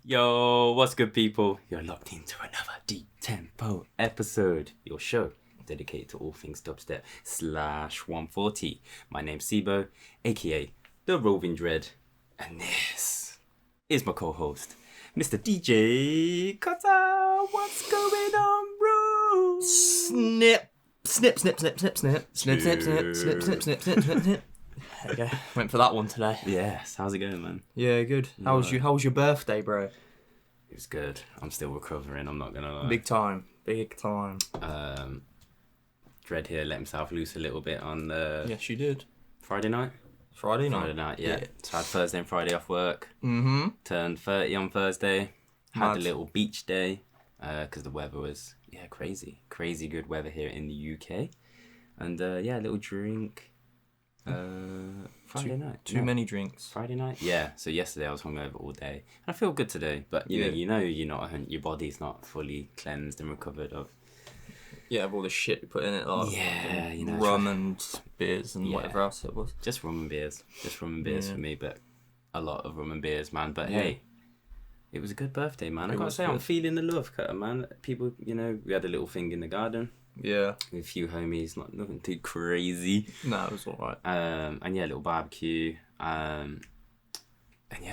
Yo, what's good, people? You're locked into another deep tempo episode. Your show dedicated to all things dubstep /140. My name's Sibo, aka the Roving Dread, and this is my co-host, Mr. DJ Cutter. What's going on, bro? Snip, snip, snip, snip, snip, snip, snip, snip, snip, snip, snip, snip, snip, snip, snip. There you go. Went for that one today. Yes, how's it going, man? Yeah, good. How was your birthday, bro? It was good. I'm still recovering, I'm not gonna lie. Big time. Big time. Dread here let himself loose a little bit on Yes, you did. Friday night. Friday Friday night, yeah. So I had Thursday and Friday off work. Mm-hmm. Turned 30 on Thursday. Had Mad. a little beach day because the weather was, crazy. Crazy good weather here in the UK. And, a little drink. Friday night. Too many drinks. Friday night? Yeah. So yesterday I was hungover all day. And I feel good today. But, you know you're not, your body's not fully cleansed and recovered of. Yeah, of all the shit we put in it, like rum and beers and whatever else it was. Just rum and beers. Just rum and beers for me, but a lot of rum and beers, man. But hey, it was a good birthday, man. I gotta say, I'm feeling the love, Cutter, man. People, we had a little thing in the garden. Yeah. With a few homies, nothing too crazy. No, it was alright. And a little barbecue. And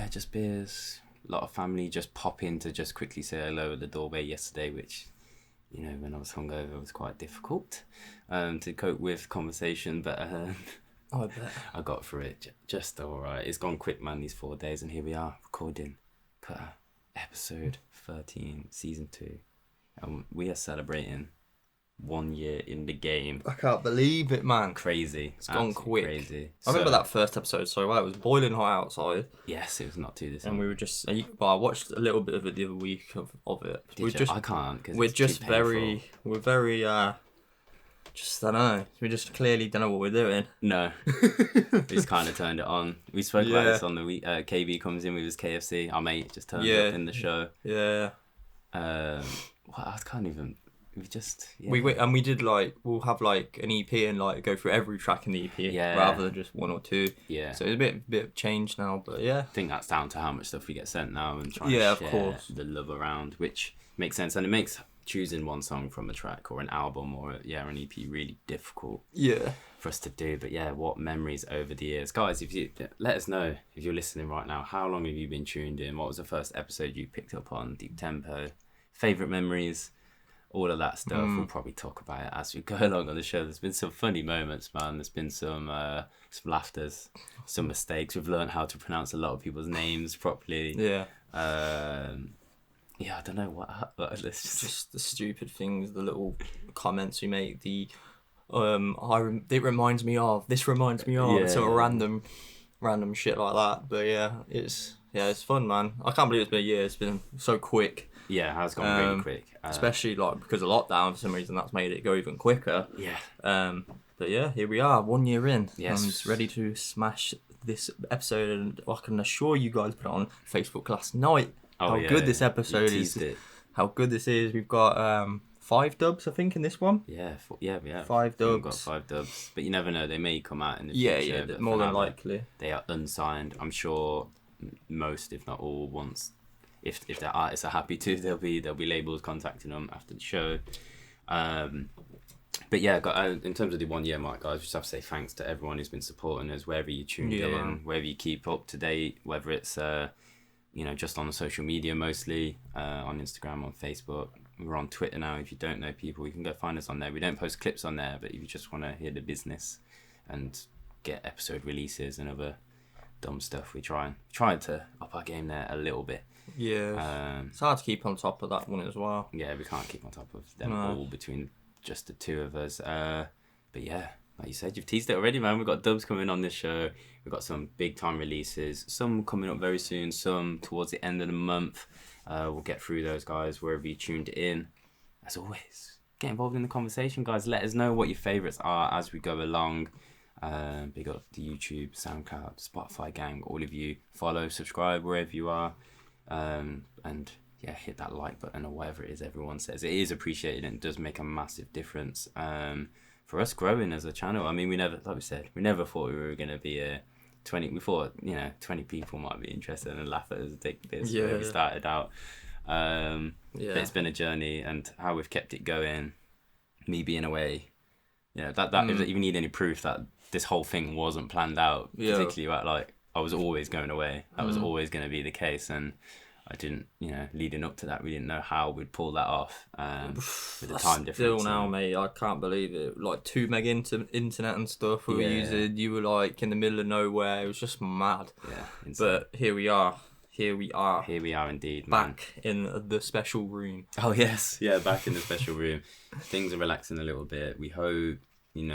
just beers. A lot of family just pop in to just quickly say hello at the doorway yesterday, which, when I was hungover, it was quite difficult to cope with conversation. But I bet. I got through it just alright. It's gone quick, man, these 4 days. And here we are, recording episode 13, season 2. And we are celebrating 1 year in the game. I can't believe it, man. Crazy. It's gone quick. Crazy. I remember that first episode so well. It was boiling hot outside. Yes, it was not too distant. And we were just... But I watched a little bit of it the other week of it. I can't, because we're just very... We're very... just, I don't know. We just clearly don't know what we're doing. No. We just kind of turned it on. We spoke about this on the week. KB comes in with his KFC. Our mate just turned up in the show. Yeah. I can't even... We just... Yeah. We did, we'll have, an EP and, go through every track in the EP rather than just one or two. Yeah. So it's a bit of change now, but yeah. I think that's down to how much stuff we get sent now and trying to share of course. The love around, which makes sense. And it makes choosing one song from a track or an album or an EP really difficult for us to do. But what memories over the years. Guys, if you let us know if you're listening right now, how long have you been tuned in? What was the first episode you picked up on Deep Tempo? Favourite memories? All of that stuff. We'll probably talk about it as we go along on the show. There's been some funny moments, man. There's been some laughters, some mistakes. We've learned how to pronounce a lot of people's names properly. Yeah. I don't know what. Let's just the stupid things, the little comments we make. The it reminds me of. This reminds me of. Some random shit like that. But it's fun, man. I can't believe it's been a year. It's been so quick. Yeah, it has gone really quick. Especially because of lockdown, for some reason, that's made it go even quicker. Yeah. But here we are, 1 year in. Yes. I'm just ready to smash this episode, and I can assure you guys put it on Facebook last night. How good this episode is. How good this is. We've got 5 dubs, I think, in this one. Yeah, 5 dubs. We've got 5 dubs. But you never know, they may come out in the future. Yeah, more than likely. They are unsigned. I'm sure most, if not all, once... If their artists are happy to, there'll be labels contacting them after the show. But in terms of the 1 year mark, guys, just have to say thanks to everyone who's been supporting us wherever you tuned in, wherever you keep up to date, whether it's just on the social media mostly, on Instagram, on Facebook. We're on Twitter now. If you don't know people, you can go find us on there. We don't post clips on there, but if you just want to hear the business and get episode releases and other dumb stuff, we try to up our game there a little bit. Yeah, it's hard to keep on top of that one as well. Yeah, we can't keep on top of them all between just the two of us. But like you said, you've teased it already, man. We've got dubs coming on this show. We've got some big time releases, some coming up very soon, some towards the end of the month. We'll get through those, guys, wherever you tuned in. As always, get involved in the conversation, guys. Let us know what your favourites are as we go along. Big up the YouTube, SoundCloud, Spotify gang, all of you. Follow, subscribe wherever you are. And hit that like button or whatever it is everyone says. It is appreciated and it does make a massive difference for us growing as a channel. I mean, we never thought we were going to be a we thought, 20 people might be interested and laugh at us take this Yeah. where we started out. But it's been a journey, and how we've kept it going, me being away, if you need any proof that this whole thing wasn't planned out, particularly about like I was always going away, that was always going to be the case, and I didn't, leading up to that, we didn't know how we'd pull that off with the time difference. Still now, mate, I can't believe it. Like 2 meg internet and stuff we were using. You were like in the middle of nowhere. It was just mad. Yeah, insane. But here we are. Here we are indeed, back in the special room. Oh yes, yeah, back in the special room. Things are relaxing a little bit. We hope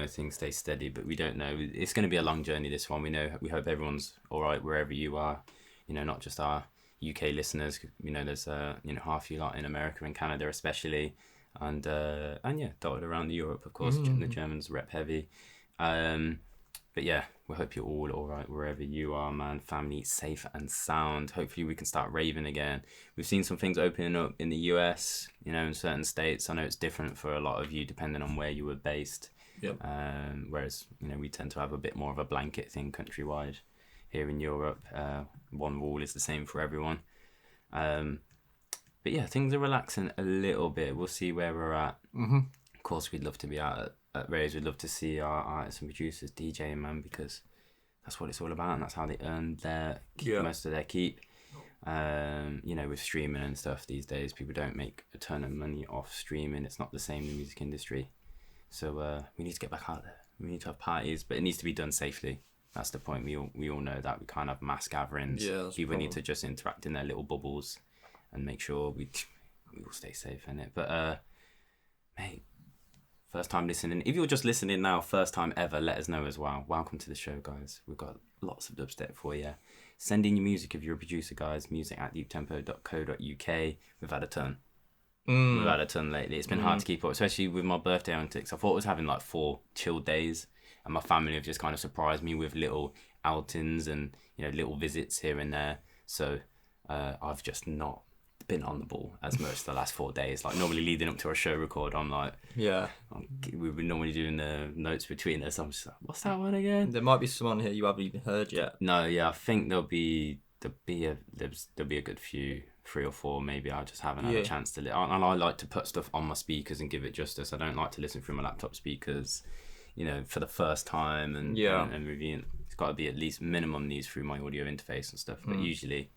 things stay steady, but we don't know. It's going to be a long journey, this one. We hope everyone's all right wherever you are. Not just our UK listeners. There's half you lot in America and Canada especially, and dotted around Europe, of course. The Germans rep heavy. But yeah, we hope you're all right wherever you are, man. Family safe and sound. Hopefully we can start raving again. We've seen some things opening up in the US, in certain states. I know it's different for a lot of you depending on where you were based. Yep. Whereas, we tend to have a bit more of a blanket thing countrywide. Here in Europe, one rule is the same for everyone. But yeah, things are relaxing a little bit. We'll see where we're at. Mm-hmm. Of course, we'd love to be out at raves. We'd love to see our artists and producers DJing, man, because that's what it's all about, and that's how they earn most of their keep. With streaming and stuff these days, people don't make a ton of money off streaming. It's not the same in the music industry. So we need to get back out there. We need to have parties, but it needs to be done safely. That's the point. We all know that we can't have mass gatherings. Yeah, people need to just interact in their little bubbles and make sure we all stay safe in it. But mate, first time listening. If you're just listening now, first time ever, let us know as well. Welcome to the show, guys. We've got lots of dubstep for you. Send in your music if you're a producer, guys. music@deeptempo.co.uk. We've had a ton. We've had a ton lately. It's been hard to keep up, especially with my birthday antics. I thought I was having like 4 chill days, and my family have just kind of surprised me with little outings and little visits here and there. So I've just not been on the ball as much the last 4 days. Like normally leading up to a show record, I'm like, we've been normally doing the notes between us. I'm just like, what's that one again? There might be someone here you haven't even heard yet. No, yeah, I think there'll be a good few, 3 or 4 maybe. I just haven't had a chance to. And I like to put stuff on my speakers and give it justice. I don't like to listen through my laptop speakers, for the first time and reviewing. It's got to be at least minimum these through my audio interface and stuff. But usually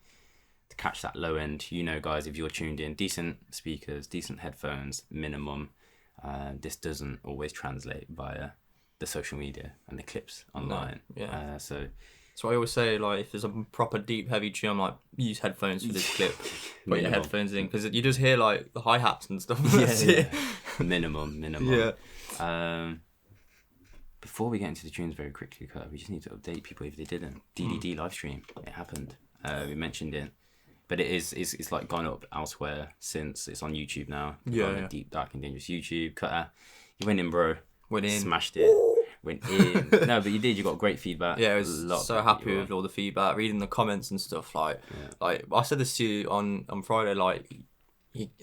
to catch that low end, guys, if you're tuned in, decent speakers, decent headphones, minimum. This doesn't always translate via the social media and the clips online. So I always say, like, if there's a proper deep heavy tune, I'm like, use headphones for this clip. Put your headphones in, because you just hear like the hi hats and stuff. Minimum. Yeah. Before we get into the tunes very quickly, we just need to update people if they didn't. DDD live stream, it happened. We mentioned it, but it's like gone up elsewhere since. It's on YouTube now. Deep, Dark and Dangerous YouTube. Cutter, you went in, bro. Smashed it. Went in. No, but you did. You got great feedback. Yeah, I was so happy with all the feedback, reading the comments and stuff. Like I said this to you on Friday. Like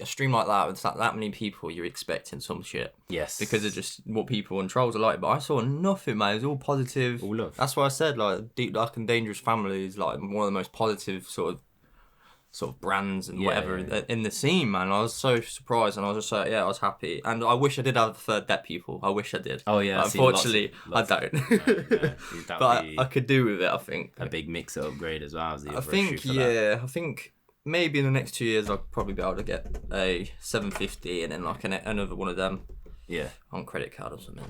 a stream like that with that many people, you're expecting some shit. Yes. Because of just what people and trolls are like. But I saw nothing, man. It was all positive. All love. That's why I said like Deep, Dark and Dangerous Family is like one of the most positive sort of brands and whatever in the scene, man. I was so surprised, and I was just like, I was happy, and I wish I did have third dep people. I wish I did. Oh yeah, unfortunately I don't. But I could do with it. I think a big mixer upgrade as well. I think maybe in the next 2 years I'll probably be able to get a 750 and then like another one of them. Yeah, on credit card or something.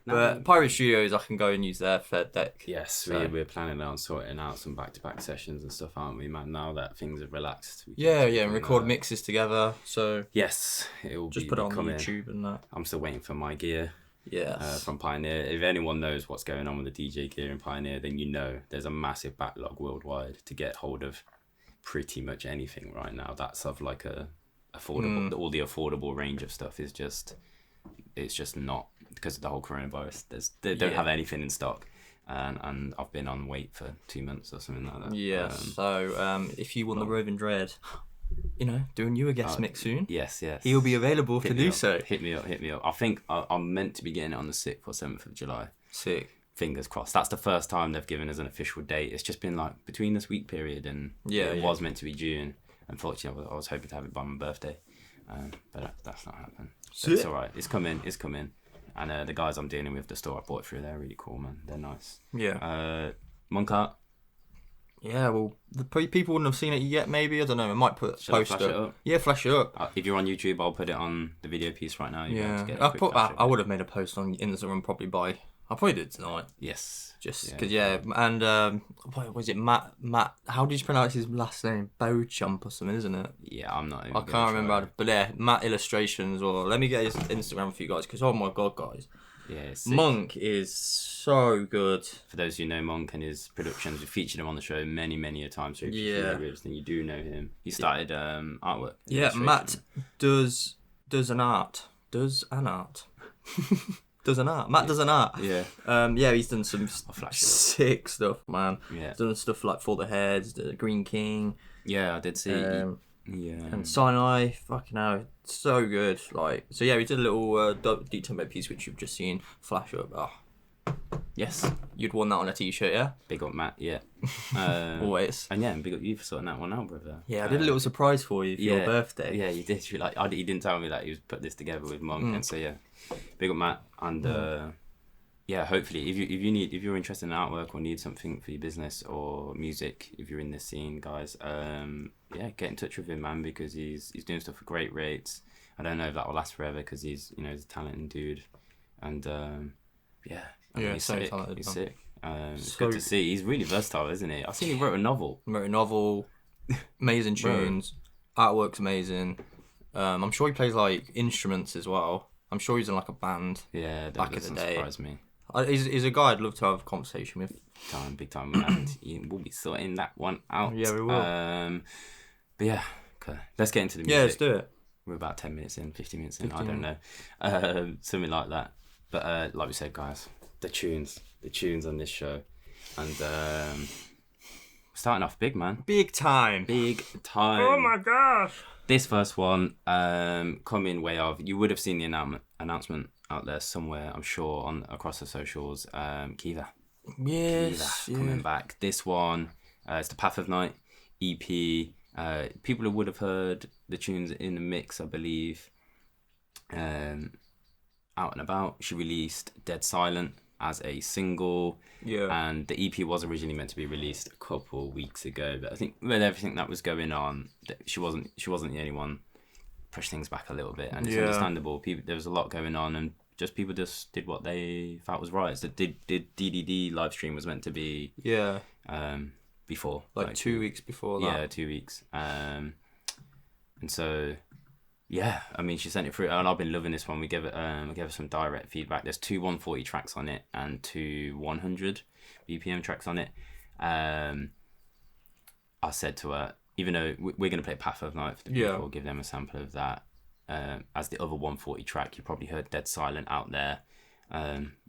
But Pirate Studios, I can go and use their third deck. Yes, so. We're planning on sorting out some back-to-back sessions and stuff, aren't we, man? Now that things have relaxed. And record mixes together. So yes, it will just put it on YouTube and that. I'm still waiting for my gear. Yes. From Pioneer. If anyone knows what's going on with the DJ gear in Pioneer, then there's a massive backlog worldwide to get hold of pretty much anything right now. That's of like a affordable. All the affordable range of stuff is just. It's just not, because of the whole coronavirus. They don't have anything in stock, and I've been on wait for 2 months or something like that. Yeah. So if you want the Roving Dread, doing you a guest mix soon. Yes. He'll be available to do so. Hit me up. I think I'm meant to be getting it on the 6th or 7th of July. Sick. fingers crossed. That's the first time they've given us an official date. It's just been like between this week period, and it was meant to be June. Unfortunately, I was hoping to have it by my birthday, but that's not happened. So it's all right. It's coming. And the guys I'm dealing with, the store I bought through, they're really cool, man. They're nice. Yeah. Monk art. Yeah, well, the people wouldn't have seen it yet, maybe. I don't know. I might put Shall I flash it up? Yeah, flash it up. If you're on YouTube, I'll put it on the video piece right now. I would have made a post on Instagram probably I probably did tonight. Yes. Just because, and what was it, Matt? How did you pronounce his last name? Beauchamp or something, isn't it? Yeah, I'm not. I can't remember, but yeah, Matt Illustrations. Or let me get his Instagram for you guys, because oh my god, guys, yeah, Monk is so good. For those who know Monk and his productions, we've featured him on the show many a time. So if you're curious, then you do know him. He started artwork. Yeah, Matt does an art. Matt does an art. Yeah. He's done some sick stuff, man. Yeah. He's done stuff like For the Heads, the Green King. Yeah, I did see. And Sinai, fucking hell, so good. Like, so yeah, we did a little Deep Tempo piece, which you've just seen flash up. Oh. Yes. You'd won that on a t-shirt, yeah? Big up Matt, yeah. Always. And yeah, big up you for sorting that one out, brother. Yeah, I did a little surprise for you for your birthday. Yeah, you did. You didn't tell me that you put this together with Monk, and so yeah, big up Matt. And hopefully, if you're interested in artwork or need something for your business or music, if you're in this scene, guys, get in touch with him, man, because he's doing stuff for great rates. I don't know if that will last forever because he's a talented dude, and he's sick. He's sick. It's good to see. He's really versatile, isn't he? I've seen he wrote a novel. Amazing tunes. Artwork's amazing. I'm sure he plays like instruments as well. I'm sure he's in like a band. Yeah, back in the day. Surprise me. He's a guy I'd love to have a conversation with. Big time, and we'll be sorting that one out. Yeah, we will. But yeah, okay. Let's get into the music. Yeah, let's do it. We're about 10 minutes in, 15 minutes in. I don't know, something like that. But like we said, guys, the tunes on this show, and starting off big, man. Big time. Oh my gosh. This first one, coming way of, you would have seen the announcement out there somewhere, I'm sure, across the socials. Kiva. Yes. Kiva coming back. This one, it's the Path of Night EP. People who would have heard the tunes in the mix, I believe, out and about. She released Dead Silent as a single, and the EP was originally meant to be released a couple weeks ago, but I think with everything that was going on, she wasn't the only one. Pushed things back a little bit, and it's understandable. There was a lot going on, and people just did what they felt was right. So did DDD live stream was meant to be before, like 2 weeks before that. Yeah, 2 weeks. And so yeah, I mean, she sent it through, and I've been loving this one. We gave her some direct feedback. There's 2 140 tracks on it and 2 100 BPM tracks on it. I said to her, even though we're going to play Path of Night for the people, give them a sample of that. As the other 140 track, you probably heard Dead Silent out there.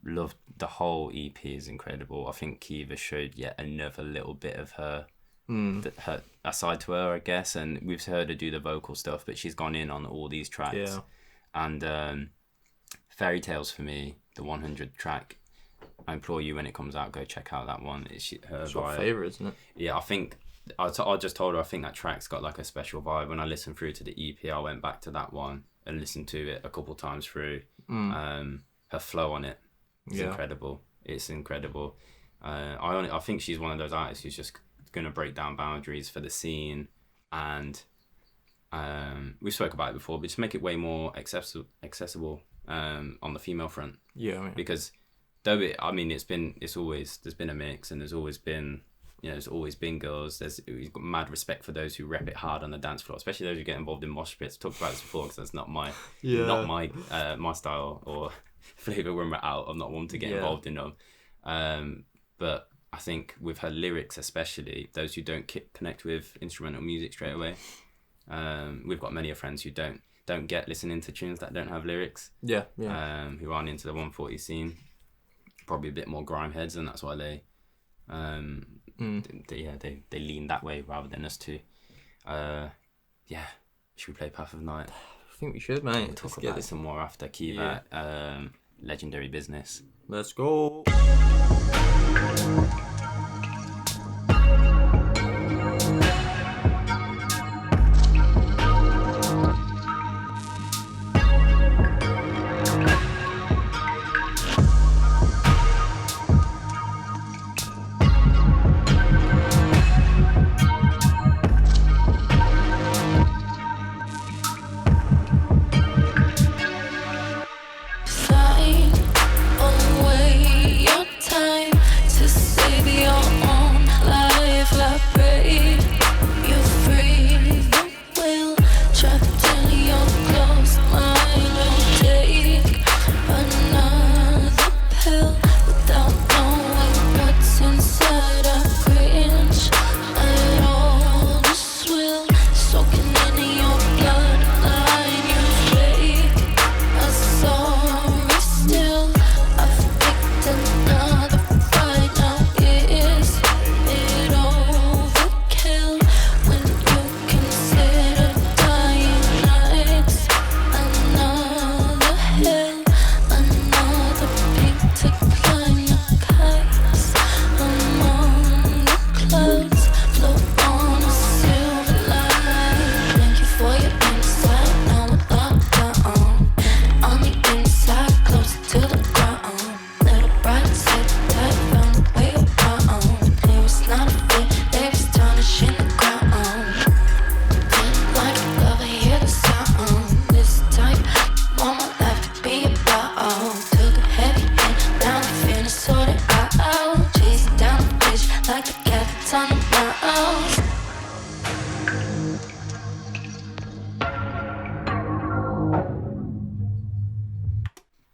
Loved the whole EP, is incredible. I think Kiva showed yet another little bit of her aside to her, I guess, and we've heard her do the vocal stuff, but she's gone in on all these tracks. And Fairy Tales, for me, the 100 track, I implore you, when it comes out, go check out that one. It's her favourite, isn't it? Yeah, I think I just told her I think that track's got like a special vibe. When I listened through to the EP, I went back to that one and listened to it a couple times through. Her flow on it is incredible. It's incredible. I think she's one of those artists who's just going to break down boundaries for the scene, and we spoke about it before, but just make it way more accessible on the female front. Because though there's been a mix, and there's always been girls. We've got mad respect for those who rep it hard on the dance floor, especially those who get involved in mosh pits. Talked about this before, because that's not my my style or flavour when we're out. I'm not one to get involved in them. But I think with her lyrics, especially those who don't connect with instrumental music straight away, we've got many friends who don't get listening to tunes that don't have lyrics. Who aren't into the 140 scene, probably a bit more grime heads, and that's why they lean that way rather than us two. Should we play Path of Night? I think we should, mate. Talk about it some more after Kiva. legendary business. Let's go.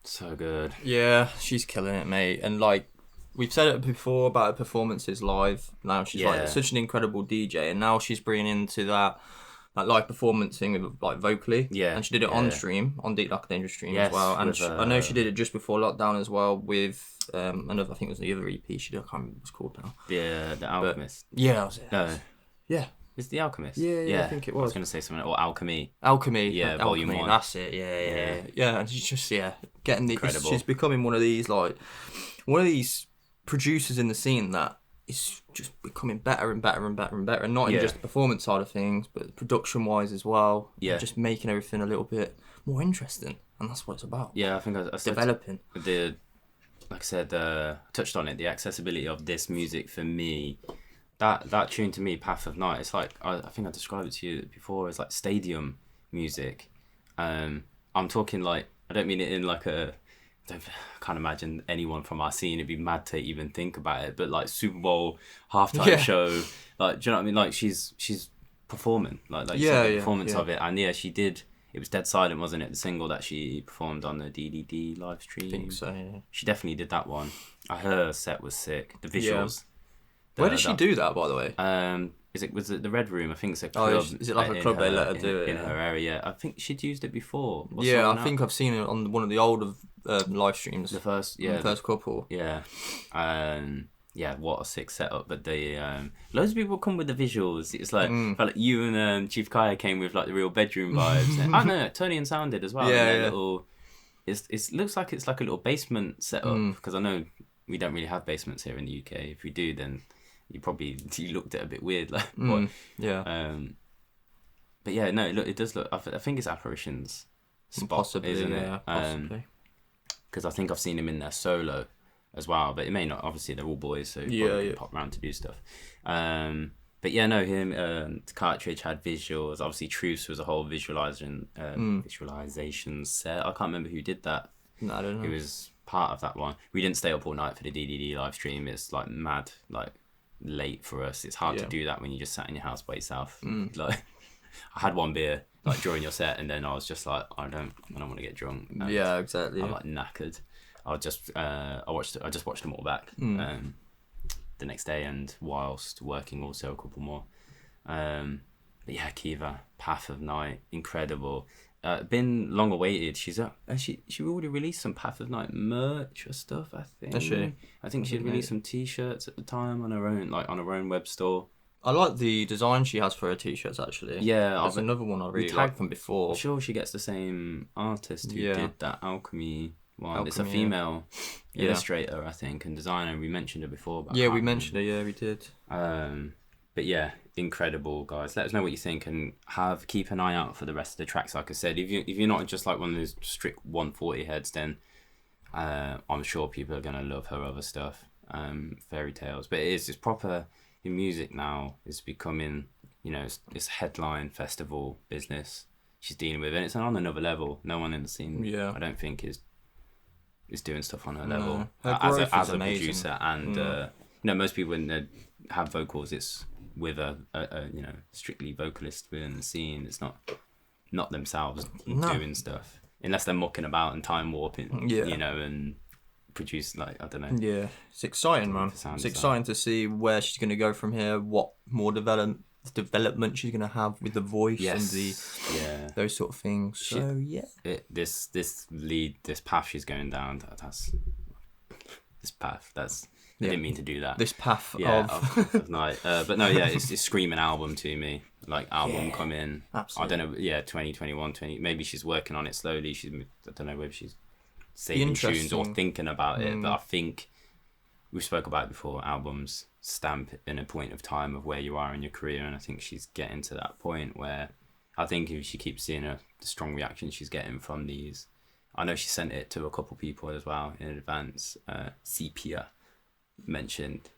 So good. Yeah, she's killing it, mate. And like we've said it before about her performances live. Now she's like such an incredible DJ, and now she's bringing into that live performance thing with like vocally. Yeah, and she did it on stream, on Deep Like a Dangerous stream as well. And I know she did it just before lockdown as well with another. I think it was the other EP she did. I can't remember what it's called now. Yeah, The Alchemist. But, yeah, that was it. No. Yeah. It's The Alchemist. Yeah, I think it was. I was going to say something. Or Alchemy. Yeah, Volume 1. That's it. Yeah. And she's just getting the. Incredible. She's becoming one of these producers in the scene that is just becoming better and better and better and better, and not in just the performance side of things, but production wise as well. Yeah, just making everything a little bit more interesting, and that's what it's about. Yeah, I think I developing like I said, touched on it. The accessibility of this music for me. That tune to me, Path of Night, it's like, I think I described it to you before, as like stadium music. I'm talking like, I don't mean it in like I can't imagine anyone from our scene, it'd be mad to even think about it, but like Super Bowl halftime show, like, do you know what I mean? Like she's performing, like you said, the performance of it, and she did, it was Dead Silent, wasn't it? The single that she performed on the DDD live stream. I think so, yeah. She definitely did that one. Her set was sick. The visuals. Yeah. Where did she do that, by the way? Was it the Red Room? I think it's a club. Is it like a club they let her do it? In her area. I think she'd used it before. I think I've seen it on one of the older live streams. The first couple. Yeah. What a sick setup. But loads of people come with the visuals. It's like, felt like you and Chief Kaya came with like the real bedroom vibes. And, no, Tony and Sound did as well. It looks like it's like a little basement setup, because I know we don't really have basements here in the UK. If we do, then you looked at it a bit weird, like what? But yeah, no, it does look. I think it's Apparition's spot, possibly, isn't it? Possibly. Because I think I've seen him in there solo as well, but it may not. Obviously, they're all boys, so can pop around to do stuff. But yeah, no, him. Cartridge had visuals. Obviously, Truce was a whole visualization set. I can't remember who did that. No, I don't know. It was part of that one. We didn't stay up all night for the DDD live stream. It's like mad, like late for us. It's hard to do that when you just sat in your house by yourself. Like, I had one beer like during your set, and then I was just like, I don't want to get drunk. And yeah, exactly. I'm like knackered. I just watched them all back the next day, and whilst working also a couple more. But yeah, Kiva, Path of Night, incredible. Been long awaited. She already released some Path of Night merch or stuff, I think. Has she? I think she'd released some t-shirts at the time on her own web store. I like the design she has for her t-shirts, actually. Yeah, there's another one I really liked from before. I'm sure she gets the same artist who did that Alchemy one. It's a female illustrator, I think, and designer. We mentioned her before. But we mentioned her. Yeah, we did. But yeah, incredible, guys. Let us know what you think, and keep an eye out for the rest of the tracks. Like I said, if you're not just like one of those strict 140 heads, then I'm sure people are gonna love her other stuff. Fairy tales, but it's proper in music now. It's becoming, it's headline festival business she's dealing with, and it's on another level. No one in the scene, I don't think, is doing stuff on her level as a producer. And most people when they have vocals, it's with a strictly vocalist within the scene. It's not themselves doing stuff, unless they're mucking about and time warping, and produce, like, I don't know. Yeah, it's exciting, man. It's exciting to see where she's going to go from here, what more development she's going to have with the voice and those sort of things. This path she's going down, I didn't mean to do that. This path of night. But no, it's screaming album to me. Like, album come in. Absolutely. I don't know, 2021, maybe she's working on it slowly. I don't know whether she's saving tunes or thinking about it, but I think we spoke about it before. Albums stamp in a point of time of where you are in your career, and I think she's getting to that point where I think if she keeps seeing the strong reaction she's getting from these, I know she sent it to a couple people as well in advance. Sepia mentioned,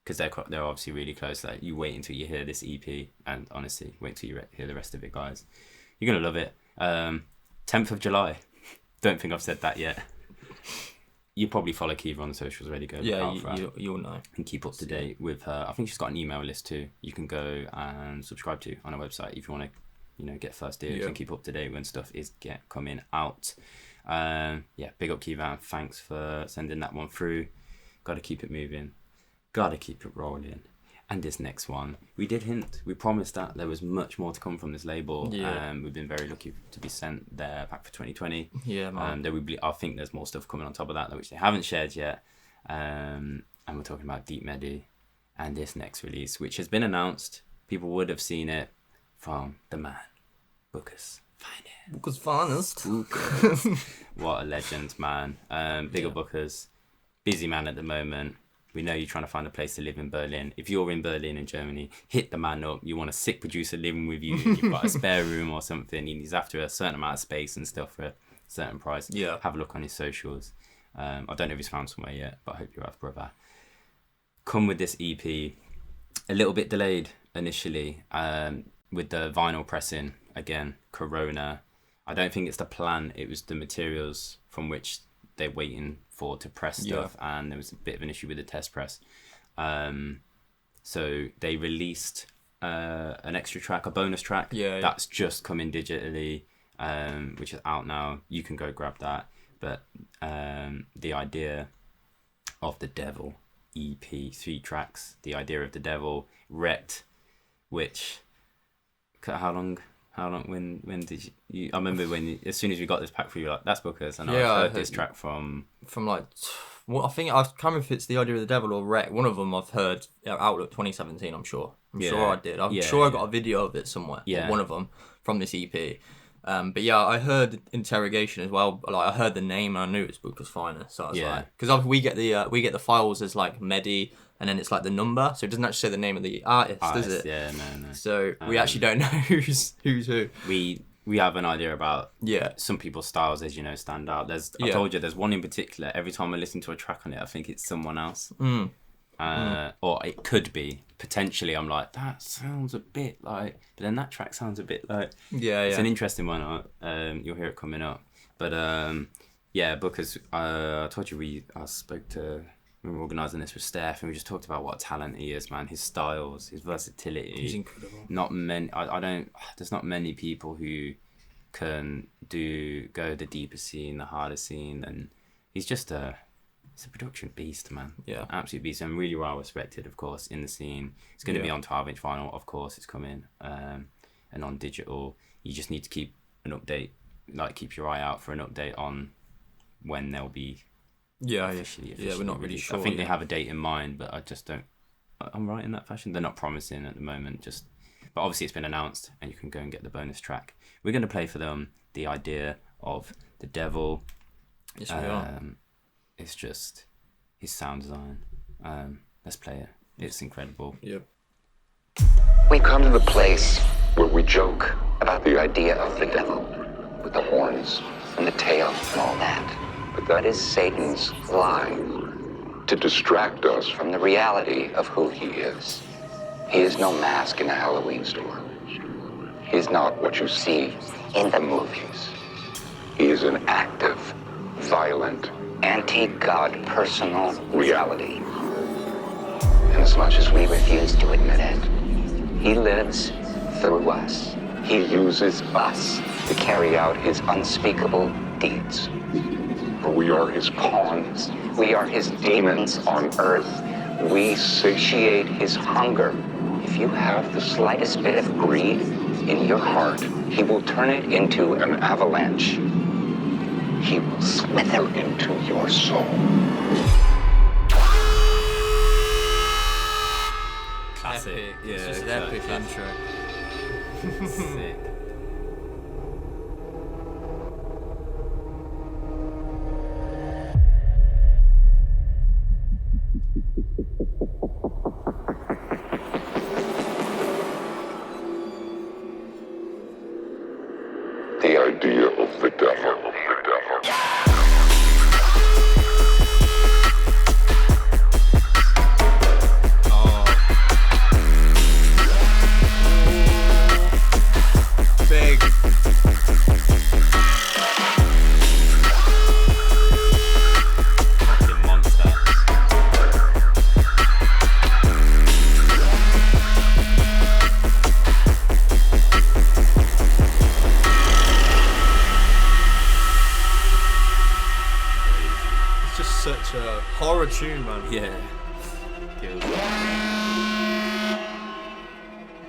because they're obviously really close. Like, you wait until you hear this EP, and honestly, wait till you hear the rest of it, guys. You're gonna love it. 10th of July. Don't think I've said that yet. You probably follow Kiva on the socials already. Go you'll know and keep up to date with her. I think she's got an email list too. You can go and subscribe to on her website if you want to, get first dibs and keep up to date when stuff is coming out. Big up Kiva, and thanks for sending that one through. Got to keep it moving. Got to keep it rolling. And this next one, we did hint. We promised that there was much more to come from this label. We've been very lucky to be sent their pack for 2020. Yeah, man. I think there's more stuff coming on top of that, which they haven't shared yet. And we're talking about Deep Medi and this next release, which has been announced. People would have seen it from the man, Bukas. Finezt. Bukas. What a legend, man. Bigger Bukas. Busy man at the moment. We know you're trying to find a place to live in Berlin. If you're in Berlin in Germany, hit the man up. You want a sick producer living with you. You've got a spare room or something. He's after a certain amount of space and stuff for a certain price. Yeah. Have a look on his socials. I don't know if he's found somewhere yet, but I hope you have, brother. Come with this EP. A little bit delayed initially with the vinyl pressing. Again, Corona. I don't think it's the plan. It was the materials from which they're waiting for to press stuff, and there was a bit of an issue with the test press. So they released an extra track, a bonus track that's just come in digitally, which is out now. You can go grab that. But the idea of the Devil EP, 3 tracks, the idea of the Devil, Wrecked, which how long when did you I remember when as soon as we got this pack for you, like, that's Bukez, and I heard this track from like, well, I think I can't remember if it's the idea of the Devil or Wreck. One of them I've heard Outlook 2017. I'm sure I did. I'm sure I got a video of it somewhere. One of them from this EP. But I heard Interrogation as well. Like, I heard the name and I knew it was Bukez Finezt. So I was like, because we get the files as like Medi, and then it's like the number, so it doesn't actually say the name of the artist, does it? Yeah, no. So we actually don't know who's who. We have an idea about some people's styles, as you know, stand out. I told you there's one in particular. Every time I listen to a track on it, I think it's someone else. Or it could be potentially. I'm like, that sounds a bit like, but then that track sounds a bit like. It's an interesting one. You'll hear it coming up. But Bukez. I told you I spoke to. We were organising this with Steph, and we just talked about what a talent he is, man. His styles, his versatility. He's incredible. Not many. There's not many people who can go the deeper scene, the harder scene, and he's just it's a production beast, man. Yeah, absolute beast, and really well respected, of course, in the scene. It's going to be on 12-inch vinyl, of course. It's coming, and on digital. You just need to keep an update, like keep your eye out for an update on when they'll be. Officially we're not really sure. I think they have a date in mind, but I just don't. I'm right in that fashion. They're not promising at the moment. But obviously it's been announced, and you can go and get the bonus track. We're going to play for them the idea of the Devil. Yes, we are. It's just his sound design. Let's play it. It's incredible. Yep. We come to the place where we joke about the idea of the devil, with the horns and the tail and all that. But that is Satan's lie, to distract us from the reality of who he is. He is no mask in a Halloween store. He is not what you see in the movies. He is an active, violent, anti-God personal reality. And as much as we refuse to admit it, he lives through us. He uses us to carry out his unspeakable deeds. For we are his pawns. We are his demons on earth. We satiate his hunger. If you have the slightest bit of greed in your heart, he will turn it into an avalanche. He will slither into your soul. Classic. Epic. Yeah, It's just an exactly. epic intro. Sick. The idea of the devil. Big. Fucking monster. It's just such a horror tune, man. Yeah. Kills.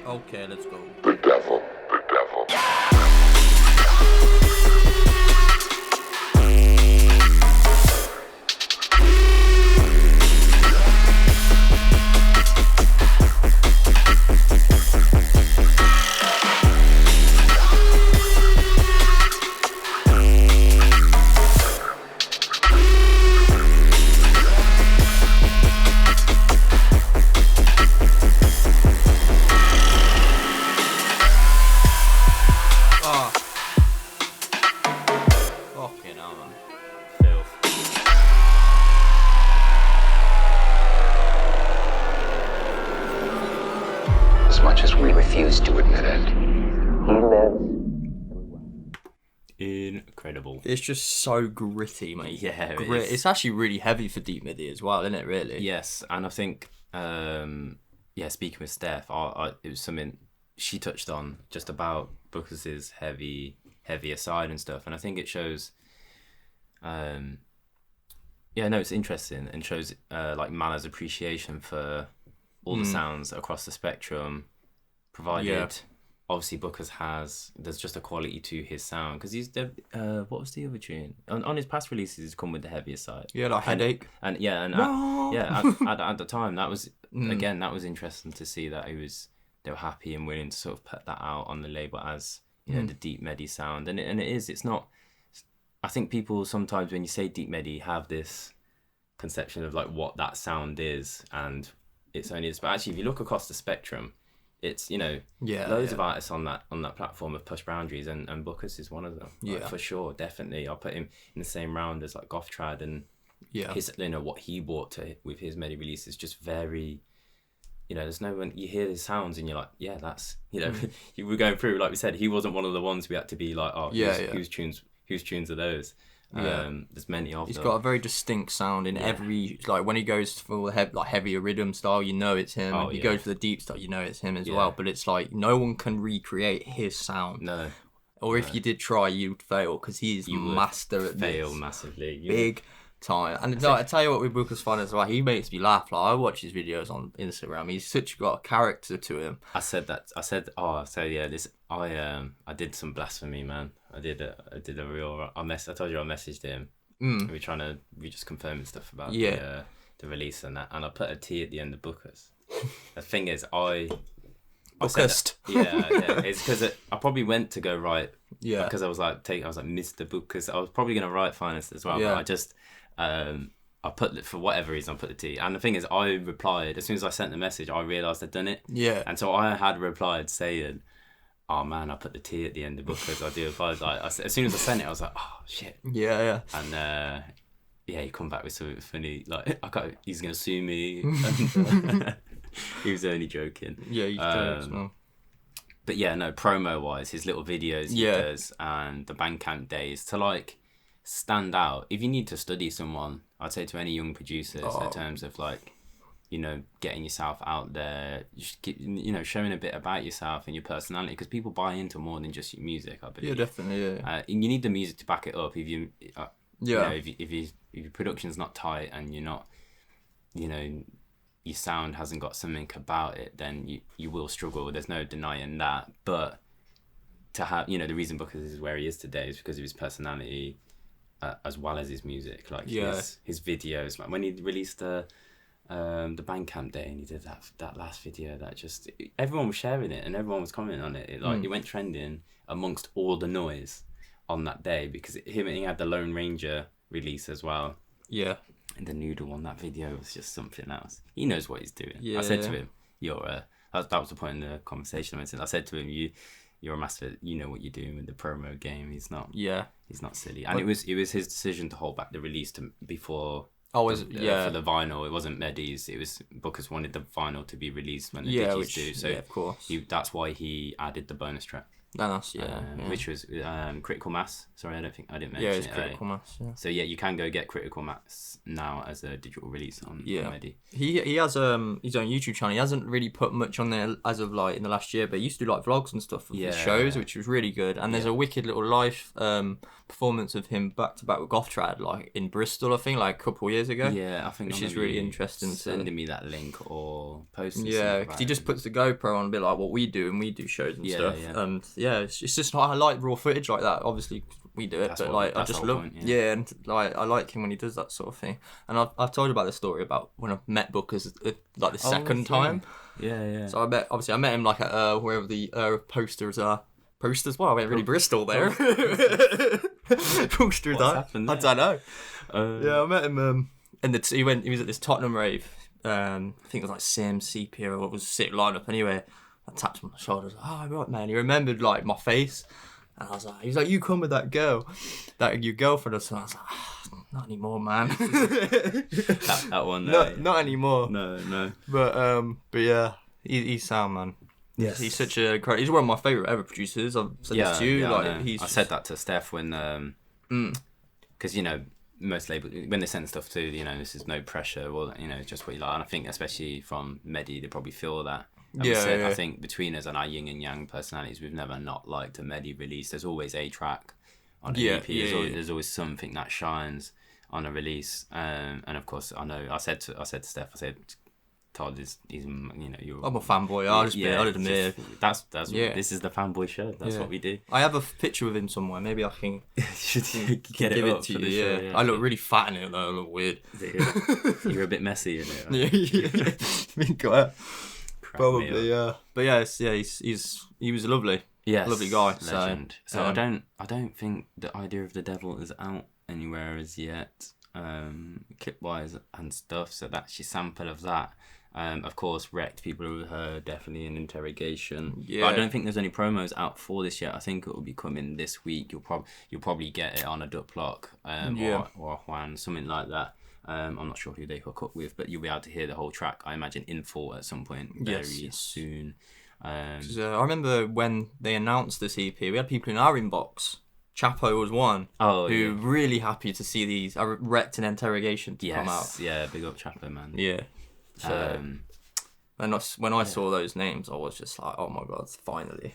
Okay, let's go. The devil. The devil. Ah. Fucking hell, man. Filth. As much as we refuse to admit it, he lives. Incredible. It's just so gritty, mate. Yeah, it Grit. is. It's actually really heavy for deep midi as well, isn't it? Really. Yes, and I think, speaking with Steph, it was something she touched on just about Bukez' heavier side and stuff, and I think it shows. It's interesting and shows like Mala's appreciation for all the sounds across the spectrum, provided obviously Bukez there's just a quality to his sound because he's what was the other tune on his past releases? He's come with the heavier side. Yeah, like Headache. At the time that was again that was interesting to see that they were happy and willing to sort of put that out on the label as the deep medi sound, and it's not. I think people sometimes when you say deep medi have this conception of like what that sound is, and it's only this. But actually, if you look across the spectrum, it's loads of artists on that platform have pushed boundaries, and Bukez is one of them. Like, for sure, definitely. I'll put him in the same round as like Goth Trad, and his what he brought to with his medi release is just very. There's no one you hear his sounds and you're like, yeah, that's you were going through like we said, he wasn't one of the ones we had to be like, whose tunes are those? There's many of them. He's got a very distinct sound in every like when he goes for heavier rhythm style, it's him. If he goes for the deep style, it's him as well. But it's like no one can recreate his sound. No. Or if you did try, you'd fail because he's master at fail this. massively. Big time. And I tell you what, with Bukez Fun as well, he makes me laugh. Like I watch his videos on Instagram. He's got a character to him. I did some blasphemy, man. I did a real. I told you I messaged him. We just confirming stuff about the release and that, and I put a T at the end of Bukez. The thing is, Bukez. it's because I probably went to go right. Yeah. Because I was like Mr. Bukas. I was probably gonna write Finezt as well, Yeah. but I just I put for whatever reason I put the T. And the thing is, I replied as soon as I sent the message. I realised I'd done it. Yeah. And so I had replied saying, "Oh man, I put the T at the end of Bukas. I do apologise." As soon as I sent it, I was like, "Oh shit." Yeah. And he come back with something funny like, he's gonna sue me. And, he was only joking. Yeah, you jokes, man. But yeah, no, promo wise, his little videos he does and the Bandcamp days to like stand out. If you need to study someone, I'd say to any young producers in terms of like, you know, getting yourself out there, you should get, you know, showing a bit about yourself and your personality, because people buy into more than just your music, I believe. Yeah, definitely. Yeah. You need the music to back it up. If you, you know, if your production's not tight and you're not, you know, your sound hasn't got something about it, then you will struggle. There's no denying that. But to have, you know, the reason Bukas is where he is today is because of his personality, as well as his music. Like his videos, like when he released the Bandcamp day and he did that last video, that just everyone was sharing it and everyone was commenting on it. It went trending amongst all the noise on that day, because he had the Lone Ranger release as well. Yeah. And the Noodle one, that video was just something else. He knows what he's doing. Yeah. I said to him, that was the point in the conversation I mentioned. I said to him, you're a master, you know what you're doing with the promo game. He's not silly. And it was his decision to hold back the release before for the vinyl. It wasn't Medi's. It was Bukas wanted the vinyl to be released when the digis do. So of course. That's why he added the bonus track. Which was Critical Mass. Sorry, I didn't mention it. It's Critical Mass. Yeah. So you can go get Critical Mass now as a digital release on Medi. He has his own YouTube channel. He hasn't really put much on there as of like in the last year, but he used to do like vlogs and stuff of his shows, which was really good. And there's a wicked little live performance of him back to back with Gothtrad, like in Bristol, I think, like a couple of years ago. Yeah, I think which is really interesting. Sending me that link or posting. Yeah, because he just puts the GoPro on a bit like what we do, and we do shows and stuff. Yeah. And it's just I like raw footage like that. Obviously we do it, but like I just love and like I like him when he does that sort of thing. And I've told you about the story about when I met Bukas like the second time. Yeah. So I met him like at wherever the posters are. Posters? Well, I went really Bristol there. Posters. I don't know. I met him. And he was at this Tottenham rave. I think it was like CMCP or what was a sick lineup. Anyway, I tapped him on the shoulder. I was like, "Oh, right, man." He remembered like my face, and he was like, "You come with that girl, your girlfriend or something." I was like, "Not anymore, man." that one. Not anymore. No. But yeah, he's sound, man. Yes. He's such a great. He's one of my favourite ever producers. I've said this to you. I said that to Steph when, because you know most labels when they send stuff to this is no pressure. Well, just what you like. And I think especially from Medi, they probably feel that. I think between us and our yin and yang personalities, we've never not liked a Medi release. There's always a track on an EP. There's always something that shines on a release. And of course, I know. I said to Steph, Todd he's I'm a fanboy. I'll admit. That's this is the fanboy show. That's what we do. I have a picture of him somewhere. Maybe I can give it to you. Show, I look really fat in it though. I look weird. You're a bit messy in it. Yeah. Probably, yeah. But he was lovely. Yes, lovely guy. Legend. So I don't think the Idea of the Devil is out anywhere as yet, clip wise and stuff. So that's your sample of that. Of course, Wrecked People Who Heard, definitely an interrogation. Yeah. But I don't think there's any promos out for this yet. I think it will be coming this week. You'll probably get it on a Duplock or a Juan, something like that. I'm not sure who they hook up with, but you'll be able to hear the whole track, I imagine, in full at some point very soon. I remember when they announced this EP, we had people in our inbox. Chapo was one who really happy to see these Wrecked and Interrogation to come out. Yeah, big up Chapo, man. Yeah. So, and when I saw those names, I was just like, oh my god, finally.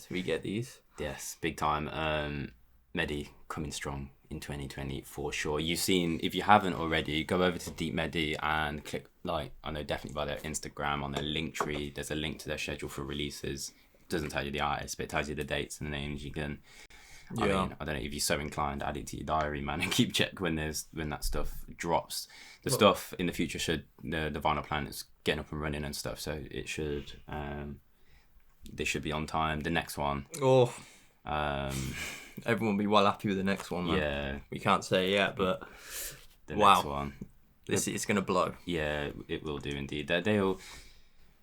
We get these. Yes, big time. Medi coming strong in 2020 for sure. You've seen, if you haven't already, go over to Deep Medi and click I know definitely by their Instagram on their link tree. There's a link to their schedule for releases. It doesn't tell you the artist, but it tells you the dates and the names. You can. I mean, I don't know if you're so inclined, add it to your diary, man, and keep check when that stuff drops. The stuff in the future the Vinyl Planet's getting up and running and stuff, so it should they should be on time. The next one, Everyone will be well happy with the next one, man. Yeah. We can't say it yet, but The next one. It's going to blow. Yeah, it will do indeed.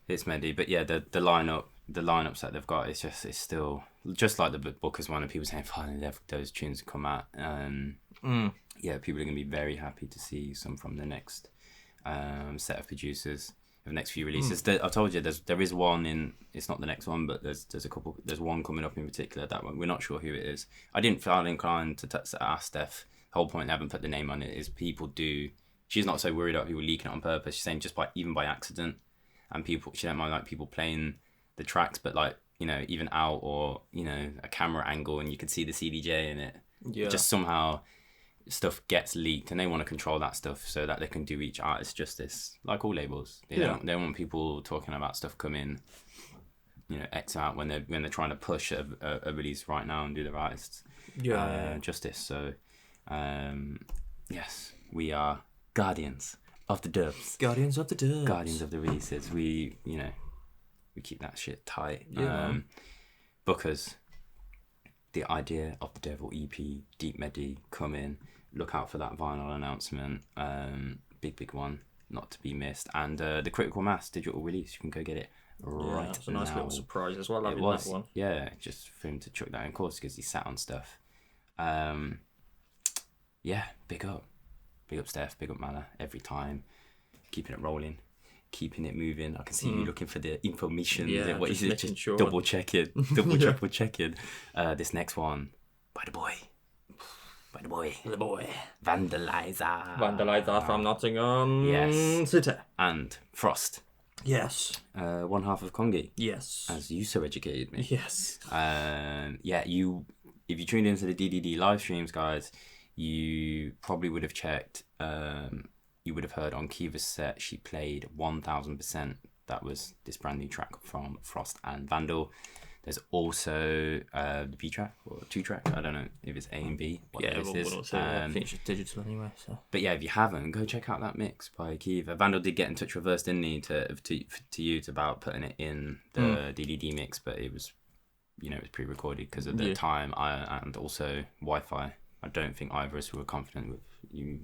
It's Medi, but yeah, the lineups that they've got, it's still just like the Bukez one, and people saying finally those tunes come out. Yeah, people are going to be very happy to see some from the next set of producers, the next few releases. I told you there is one in. It's not the next one, but there's a couple. There's one coming up in particular. That one we're not sure who it is. I didn't feel inclined to ask Steph. The whole point I haven't put the name on it is people do. She's not so worried about people leaking it on purpose. She's saying just even by accident, and she don't mind like people playing the tracks, but like even out or a camera angle and you can see the CDJ in it. Yeah. Just somehow stuff gets leaked, and they want to control that stuff so that they can do each artist justice, like all labels. They don't want people talking about stuff coming, X out when they're trying to push a release right now and do the artists justice. So, yes, we are guardians of the dubs. Guardians of the dubs. Guardians of the releases. We keep that shit tight. Yeah. Bukez, the Idea of the Devil EP, Deep Medi coming. Look out for that vinyl announcement. Big one, not to be missed. And the Critical Mass digital release, you can go get it right now. It's a nice little surprise as well. It was, that one. Yeah, just for him to chuck that in, of course, because he sat on stuff. Yeah, big up. Big up Steph, big up Mala, every time. Keeping it rolling. Keeping it moving. I can see you looking for the information. Yeah, what is it? Just sure. double checking. Triple checking. This next one, by the boy. Vandalizer from Nottingham. Yes. City. And Frost. Yes. One half of Kongi. Yes. As you so educated me. Yes. If you tuned into the DDD live streams, guys, you probably would have checked. You would have heard on Kiva's set, she played 1000%. That was this brand new track from Frost and Vandull. There's also the B track or 2 track. I don't know if it's A and B. I think it's just digital anyway. So. But yeah, if you haven't, go check out that mix by Kiva. Vandull did get in touch with us, didn't he, to you about putting it in the DDD mix, but it was, it was pre-recorded because of the time and also Wi-Fi. I don't think either of us were confident with you,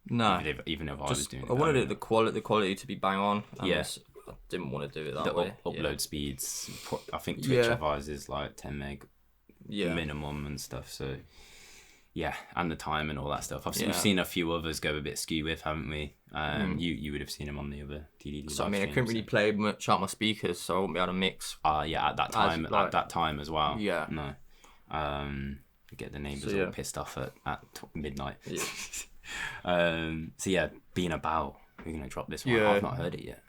No, even if I was doing it. I wanted the quality to be bang on. Yes. I didn't want to do it that the way. Upload speeds, I think Twitch advises like 10 meg minimum and stuff. So yeah, and the time and all that stuff. We've seen a few others go a bit skew with, haven't we? You would have seen them on the other DDD. So I couldn't really play much out my speakers, so I wouldn't be able to mix. Yeah, at that time as well. Yeah. No. You get the neighbours all pissed off at midnight. Yeah. So yeah, being about, we're gonna drop this one. I've not heard it yet.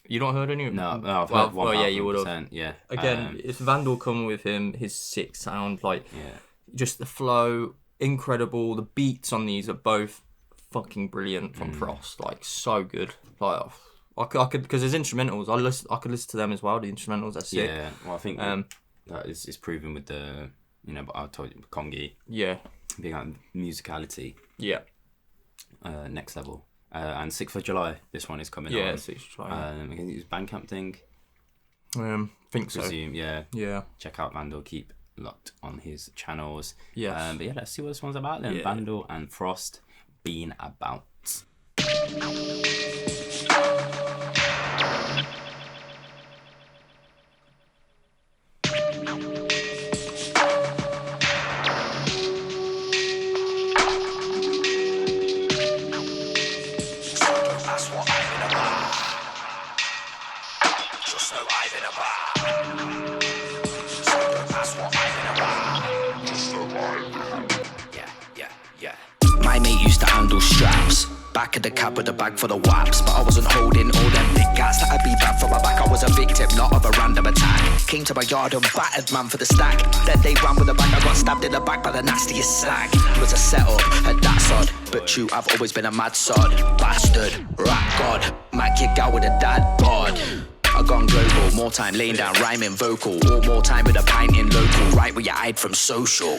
You not heard any? No, I've heard one. Yeah, you would have. Yeah. Again, it's Vandal coming with him, his sick sound, just the flow, incredible. The beats on these are both fucking brilliant from Frost, so good. I could, because there's instrumentals. I could listen to them as well. The instrumentals are sick. Yeah, well, I think that is proven with the, but I told you, Kongi. Yeah. Being like musicality. Yeah. Next level. And 6th of July, this one is coming on. Yeah, 6th of July. I think it's Bandcamp thing. Think so. Presume, yeah. Yeah. Check out Vandal. Keep locked on his channels. Yes. But yeah, let's see what this one's about then. Yeah. Vandal and Frost being about. Back of the cab with a bag for the waps, but I wasn't holding all them big gas that I'd be back for my back. I was a victim, not of a random attack. Came to my yard and battered man for the stack. Then they ran with the bag, I got stabbed in the back by the nastiest slag. It was a setup, and that's odd, but true, I've always been a mad sod. Bastard, rap god, Mac your gal with a dad bod. I gone global, more time laying down rhyming vocal, or more time with a pint in local, right where you hide from social.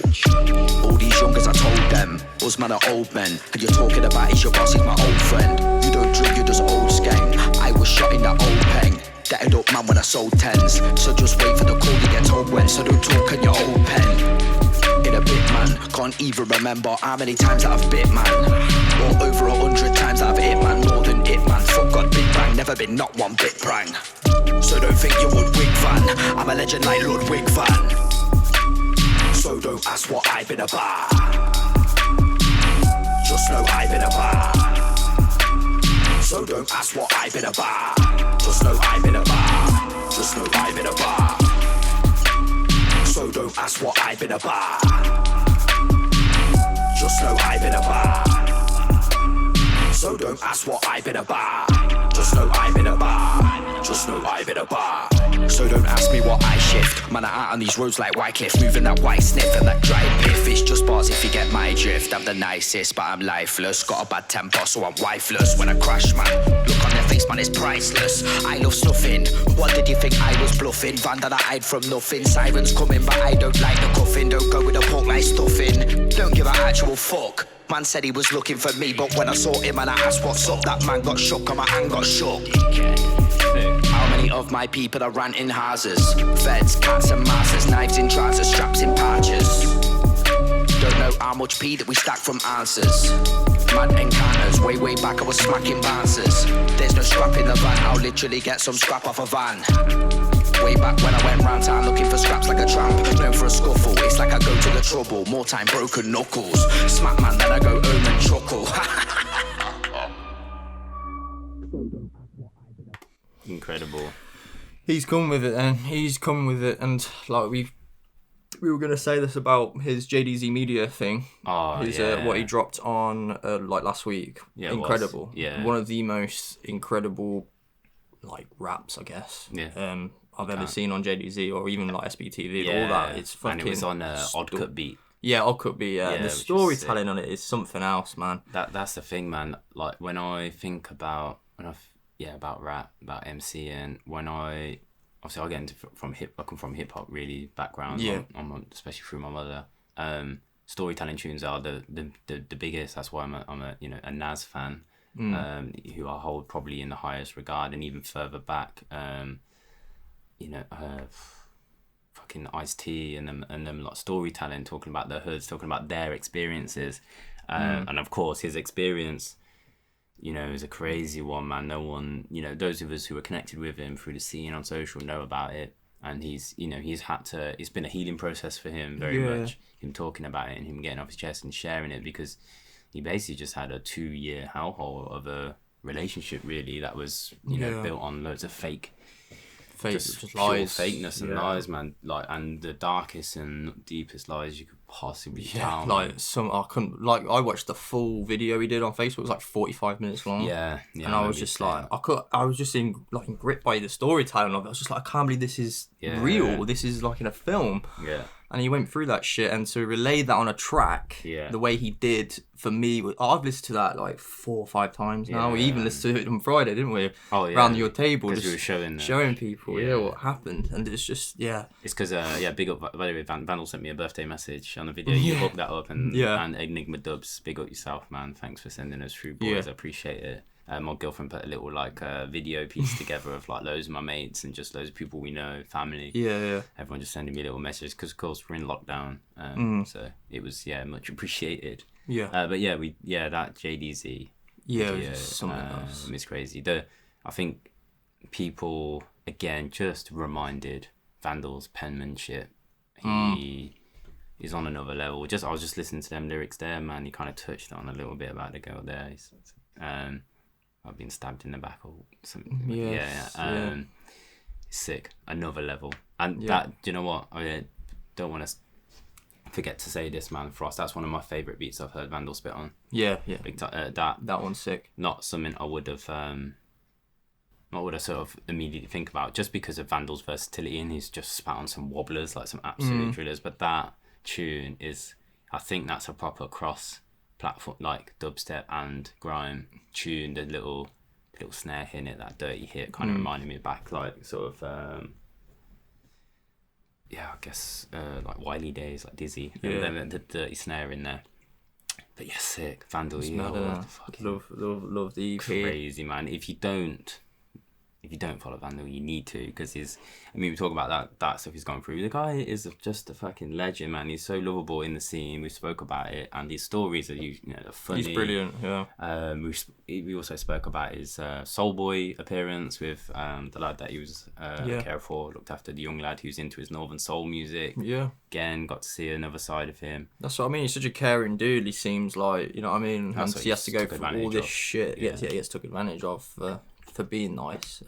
All these youngers I told them, was man are old men, and you're talking about is your boss, he's my old friend. You don't drink, you just old skank. I was shot in that old pen, that up man when I sold tens. So just wait for the call you get told when, so don't talk on your old pen. can't even remember how many times that I've bit, man. Or over 100 times that I've hit, man. More than it, man. Fuck God, big bang. Never been not one bit prang. So don't think you would wig fan. I'm a legend like Ludwig van. So don't ask what I've been about. Just know I've been about. So don't ask what I've been about. Just know I've been about. Just know I've been about. So don't ask what I've been about. Just know I've been about. So don't ask what I've been about. Just know I've been about. Just know I've been about. So don't ask me what I shift. Man, I'm out on these roads like Wycliffe, moving that white sniff and that dry piff. It's just bars if you get my drift. I'm the nicest, but I'm lifeless. Got a bad temper, so I'm wifeless. When I crash, man, look on their face, man, it's priceless. I love snuffing. What did you think I was bluffing? Vandal, I hide from nothing. Sirens coming, but I don't like the cuffing. Don't go with the pork like stuffing. Don't give an actual fuck. Man said he was looking for me, but when I saw him and I asked what's up, that man got shook and my hand got shook. How many of my people are ranting houses? Feds, cats and mouses, knives in trousers, straps in pouches. Don't know how much pee that we stack from answers. Mad encounters, way back I was smacking bouncers. There's no scrap in the van, I'll literally get some scrap off a van. Way back when I went round town looking for scraps like a tramp. Known for a scuffle, it's like I go to the trouble. More time broken knuckles. Smack man, then I go home and chuckle. Incredible. He's come with it, and he's come with it, and like we were gonna say this about his JDZ Media thing. Oh, yeah. What he dropped on like last week. Yeah, incredible. Yeah, one of the most incredible like raps, I guess. Yeah. I've ever seen on JDZ or even like SBTV. Yeah. All that. It's fucking. And it was on Odd Cut Beat. Yeah, Odd Cut Beat. Yeah, the storytelling on it is something else, man. That's the thing, man. Like when I think about about rap, about MC, and when I get into I come from hip hop really background. Yeah. I'm especially through my mother. Storytelling tunes are the biggest. That's why I'm a Nas fan. Who I hold probably in the highest regard, and even further back. Fucking Ice-T and them like storytelling, talking about the hoods, talking about their experiences, and of course his experience, is a crazy one, man. No one, those of us who are connected with him through the scene on social know about it, and he's been a healing process for him very much. Him talking about it and him getting off his chest and sharing it, because he basically just had a 2-year hellhole of a relationship really that was built on loads of fake just lies, fakeness and lies, man. Like, and the darkest and deepest lies you could possibly tell. Like I watched the full video he did on Facebook. It was like 45 minutes long. Yeah. And I was just like, I was just gripped by the storytelling of it. I was just like, I can't believe this is real. This is like in a film. Yeah. And he went through that shit, and to relay that on a track, the way he did, for me, I've listened to that like 4 or 5 times now. We even listened to it on Friday, didn't we? Oh, yeah. Around your table, just you were showing people, what happened, and it's just, It's because, big up, by the way, Vandull sent me a birthday message on the video. You hooked that up, and Enigma Dubz, big up yourself, man. Thanks for sending us through, boys. I appreciate it. My girlfriend put a little video piece together of like loads of my mates and just loads of people we know, family. Yeah. Everyone just sending me little messages because of course we're in lockdown. So it was much appreciated. Yeah. But that JDZ. Video, something else. It's crazy. I think people again just reminded Vandull's penmanship. He is on another level. I was just listening to them lyrics there, man. He kind of touched on a little bit about the girl there. I've been stabbed in the back or something. Sick. Another level. And that, do you know what? I don't want to forget to say this, man. Frost, that's one of my favourite beats I've heard Vandull spit on. Yeah. That one's sick. Not something I would have sort of immediately think about, just because of Vandull's versatility, and he's just spat on some wobblers, like some absolute drillers. But that tune I think that's a proper cross platform, like dubstep and grime tune. The little snare hit in it, that dirty hit, kind of reminded me back like sort of I guess like Wiley days, like Dizzy, and then the dirty snare in there. But sick. Vandal, love the EP. Crazy, man. If if you don't follow Vandull, you need to, because we talk about that stuff he's gone through. The guy is just a fucking legend, man. He's so lovable in the scene. We spoke about it, and his stories are, are funny. He's brilliant, yeah. We also spoke about his Soul Boy appearance with the lad that he was care for, looked after the young lad who's into his Northern Soul music. Yeah. Again, got to see another side of him. That's what I mean. He's such a caring dude. He seems like, you know what I mean? That's And he has to go through all this shit. Yeah. He gets took advantage of for being nice.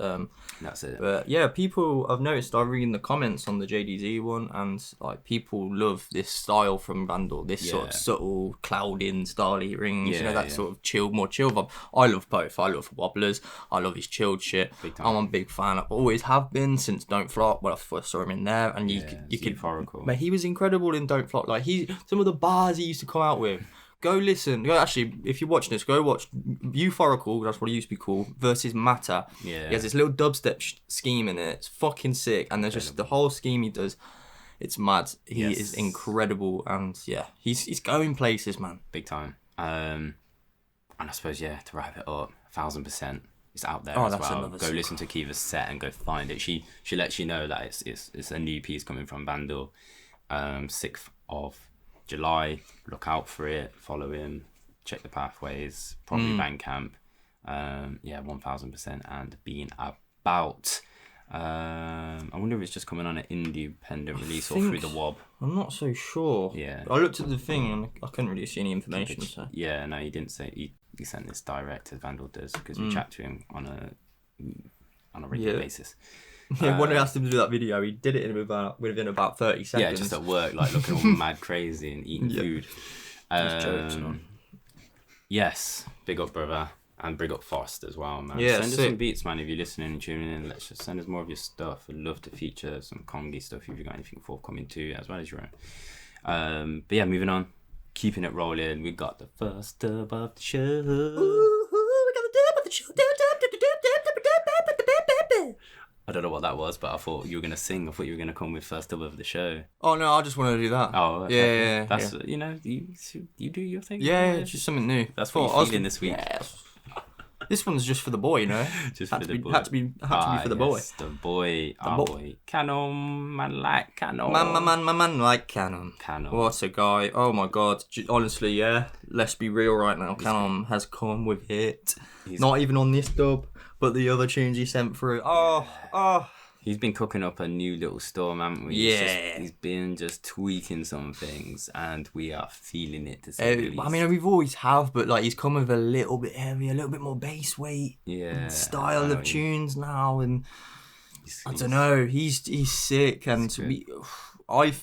That's it. But yeah, people, I've noticed, I'm reading the comments on the JDZ one, and like people love this style from Vandull, this sort of subtle clouding style he rings, sort of more chill vibe. I love both. I love Wobblers. I love his chilled shit. I'm a big fan. I always have been since Don't Flop when I first saw him in there, and you could mate, he was incredible in Don't Flop. Like some of the bars he used to come out with. Go listen. Actually, if you're watching this, go watch Euphorical, that's what it used to be called, versus Matter. Yeah. He has this little dubstep scheme in it. It's fucking sick. And there's just the whole scheme he does. It's mad. He is incredible. And yeah, he's going places, man. Big time. And I suppose, to wrap it up, 1000%. It's out there that's well. Go listen to Kiva's set and go find it. She lets you know that it's a new piece coming from Vandull. 6th of July, look out for it, follow him, check the pathways, probably Bandcamp, 1000%, and being about. I wonder if it's just coming on an independent release or through the WOB. I'm not so sure. Yeah. I looked at the thing and I couldn't really see any information. So. Yeah, no, he didn't say, he sent this direct as Vandull does, because we chat to him on a regular basis. Yeah, when I asked him to do that video, he did it within about 30 seconds. Yeah, just at work, like looking all mad crazy and eating food. Yes, big up, brother. And big up Frost as well, man. Yeah, send us some beats, man, if you're listening and tuning in. Let's just send us more of your stuff. I'd love to feature some Kongi stuff if you've got anything forthcoming too, as well as your own. But yeah, moving on. Keeping it rolling. We got the first dub of the show. Ooh, we got the dub of the show. I don't know what that was, but I thought you were going to sing. I thought you were going to come with first dub of the show. Oh, no, I just wanted to do that. Oh, okay. That's, you do your thing. Yeah, it's just something new. That's what you're feeling this week. Yeah. This one's just for the boy, Just for the boy. Had to be for the boy. The boy, boy. Khanum, man like Khanum. Man like Khanum. Khanum. What a guy. Oh my god. Honestly, yeah. Let's be real right now. Khanum has come with it. Not even on this dub, but the other tunes he sent through. Oh. He's been cooking up a new little storm, haven't we? Yeah. He's been just tweaking some things, and we are feeling it, to say the least. I mean, we've always have, but like he's come with a little bit heavy, a little bit more bass weight. Yeah. Style of tunes now, and I don't know. He's sick, and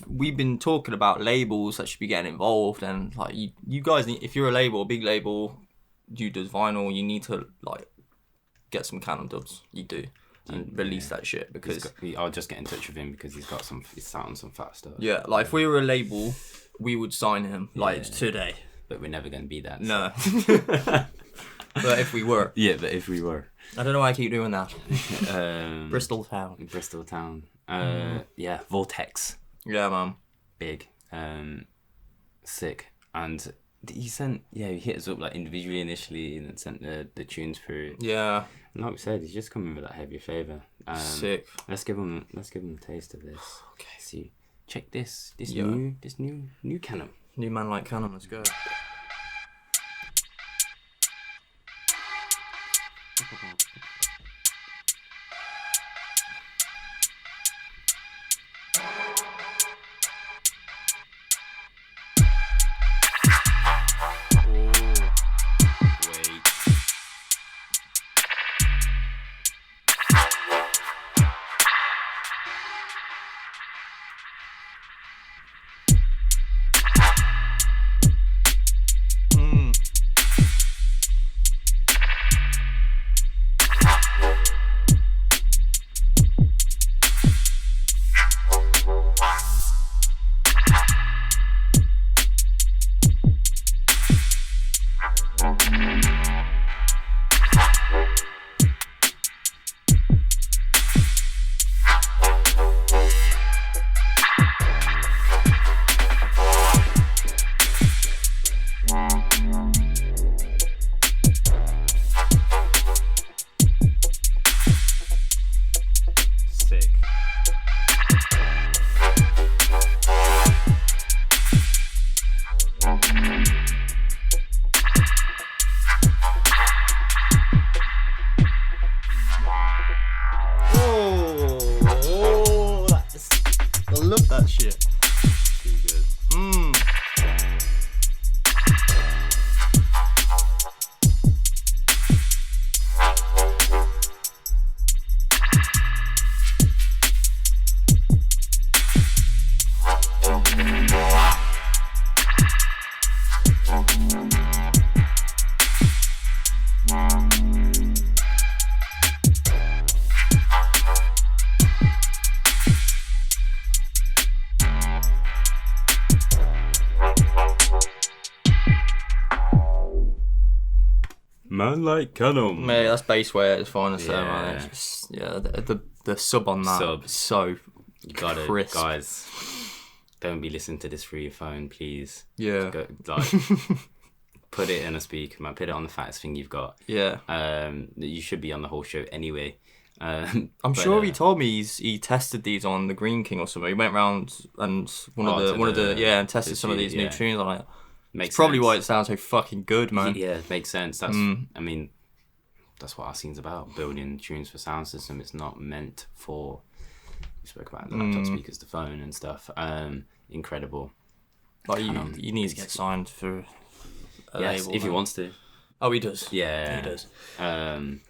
we've been talking about labels that should be getting involved, and like you guys need, if you're a label, a big label, you does vinyl, you need to like get some Khanum dubs. You do. And release that shit, because I'll just get in touch with him because he's sat on some fat stuff. Yeah, like if we were a label, we would sign him today. But we're never going to be that. No. But if we were. Yeah, but if we were. I don't know why I keep doing that. Bristol Town. Yeah, Vortex. Yeah, man. Big. Sick. And he hit us up like individually initially and then sent the tunes through. Yeah. And like we said, he's just coming with that heavier flavour. Sick. Let's give him a taste of this. Okay. See, check this new Khanum. New man like Khanum. Let's go. Man like Khanum. Mate, that's bass way at its finest there, Yeah. man. It's just, the sub on that is so You got it, crisp. guys. Don't be listening to this through your phone, please. Yeah. Go, like, put it in a speaker, man. Put it on the fattest thing you've got. Yeah. You should be on the whole show anyway. I'm sure he told me he tested these on the Green King or something. He went round and and tested some of these new tunes on it. It's probably why it sounds so fucking good, man. Yeah, it makes sense. That's I mean, that's what our scene's about. Building tunes for sound system. It's not meant for, we spoke about the laptop speakers, the phone and stuff. Incredible. Like you need to get signed for a label. If he wants to. Oh, he does. Yeah. He does.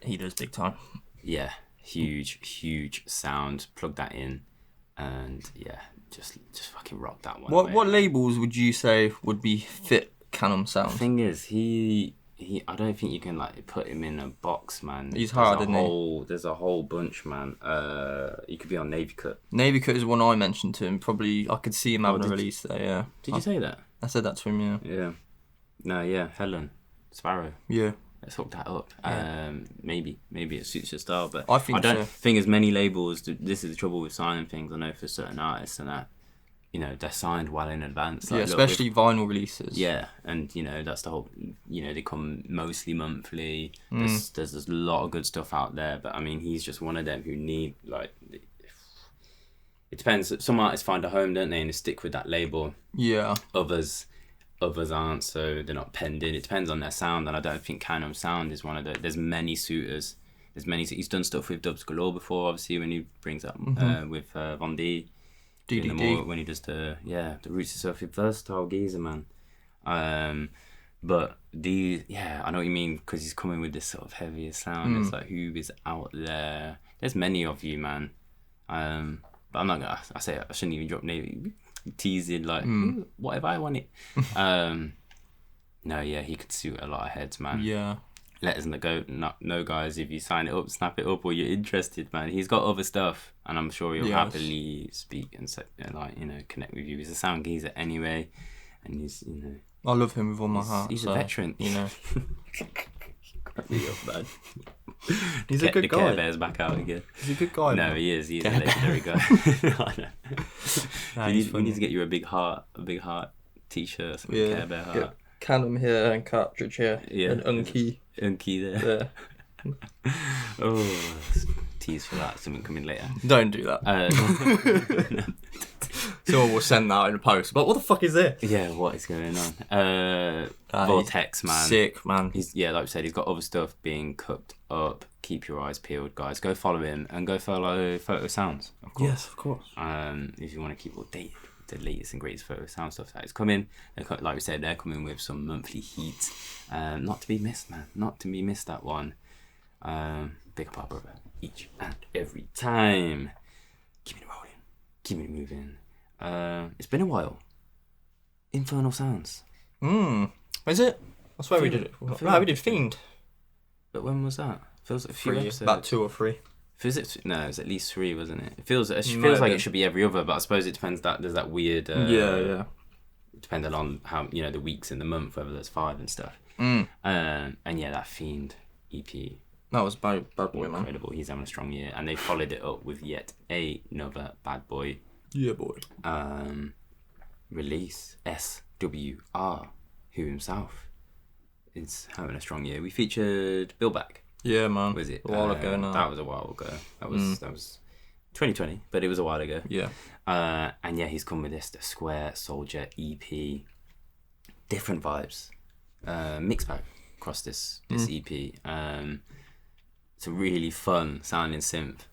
He does big time. Yeah. Huge sound. Plug that in. And yeah, just fucking rock that one. What labels would you say would be fit Khanum sound? The thing is, he I don't think you can like put him in a box, man. He's hard, isn't he? There's a whole bunch, man. He could be on Navy Cut. Navy Cut is one I mentioned to him. Probably I could see him having a release there. Yeah. Did you say that? I said that to him. Yeah. Yeah. No, yeah. Helen, Sparrow. Yeah. Let's hook that up. Yeah. Maybe it suits your style, but I don't think as many labels. This is the trouble with signing things. I know for certain artists and that, you know, they're signed well in advance. Like, especially vinyl releases. Yeah, and you know that's the whole. You know, they come mostly monthly. There's a lot of good stuff out there, but I mean, he's just one of them who need like. It depends. Some artists find a home, don't they, and they stick with that label. Yeah. Others aren't, so they're not penned in. It depends on their sound, and I don't think Khanum's sound is one of the. There's many suitors. He's done stuff with Dubz Galore before, obviously when he brings up with Vandull. DDD. When he does the roots of stuff, versatile geezer, man. But I know what you mean, because he's coming with this sort of heavier sound. It's like who is out there. There's many of you, man. But I'm not gonna. I shouldn't even drop name. Teasing like, what if I want it? No, yeah, he could suit a lot of heads, man. Yeah. Let us know, guys. If you sign it up, snap it up, or you're interested, man. He's got other stuff, and I'm sure he'll happily speak and connect with you. He's a sound geezer anyway, and he's I love him with all my heart. He's a veteran, man. He's a good the guy. Care Bear's back out again. He's a good guy. No, man. he is. He's a legendary guy. We need to get you a big heart t-shirt, some Care Bear heart. Khanum here and Cartridge here. Yeah. And Unkey. Unkey there. Oh, tease for that. Something coming later. Don't do that. Someone will send that in a post. But what the fuck is this? Yeah, what is going on? Vortex, man. Sick, man. He's like I said, he's got other stuff being cooked up. Keep your eyes peeled, guys. Go follow him and go follow Photo Sounds, of course. Yes, of course. If you want to keep updated with the latest and greatest Photo Sound stuff that is coming, like we said, they're coming with some monthly heat. Not to be missed, man. Not to be missed, that one. Big up our brother each and every time. Keep it rolling. Keep it moving. It's been a while. Infernal Sounds. Is it? I swear we did it. No, we did Fiend. But when was that? Feels like a few episodes. About 2 or 3. No, it was at least 3, wasn't it? It feels like it should be every other, but I suppose it depends. That there's that weird. Yeah. Depending on how the weeks in the month, whether there's 5 and stuff. And yeah, that Fiend EP. That was bad boy, man. Incredible. He's having a strong year, and they followed it up with yet another bad boy. Yeah, boy. Release SWR, who himself is having a strong year. We featured Bill Back. Yeah, man. Was it a while ago now? That was a while ago. That was 2020, but it was a while ago. Yeah. And yeah, he's come with the Square Soldier EP. Different vibes, mixed bag across this EP. It's a really fun sounding synth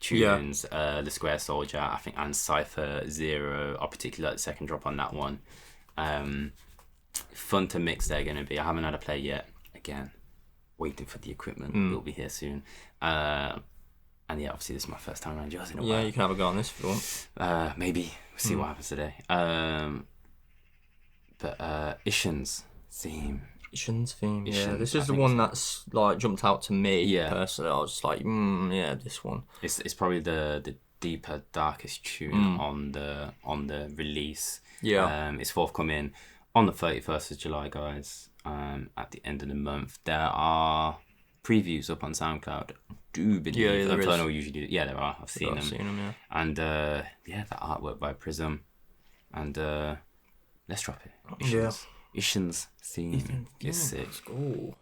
tunes. The Square Soldier, I think, and Cypher Zero. I particularly like the second drop on that one. Fun to mix they're going to be. I haven't had a play yet. Again, waiting for the equipment. We'll be here soon. And yeah, obviously this is my first time around yours in a while. Yeah, you can have a go on this if you want. Maybe. We'll see what happens today. But Ishan's theme. Ishan's theme, yeah. Ishan's, This is the one that's like jumped out to me personally. I was just like, yeah, this one. It's probably the deeper, darkest tune on the release. Yeah. It's forthcoming on the 31st of July, guys. at the end of the month. There are previews up on SoundCloud. Do believe Infernal usually do. Yeah, there are. I've seen them. Yeah. And the artwork by Prism. And let's drop it. Ishin's theme is sick. Let's go.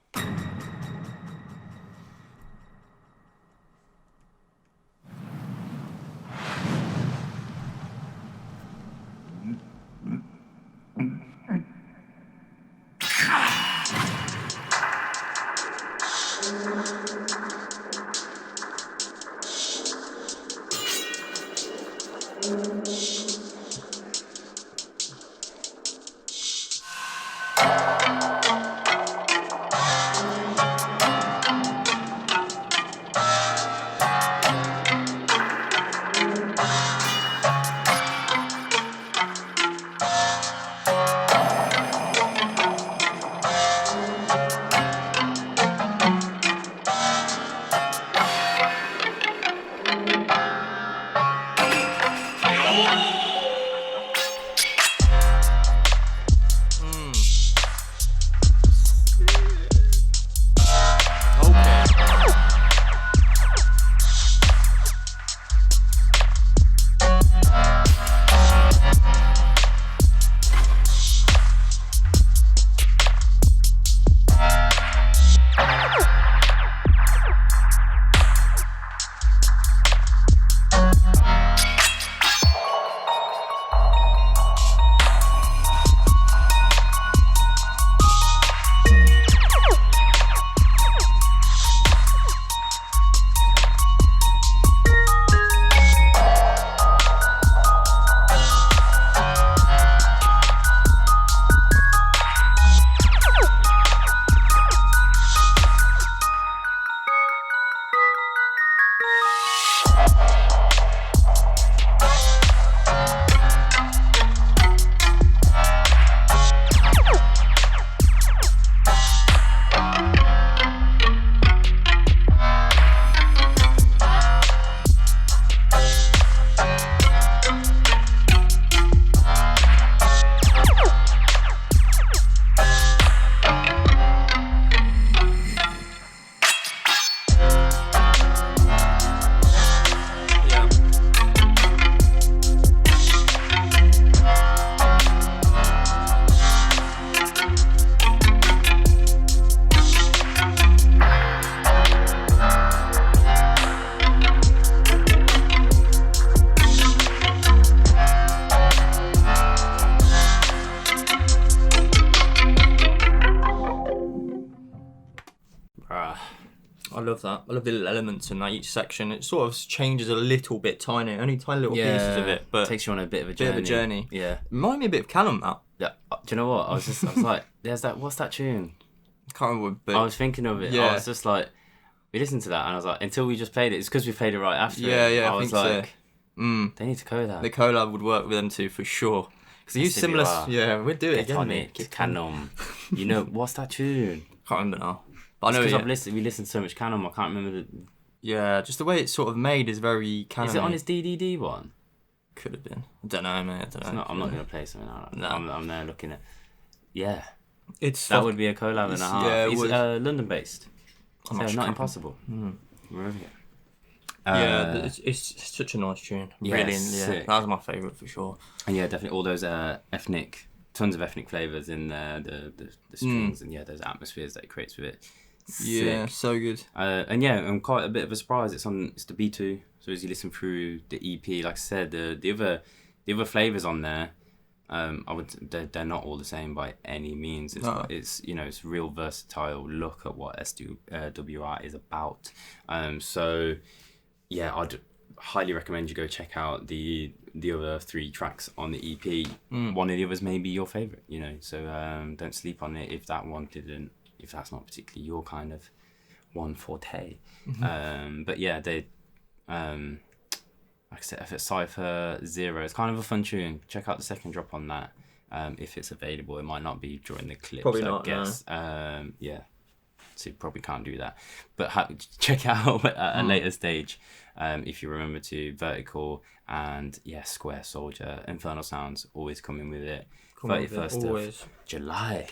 I love that. I love the little elements in that each section. It sort of changes a little bit, only tiny little pieces of it, but takes you on a bit of a journey. Yeah, remind me a bit of Callum, that. Yeah. Do you know what? I was like, "There's that. What's that tune?" I can't remember. But I was thinking of it. Yeah. I was just like, we listened to that, and I was like, until we just played it. It's because we played it right after. Yeah. I was think like, so. They need to collab. The collab would work with them too for sure. Because they use similar. Yeah, we'd do it again. On it, Khanum. You know what's that tune? Can't remember now. But I know because we listened to so much Khanum. I can't remember the. Yeah, just the way it's sort of made is very Khanum. Is it on his DDD one? Could have been. I don't know, mate. I'm not going to play something like that. No. I'm there looking at. Yeah. That would be a collab and a half. Yeah, it's London based. So not impossible. We're over here. It's such a nice tune. Really, that was my favourite for sure. And yeah, definitely all those tons of ethnic flavours in the strings and those atmospheres that it creates with it. Sick. Yeah, so good. And quite a bit of a surprise. It's the B2. So as you listen through the EP, like I said, the other flavours on there, they're not all the same by any means. It's it's real versatile look at what SWR is about. So yeah, I'd highly recommend you go check out the other 3 tracks on the EP. One of the others may be your favourite, so don't sleep on it if that's not particularly your kind of one forte. But yeah, they like I said, if it's Cypher 0, it's kind of a fun tune. Check out the second drop on that if it's available. It might not be during the clips, probably not, I guess. No. So you probably can't do that. But check it out at a later stage if you remember to. Vertical and Square Soldier. Infernal Sounds always coming with it. 31st of July.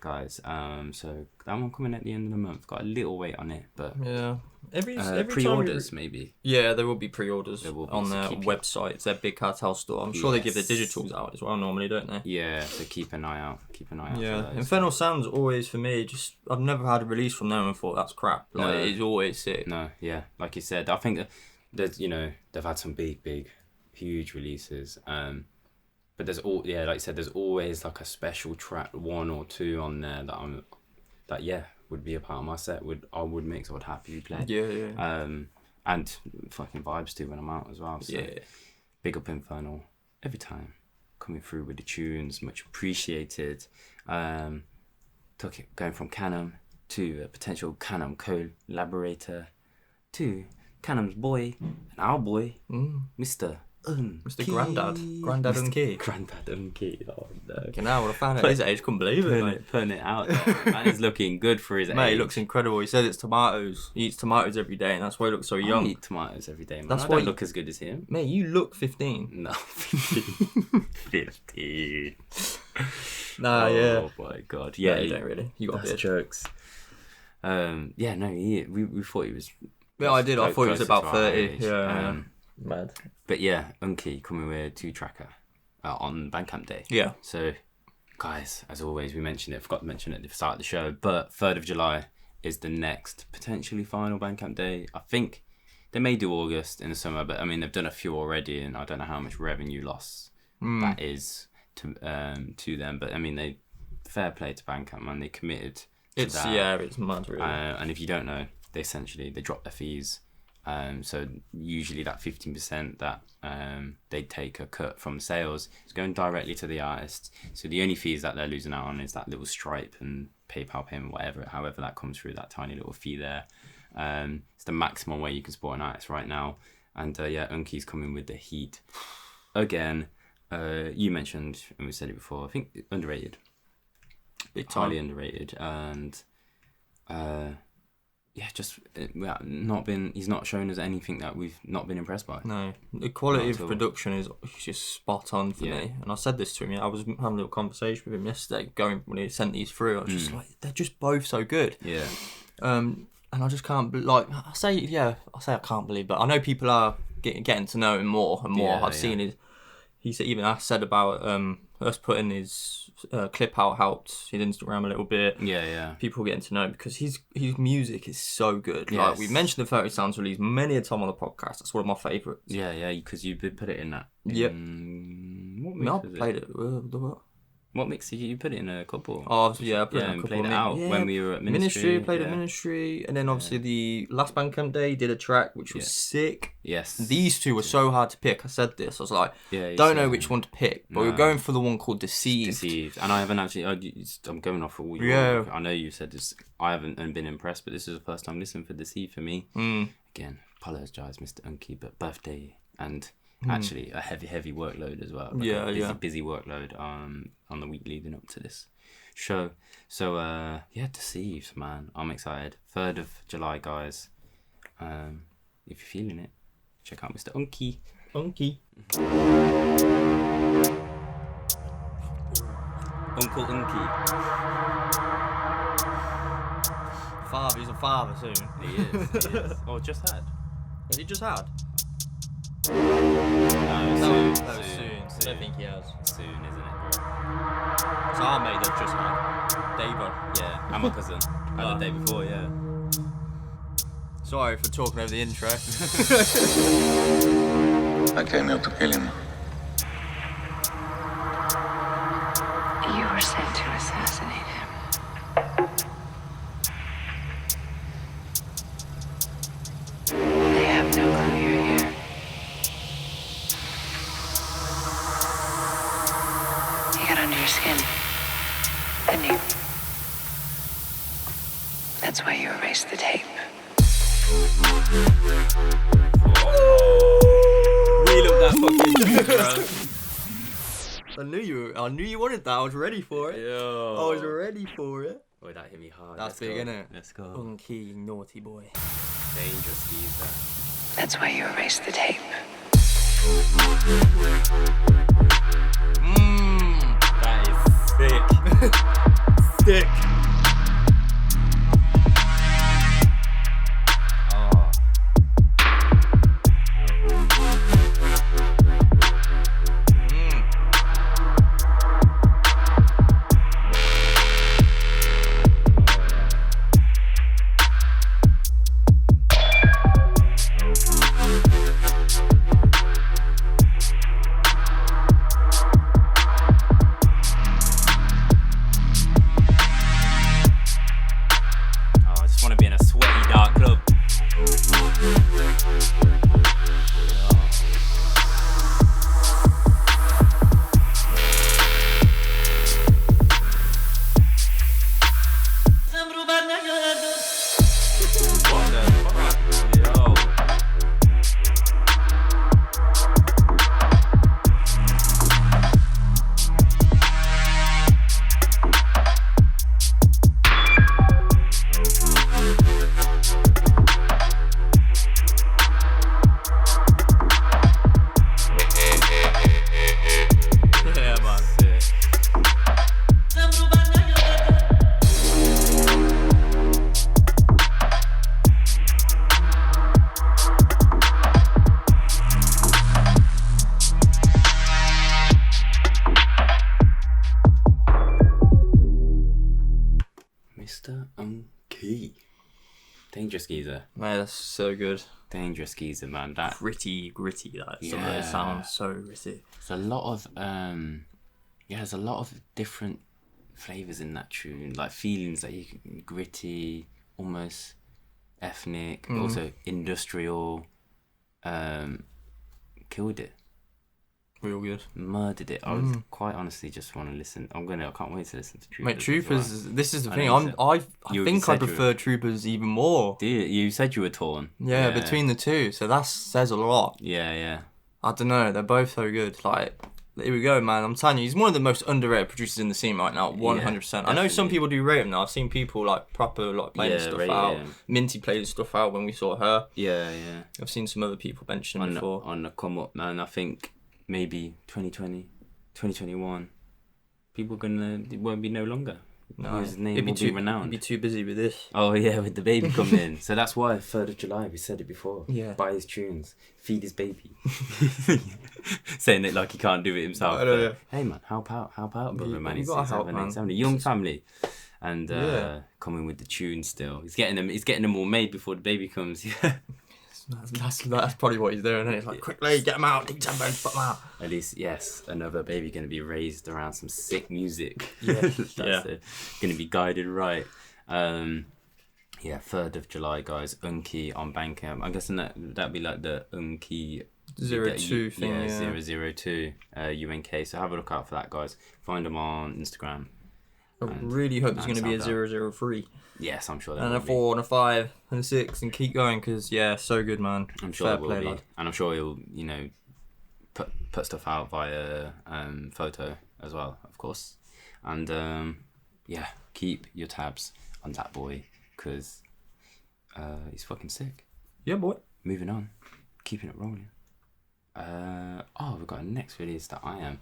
guys. So that one coming at the end of the month. Got a little wait on it, but Yeah. Every pre-orders time maybe. Yeah, there will be pre-orders There will be, on so their keep website. It's their big cartel store. I'm sure they give the Yes. digitals out as well normally, don't they? Yeah, so keep an eye out. Yeah, for those. Infernal Sound's always for me. Just I've never had a release from them and thought that's crap. Like No. it's always sick. No, yeah, like you said, I think that there's they've had some big, huge releases. But there's like you said, there's always like a special track, 1 or 2 on there that would be a part of my set. I would mix. I would happily play. Yeah. And fucking vibes too when I'm out as well. So Yeah. big up Infernal every time, coming through with the tunes, much appreciated. Going from Khanum to a potential Khanum collaborator to Khanum's boy and our boy, Mr. Mr. Grandad Unkey. Grandad Unkey. Oh no. Now when I found out his age, couldn't believe it. Mate. Putting it out there. Man is looking good for his age. Mate, he looks incredible. He says it's tomatoes. He eats tomatoes every day, and that's why he looks so young. I eat tomatoes every day, man. That's I why don't look as good as him. Mate, you look 15. No, 15. Nah, yeah. Oh my god. Yeah, you don't really. You got a that's beard. jokes. Yeah, no, we thought he was. Yeah, I did. I thought he was closer about to our 30. age. Yeah. Mad. But yeah, Unkey coming with 2-tracker on Bandcamp Day. Yeah. So, guys, as always, we mentioned it. Forgot to mention it at the start of the show. But 3rd of July is the next potentially final Bandcamp Day. I think they may do August in the summer, but I mean they've done a few already, and I don't know how much revenue loss that is to them. But I mean, they fair play to Bandcamp, man. They committed to that. It's mad, really. And if you don't know, they drop their fees. So usually that 15% that they take a cut from sales is going directly to the artist. So the only fees that they're losing out on is that little Stripe and PayPal payment, however that comes through, that tiny little fee there. It's the maximum way you can support an artist right now. And Unkey's coming with the heat again. You mentioned, and we said it before, I think underrated, Big time. highly underrated, and he's not shown us anything that we've not been impressed by. No, the quality Not of at all. production is just spot on for me. And I said this to him. I was having a little conversation with him yesterday, when he sent these through. I was just like, they're just both so good. Yeah. And I just can't I say I can't believe, but I know people are getting to know him more and more. I've seen his. He said even I said about us putting his clip out helped his Instagram a little bit. Yeah. People getting to know him because his music is so good. Yes. Like we mentioned the 30 Sounds release many a time on the podcast. That's one of my favourites. Yeah, because you did put it in that. Yep. What mix I was played it. What mix did you put it in a couple? Oh, yeah, I put it in a and couple played it out when we were at Ministry. Played at Ministry, and then obviously the last Bandcamp Day did a track which was sick. Yes. These two were so hard to pick. I said this. I was like, you don't know said which that. one to pick, but we were going for the one called Deceive. And I haven't actually. I'm going off all your. Yeah. I know you said this. I haven't been impressed, but this is the first time listening for Deceive for me. Again, apologise, Mr. Unkey, but birthday and actually a heavy workload as well. Like busy workload on the week leading up to this show. So Deceive, man, I'm excited. 3rd of July, guys. If you're feeling it, check out Mr. Unkey. Uncle Unkey. He's a father soon. He is. Oh, just had. Has he just had? No, That was soon. I don't think he has. Soon, isn't it, bro? It's our mate that just had. David. Yeah, and my cousin. The day before, yeah. Sorry for talking over the intro. I came here to kill him. You were sent to assassinate him. They have no clue you're here. He got under your skin, didn't he? That's why you erased the tape. Wheel up that fucking bro. I knew you wanted that. I was ready for it. Yo. I was ready for it. Oh, that hit me hard. That's Let's big, go. innit? Let's go. Unkey, naughty boy. Dangerous Steve, that. That's why you erased the tape. That is sick. Sick. Mr. Unkey. Dangerous geezer. Man, that's so good. Dangerous geezer, man. That Gritty. That some of those sounds so gritty. There's a lot of there's a lot of different flavors in that tune, like feelings that you can, gritty, almost ethnic, but also industrial. Killed it. Real good. Murdered it. I was quite honestly just want to listen. I can't wait to listen to Troopers. Mate, Troopers. This is the thing. I You think I said you prefer Troopers even more. Do you said you were torn? Yeah, between the two. So that says a lot. Yeah. I don't know. They're both so good. Like, here we go, man. I'm telling you, he's one of the most underrated producers in the scene right now. 100%. I know some people do rate him now. I've seen people like proper like playing stuff out. Yeah. Minty played stuff out when we saw her. Yeah. I've seen some other people mention him before. On the come up, man. I think maybe 2020, 2021, people it won't be no longer. No, his name will be renowned. He'd be too busy with this. Oh yeah, with the baby coming in. So that's why 3rd of July, we said it before. Yeah. Buy his tunes, feed his baby. Saying it like he can't do it himself. Yeah. Hey man, help out, brother, man. He's having a young family. And coming with the tunes still. He's getting them all made before the baby comes. Yeah. That's probably what he's doing. Isn't it? It's like, quickly, get him out, dig tempos, put him out. At least, yes, another baby going to be raised around some sick music. Yeah, Going to be guided right. 3rd of July, guys. Unkey on Bandcamp. I'm guessing that'd be like the Unkey 02 thing. Yeah, 002 UNK. So have a look out for that, guys. Find them on Instagram. I really hope there's going to be a 003. Yes, I'm sure there will be. And a 4 and a 5 and a 6 and keep going because, so good, man. I'm sure there will be. Lad. And I'm sure he'll, put stuff out via photo as well, of course. And, keep your tabs on that boy because he's fucking sick. Yeah, boy. Moving on. Keeping it rolling. We've got a next release that I am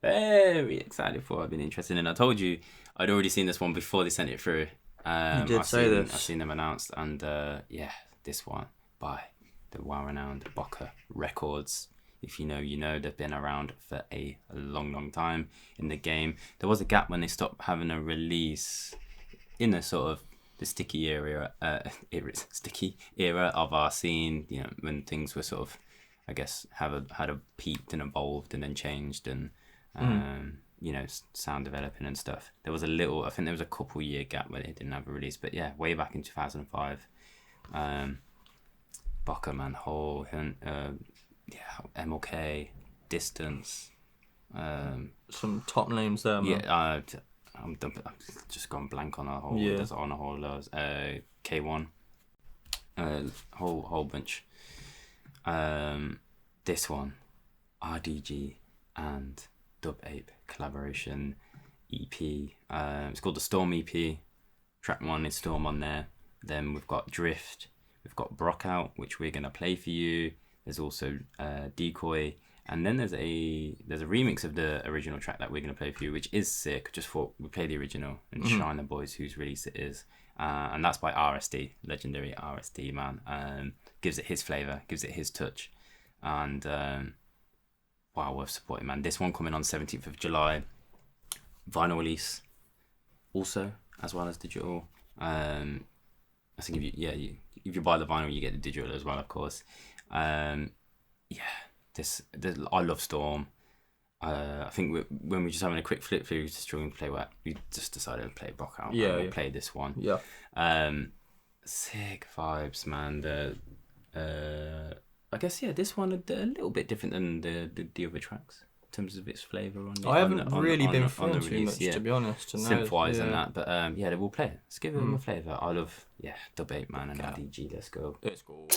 very excited for. I've been interested in. I told you I'd already seen this one before they sent it through. You did say this. I've seen them announced, and this one by the well-renowned Baku Records. If you know, you know. They've been around for a long time in the game. There was a gap when they stopped having a release in a sort of the sticky era of our scene. When things were sort of, I guess, had peaked and evolved and then changed and. Sound developing and stuff. There was I think there was a couple year gap where they didn't have a release, but way back in 2005, Baku, man, whole, MLK, Distance, some top names there, man. Yeah, I'm just gone blank on a whole. There's on a whole loads. K1, whole bunch. This one, RDG and Dubape collaboration EP. It's called the Storm EP. Track 1 is Storm on there. Then we've got Drift. We've got Brock Out, which we're gonna play for you. There's also Decoy, and then there's a remix of the original track that we're gonna play for you, which is sick. Just thought we play the original and shine the boys whose release it is. And that's by RSD, legendary RSD, man. Gives it his flavor, gives it his touch, and wow, worth supporting, man. This one coming on 17th of July. Vinyl release also, as well as digital. I think if you buy the vinyl, you get the digital as well, of course. I love Storm. I think when we were just having a quick flip through, just trying to play we just decided to play Brock Out. We'll play this one. Yeah. Sick vibes, man. I guess this one a little bit different than the other tracks in terms of its flavour. I haven't really been thrown too much, to be honest. Synth-wise and that, but we'll play it. Let's give them a flavour. I love Dubate, man, and RDG. Let's go. Let's go.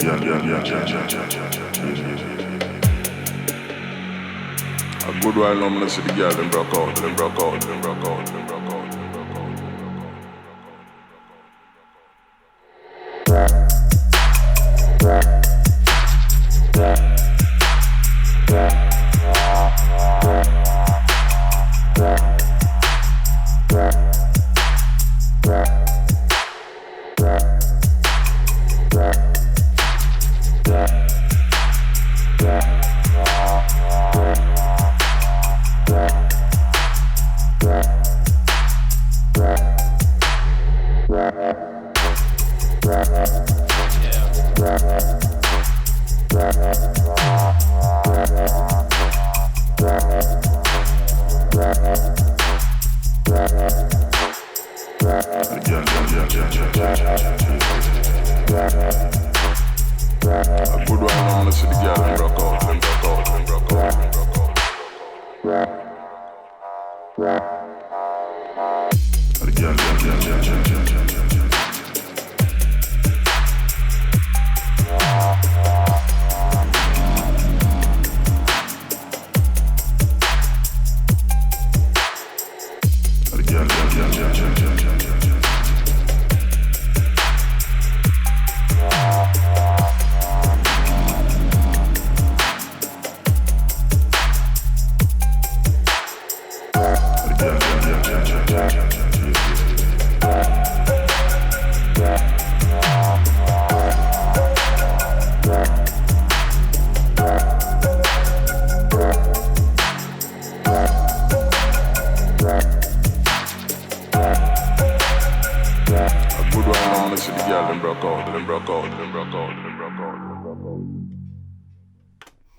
A good while now, I see the girl, them broke out.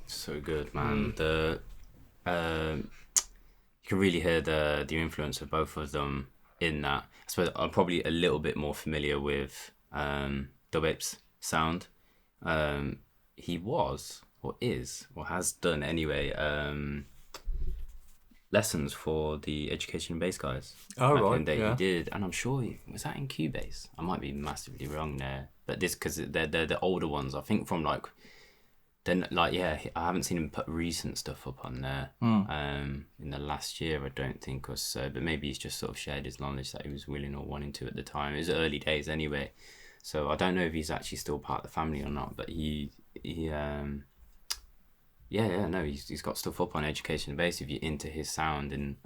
So good, man. You can really hear the influence of both of them in that. I suppose I'm probably a little bit more familiar with Dubape's sound. He was, or is, or has done anyway, lessons for the Education and Bass guys. Oh, right, He yeah. did, and I'm sure was that in Cubase? I might be massively wrong there, but this because they're the older ones. I think from like. Then, like, yeah, I haven't seen him put recent stuff up on there in the last year, I don't think, or so. But maybe he's just sort of shared his knowledge that he was willing or wanting to at the time. It was early days anyway. So I don't know if he's actually still part of the family or not. But he's got stuff up on Education and Bass if you're into his sound and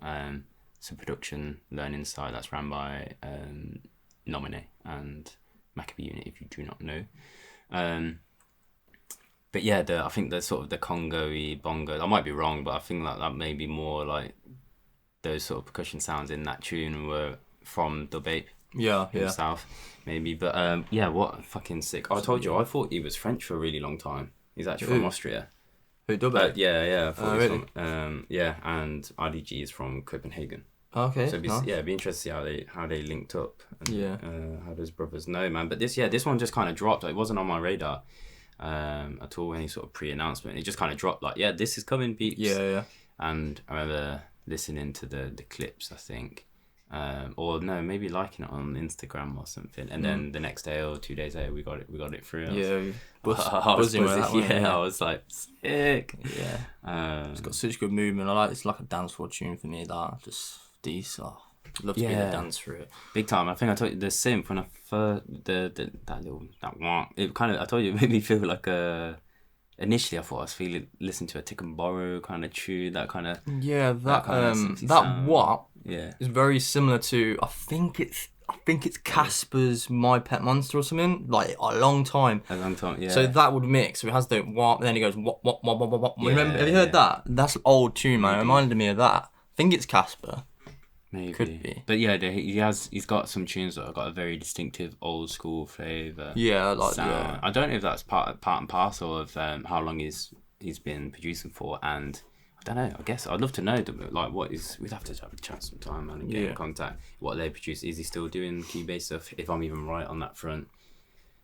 some production learning side that's ran by Nominee and Maccabee Unit, if you do not know. But yeah, I think the sort of the Congo-y bongo, I might be wrong, but I think that may be more like those sort of percussion sounds in that tune were from Dubape himself, maybe. But yeah, what fucking sick. I told you, I thought he was French for a really long time. He's actually from Austria. Who, Dubape? Yeah. I thought he was really? from, and RDG is from Copenhagen. Okay, So nice. it'd be interesting to see how they linked up. And, Yeah. how those brothers know, man. But this one just kind of dropped. It wasn't on my radar. At all, any sort of pre-announcement. It just kind of dropped like, yeah, this is coming, peeps. Yeah. And I remember listening to the clips, I think, or no, maybe liking it on Instagram or something. And then the next day or 2 days later, we got it through. Yeah, I was buzzing with that one, yeah, I was like, sick. Yeah. It's It's got such good movement. It's like a dance floor tune for me. That just decent. Love to be in the dance for it. Big time. I think I told you the synth when I first that one. It kind of, I told you, it made me feel like initially I thought I was listening to a Tick and Borrow kind of tune, that kind of That kind of synthy that sound. what Yeah. is very similar to I think it's Casper's My Pet Monster or something, like a long time. A long time, yeah. So that would mix. So it has the what, then it goes what. Remember? Have you heard Yeah. that? That's an old tune, man. It reminded me of that. I think it's Casper. Maybe. Could be. But yeah, he's got some tunes that have got a very distinctive old school flavour. Yeah, like sound. yeah. I don't know if that's part and parcel of how long he's been producing for, and I don't know. I guess I'd love to know like we'd have to have a chat sometime, man, and get in contact. What they produce, is he still doing Cubase stuff? If I'm even right on that front,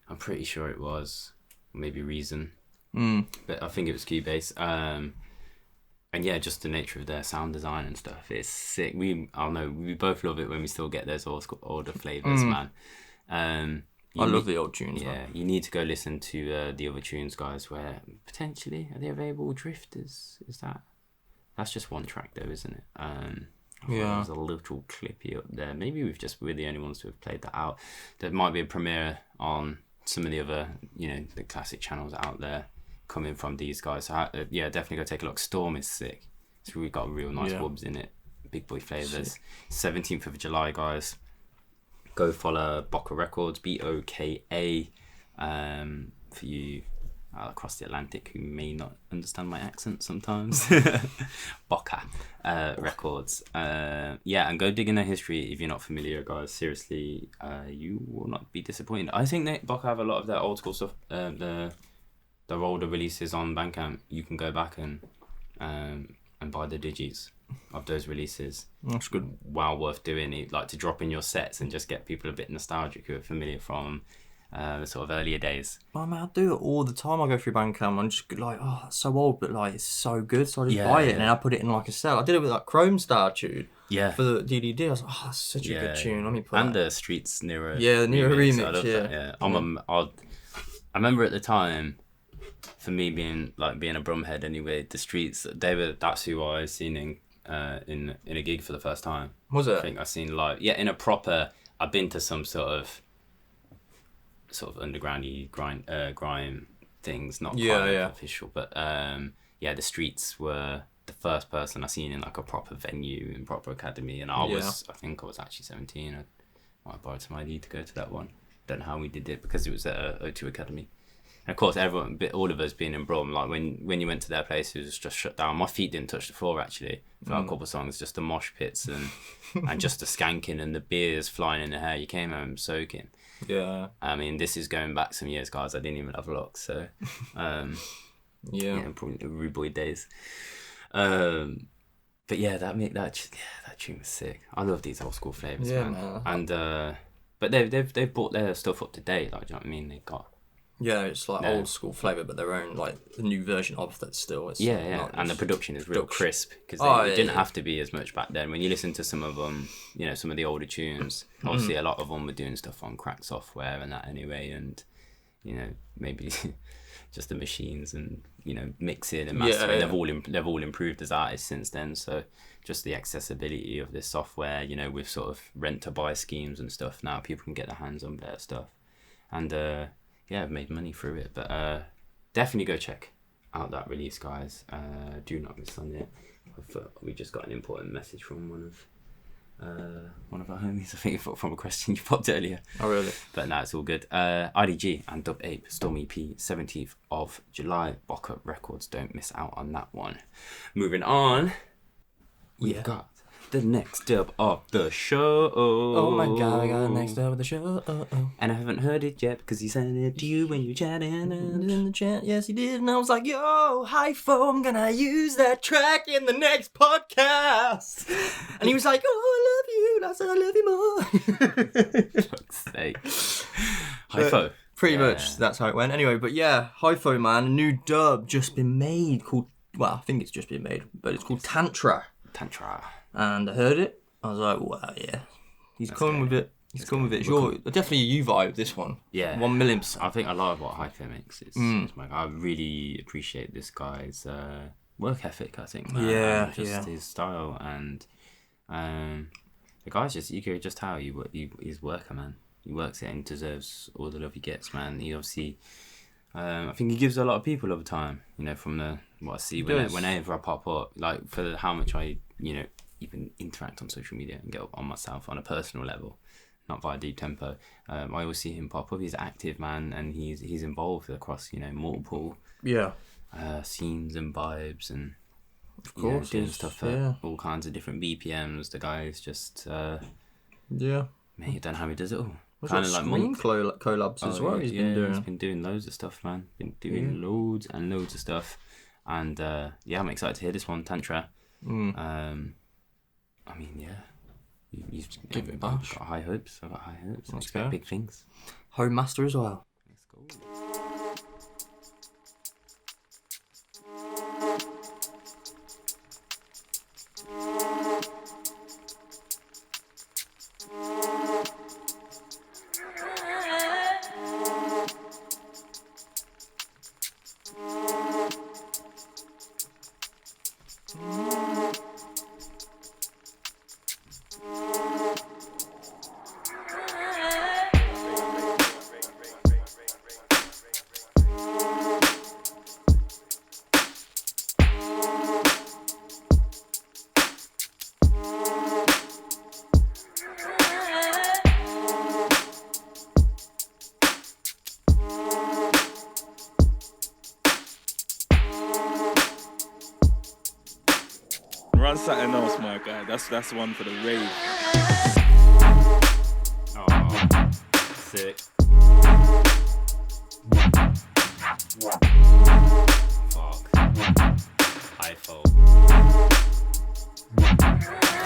I'm pretty sure it was maybe Reason, but I think it was Cubase. And yeah, just the nature of their sound design and stuff, it's sick. We both love it when we still get those older flavours, man. I love the old tunes. Yeah, you need to go listen to the other tunes, guys. Where potentially are they available? Drifters, is that? That's just one track though, isn't it? There's a little clippy up there. Maybe we're the only ones who have played that out. There might be a premiere on some of the other, the classic channels out there coming from these guys. So definitely go take a look. Storm is sick. So we've got real nice wubs in it. Big boy flavors. 17th of July, guys. Go follow Boka Records, BOKA, for you across the Atlantic who may not understand my accent sometimes. Boka Records. And go dig in their history if you're not familiar, guys. Seriously, you will not be disappointed. I think that Boka have a lot of their old school stuff, their older releases on Bandcamp. You can go back and buy the digis of those releases. That's good. Well worth doing it, like to drop in your sets and just get people a bit nostalgic who are familiar from the sort of earlier days. I mean, I do it all the time. I go through Bandcamp. I'm just like, oh, that's so old, but like it's so good. So I just buy it and I put it in like a set. I did it with like Kromestar tune. Yeah. For the DDD, I was like, oh, that's such a good tune. Let me put and the Streets Nero. Yeah, Nero remix. I love that. Yeah. I remember at the time, for me being a Brumhead anyway, the Streets, that's who I seen in a gig for the first time. Was it? I think I seen live. Yeah, in a proper. I've been to some sort of undergroundy grime things, not quite official, but the Streets were the first person I seen in like a proper venue and proper academy, and I think I was actually 17. I might have borrowed some ID to go to that one. Don't know how we did it because it was at O2 Academy. And of course, all of us being in Brum, like when you went to their place, it was just shut down. My feet didn't touch the floor actually for a couple of songs, just the mosh pits and just the skanking and the beers flying in the hair. You came home soaking. Yeah. I mean, this is going back some years, guys. I didn't even have locks, so probably the rude boy days. But that tune was sick. I love these old school flavors, man. And but they've brought their stuff up to date. Like, do you know what I mean? They've got. Yeah, it's like old school flavour, but their own, like, the new version of that still. It's and the production is real crisp, because it didn't have to be as much back then. When you listen to some of them, some of the older tunes, obviously a lot of them were doing stuff on crack software and that anyway, and, maybe just the machines and, mixing and mastering, they've all improved as artists since then, so just the accessibility of this software, with sort of rent-to-buy schemes and stuff, now people can get their hands on better stuff. And, I've made money through it, but definitely go check out that release, guys. Do not miss on it. We just got an important message from one of our homies, I think, from a question you popped earlier. Oh, really? But no, it's all good. RDG and Dubape, Storm EP, 17th of July, Boka Records. Don't miss out on that one. Moving on, we've got the next dub of the show. Oh my god, I got the next dub of the show. And I haven't heard it yet because he sent it to you when you chatting. In the chat, yes he did. And I was like, yo, Hypho, I'm gonna use that track in the next podcast. And he was like, oh, I love you. I said, I love you more. Fuck's sake. Hypho. Pretty much, that's how it went. Anyway, but yeah, Hypho, man, a new dub just been made called, well, I think it's just been made, but it's called Tantra. And I heard it. I was like, wow, yeah. He's coming with it. He's coming with it. Sure, definitely a you vibe, this one. Yeah. 1,000,000%. I think a lot of what Hypho makes is I really appreciate this guy's work ethic, I think. Man. Yeah, and his style. And the guy's just, you can just tell he's worker, man. He works it and deserves all the love he gets, man. He obviously... I think he gives a lot of people over time, from what I see whenever I pop up, like for how much I, even interact on social media and get up on myself on a personal level, not via Deep Tempo. I always see him pop up. He's active, man, and he's involved across, multiple scenes and vibes, and of course doing stuff at all kinds of different BPMs. The guy's just man, you don't know how he does it all. Kind of like Screen collabs as well. He's been doing loads of stuff, man. Been doing loads and loads of stuff, and I'm excited to hear this one, Tantra. I mean, you give it a bash. Got high hopes. I got high hopes. I expect big things. Home Master as well. Let's go. Run something else, my guy. That's one for the rave. Oh, sick. Fuck. Hypho.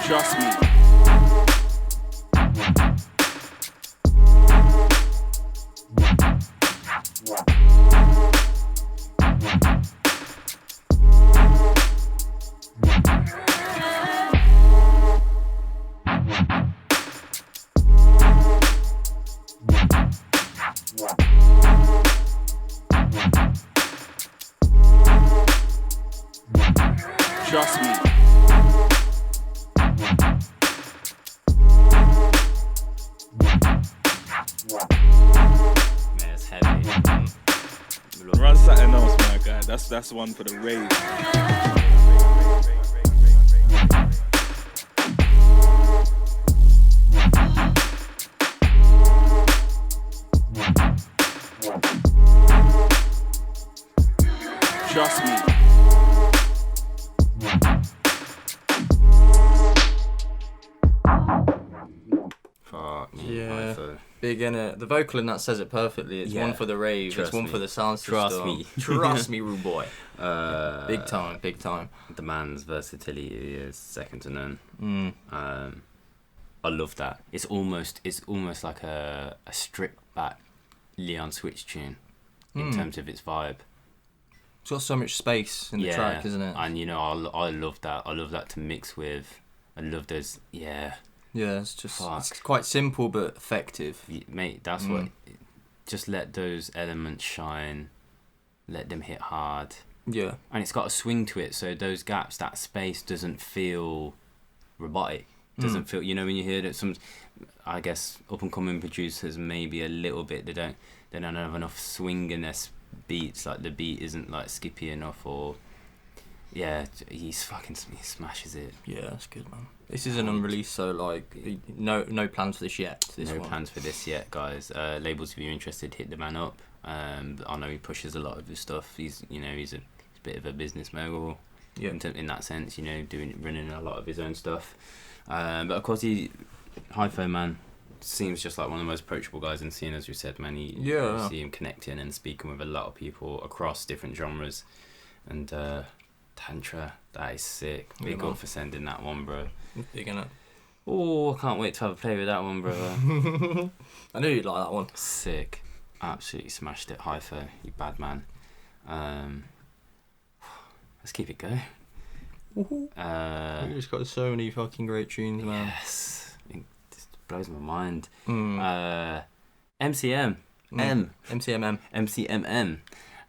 Trust me. Trust me. Man, it's heavy. Run something else, my guy. That's one for the rave. Trust me. Fuck me. Yeah. Hypho. Big in it. The vocal in that says it perfectly. It's one for the rave. Trust it's one me. for the sound system. Trust me. Trust me, rude boy. Big time. Big time. The man's versatility is second to none. I love that. It's almost like a stripped back Leon Switch tune in terms of its vibe. It's got so much space in the track, isn't it? And you know, I love that. I love that to mix with. I love those. Yeah, it's just Fuck. it's quite simple but effective. mate. That's what. Just let those elements shine. Let them hit hard. Yeah. And it's got a swing to it, so those gaps, that space doesn't feel robotic. Doesn't feel, you know, when you hear that some, I guess, up and coming producers maybe a little bit, they don't have enough swing in their beats, like the beat isn't like skippy enough, or he smashes it. Yeah, that's good, man. This is an unreleased, so like no plans for this yet. Plans for this yet, guys. Labels, if you're interested, hit the man up. I know he pushes a lot of his stuff. He's a bit of a business mogul. Yeah. In that sense, you know, running a lot of his own stuff. But of course, Hypho, man, seems just like one of the most approachable guys in the scene, as you said, man. You see him connecting and speaking with a lot of people across different genres. And Tantra, that is sick. Big up for sending that one, bro. Big in it. Oh, I can't wait to have a play with that one, bro. I knew you'd like that one. Sick. Absolutely smashed it, Hypho. You bad man. Let's keep it going. You just got so many fucking great tunes, man. Yes. It just blows my mind. MCMM.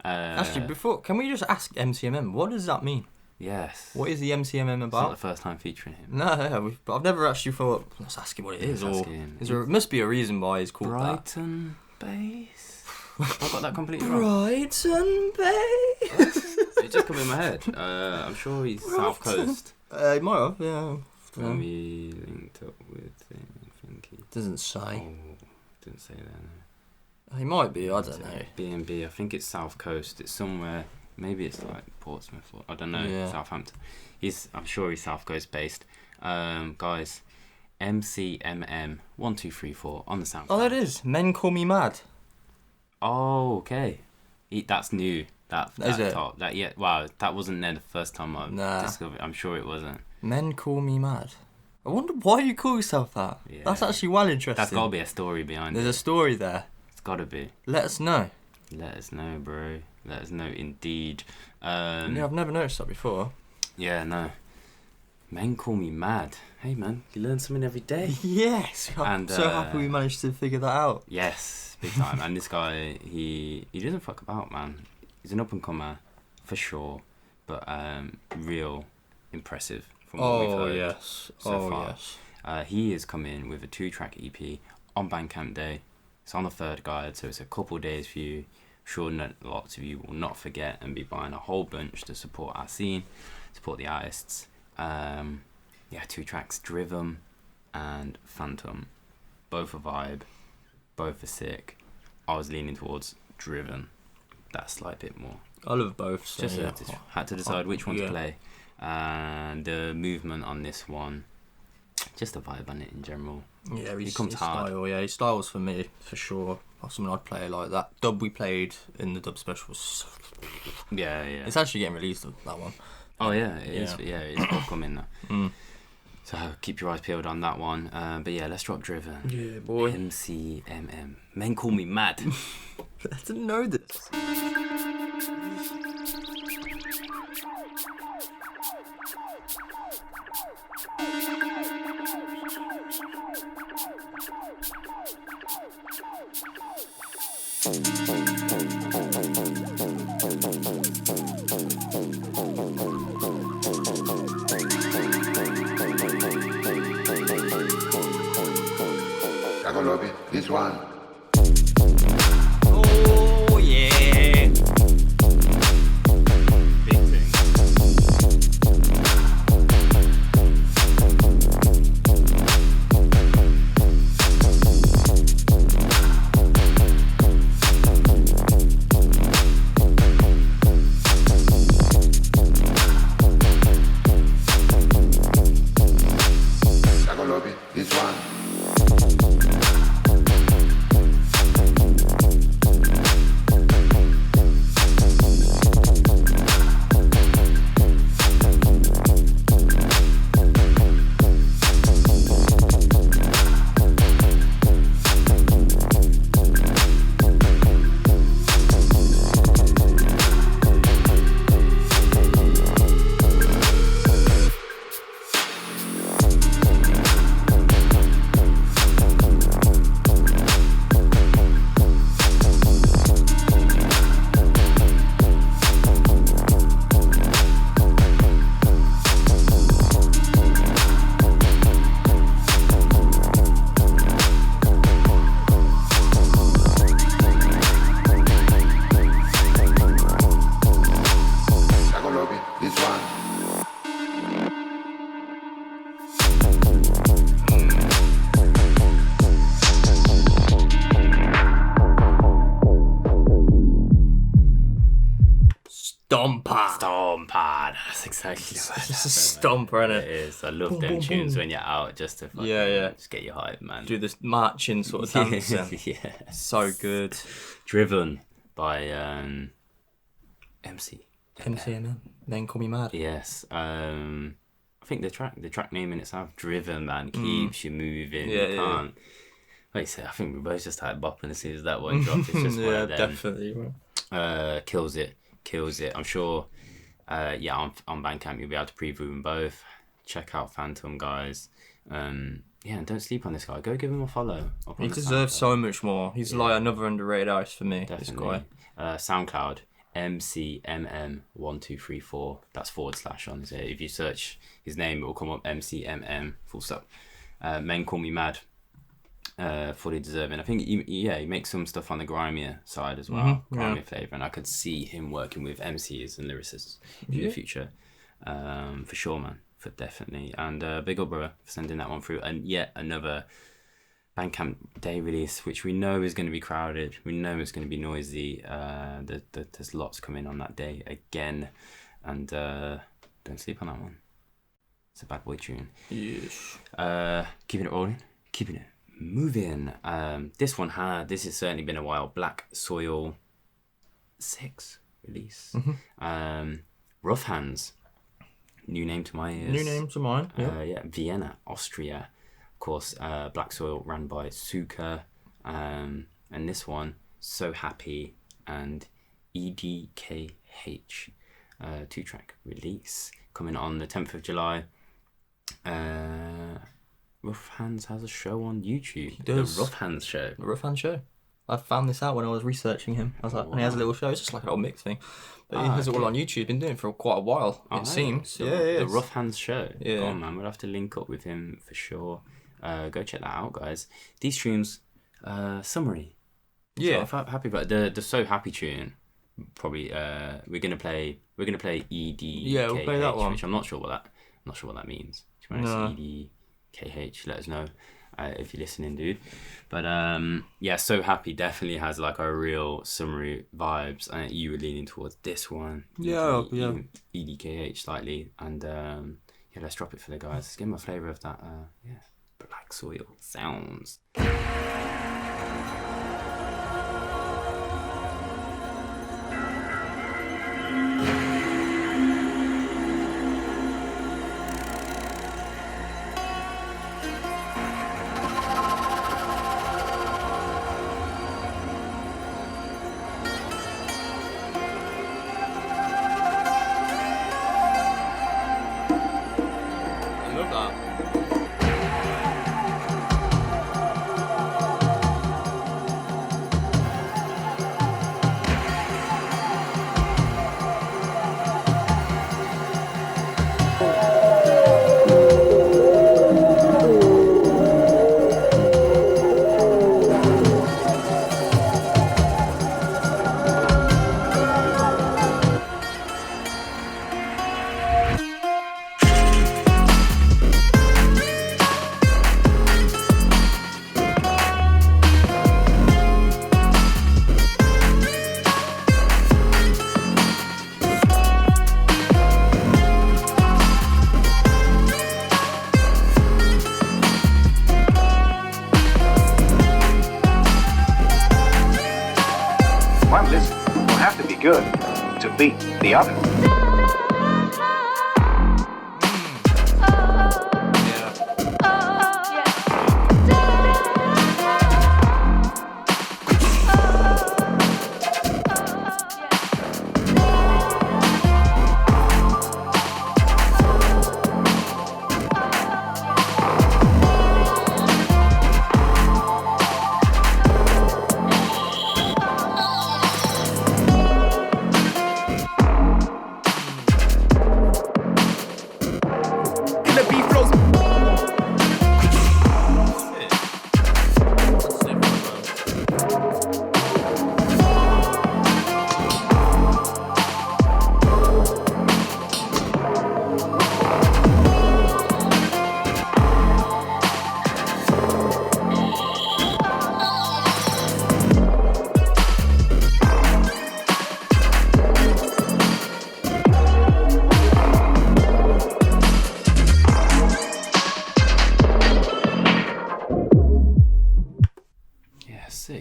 Actually, before, can we just ask MCMM, what does that mean? Yes. What is the MCMM It's about? not the first time featuring him. No, but I've never actually thought, let's ask him what it is. Or is there must be a reason why he's called Brighton Bass. I got that completely wrong. Brighton Bass. It just come in my head. I'm sure he's South Coast. He might have, yeah. When we linked up with him, I think he... Doesn't say. Oh, didn't say that, no. He might be, I don't know. B&B, I think it's South Coast. It's somewhere, maybe it's like Portsmouth, or I don't know, Southampton. I'm sure he's South Coast based. Guys, MCMM 1234 on the SoundCloud. Oh, that is. Men Call Me Mad. Oh, okay. That's new. That is it? Top. Wow, that wasn't there the first time I discovered it. I'm sure it wasn't. Men Call Me Mad. I wonder why you call yourself that. Yeah. That's actually well interesting. That's got to be a story behind it. There's a story there. It's got to be. Let us know. Let us know, bro. Let us know, indeed. Yeah, I've never noticed that before. Yeah, no. Men Call Me Mad. Hey, man, you learn something every day. Yes. I'm so happy we managed to figure that out. Yes, big time. And this guy, he doesn't fuck about, man. He's an up-and-comer, for sure, but real impressive from what we've heard so far. Yes. He is coming with a 2-track EP on Bandcamp Day. It's on the 3rd guide, so it's a couple days for you. Sure, lots of you will not forget and be buying a whole bunch to support our scene, support the artists. 2 tracks, Driven and Phantom. Both are vibe, both are sick. I was leaning towards Driven. That slight bit more. I love both. So Just had to decide which one to play. And the movement on this one, just a vibe on it in general. Yeah, he comes his hard. Style, yeah, his style's for me, for sure. That's something I'd play like that. Dub we played in the Dub special was... Yeah. It's actually getting released, that one. Oh, yeah, it is. Yeah, it's forthcoming now. So keep your eyes peeled on that one. But yeah, let's drop Driven. Yeah, boy. MCMM. Men call me mad. I didn't know this. This one. Oh, yeah. Big thing. This one. Stomper. That's exactly what It's a stomper, innit? it is. I love them tunes when you're out just to fucking, just get you hype, man. Do this marching sort of dancing. Yeah. So good. Driven by MCMM. Then Call Me Mad. Yes. I think the track name in itself, Driven, man, keeps you moving. Yeah, you can't. Like you said, I think we both just started bopping as soon as that one dropped. It's just one of them. Definitely. Kills it. I'm sure. On Bandcamp you'll be able to preview them both. Check out Phantom, guys. And don't sleep on this guy. Go give him a follow. He deserves so much more. He's like another underrated artist for me. Definitely. SoundCloud MCMM1234. That's / on there. If you search his name, it will come up MCMM full stop. Men Call Me Mad. Fully deserving. I think he makes some stuff on the grimier side as well, grimier flavour, and I could see him working with MCs and lyricists in the future, for sure, man, for definitely. And big up, brother, for sending that one through. And yet another Bandcamp day release, which we know is going to be crowded. We know it's going to be noisy. There's lots coming on that day again, and don't sleep on that one. It's a bad boy tune. Yes. Keeping it rolling, keeping it moving. This has certainly been a while. Black Soil 6 release. Ruffhands, new name to my ears. New name to mine. Vienna, Austria. Of course, Black Soil ran by Suka, and this one, So Happy and EDKH, 2-track release coming on the 10th of July. Ruffhands has a show on YouTube. He does. The Ruffhands show. The Ruffhands show. I found this out when I was researching him. I was like, and he has a little show. It's just like an old mix thing. But he has it all on YouTube. Been doing it for quite a while, it seems. The Ruffhands show. Yeah. Go on, man. We'll have to link up with him for sure. Go check that out, guys. These streams, summary. Yeah. So I'm happy about the So Happy tune. Probably we're gonna play EDKH. Yeah, we'll play that one. Which I'm not sure what that means. Do you want to see EDKH? Let us know. if you're listening, dude. But yeah, So Happy definitely has like a real summary vibes. And you were leaning towards this one. Yeah. EDKH slightly. And yeah, let's drop it for the guys. Let's give them a flavour of that. Yeah, Black Soil sounds. good to beat the other.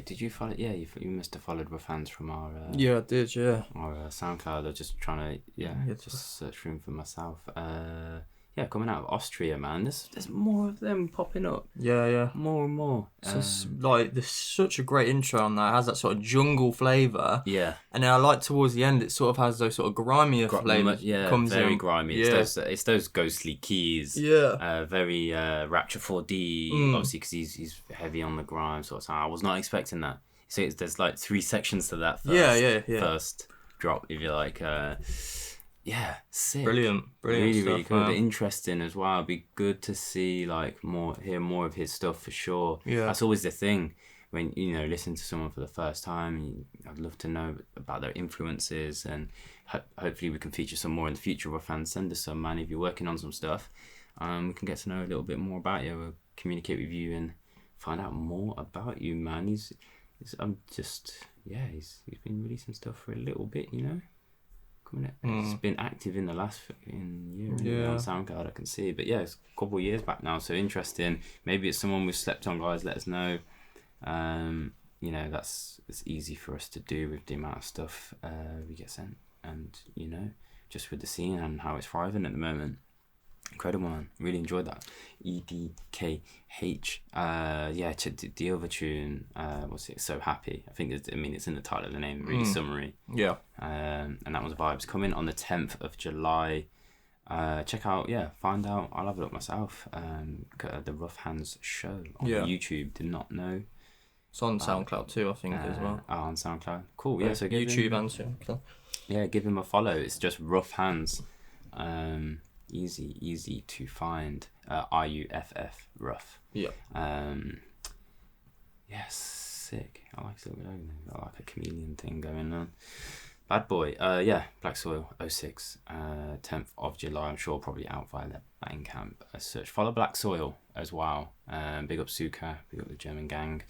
Did you follow? Yeah, you must have followed Ruffhands from our. Yeah, I did. Yeah. Our SoundCloud. I was just trying to just search for him for myself. Coming out of Austria, man. There's more of them popping up. Yeah. More and more. So there's such a great intro on that. It has that sort of jungle flavour. Yeah. And then I like towards the end, it sort of has those sort of grimier flavours. Yeah, comes very in. grimy. Yeah. It's those ghostly keys. Yeah. Very Rapture 4D. Obviously, because he's heavy on the grime sort of sound. I was not expecting that. So there's like 3 sections to that first, first drop, if you like. Sick. Brilliant really, stuff, really cool. man. Interesting as well. It'd be good to see hear more of his stuff for sure. Yeah. That's always the thing when listen to someone for the first time. I'd love to know about their influences, and hopefully we can feature some more in the future. Ruffhands, send us some, man. If you're working on some stuff, we can get to know a little bit more about you. We'll communicate with you and find out more about you, man. He's been releasing stuff for a little bit, He's been active in the last year on SoundCloud, I can see. But yeah, it's a couple of years back now, so interesting. Maybe it's someone we've slept on, guys. Let us know. It's easy for us to do with the amount of stuff we get sent, and just with the scene and how it's thriving at the moment. Incredible, man. Really enjoyed that. EDKH. The other tune, what's it? So Happy. I think it's in the title of the name, really summary. Yeah. And that was Vibes. Coming on the 10th of July. Check out, find out. I'll have a look myself. The Ruffhands show on YouTube. Did not know. It's on SoundCloud too, I think, as well. On SoundCloud. Cool, yeah. So YouTube and SoundCloud. Yeah, give him a follow. It's just Ruffhands. Easy to find. RUFF rough. Yeah. Sick. I like it. I like a chameleon thing going on. Bad Boy. Black Soil 06, 10th of July. I'm sure probably out via the Bandcamp as such. Follow Black Soil as well. Big up Suka, big up the German gang.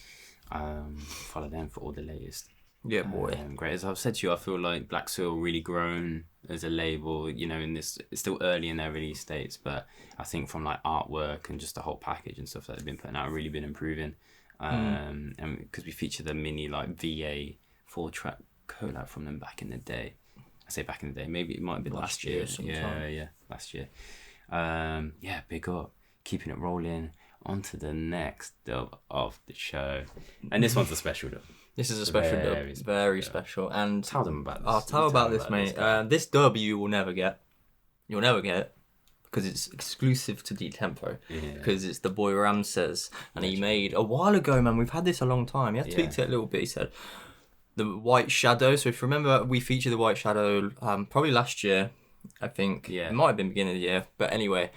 Follow them for all the latest. Yeah, boy. Great. As I've said to you, I feel like Black Soil really grown as a label. You know, in this, it's still early in their release dates, but I think from like artwork and just the whole package and stuff that they've been putting out, really been improving. And because we featured the mini like VA 4-track collab from them back in the day. I say back in the day, maybe it might have been last year. Yeah, last year. Big up. Keeping it rolling. On to the next dub of the show. And this one's a special dub. This is a special dub. Very special. And tell them about this. I'll tell about this, mate. This dub you will never get. You'll never get it. Because it's exclusive to Deep Tempo. Because it's the boy Ramsez. And he made, a while ago, man, we've had this a long time. He had tweaked it a little bit. He said, the White Shadow. So if you remember, we featured the White Shadow probably last year, I think. Yeah. It might have been beginning of the year. But anyway,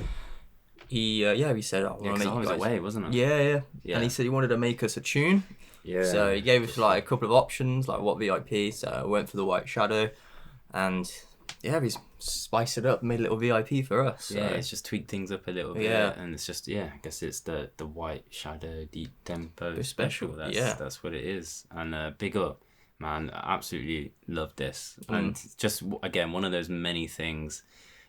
he said, I want to make you guys... away, wasn't it? Yeah. And he said he wanted to make us a tune. Yeah. So he gave us like a couple of options, like what VIP. So I went for the White Shadow. And he's spiced it up, made a little VIP for us. So. Yeah, it's just tweaked things up a little bit. Yeah. And it's just, I guess it's the White Shadow Deep Tempo special. That's what it is. And big up. Man, I absolutely love this. And just, again, one of those many things,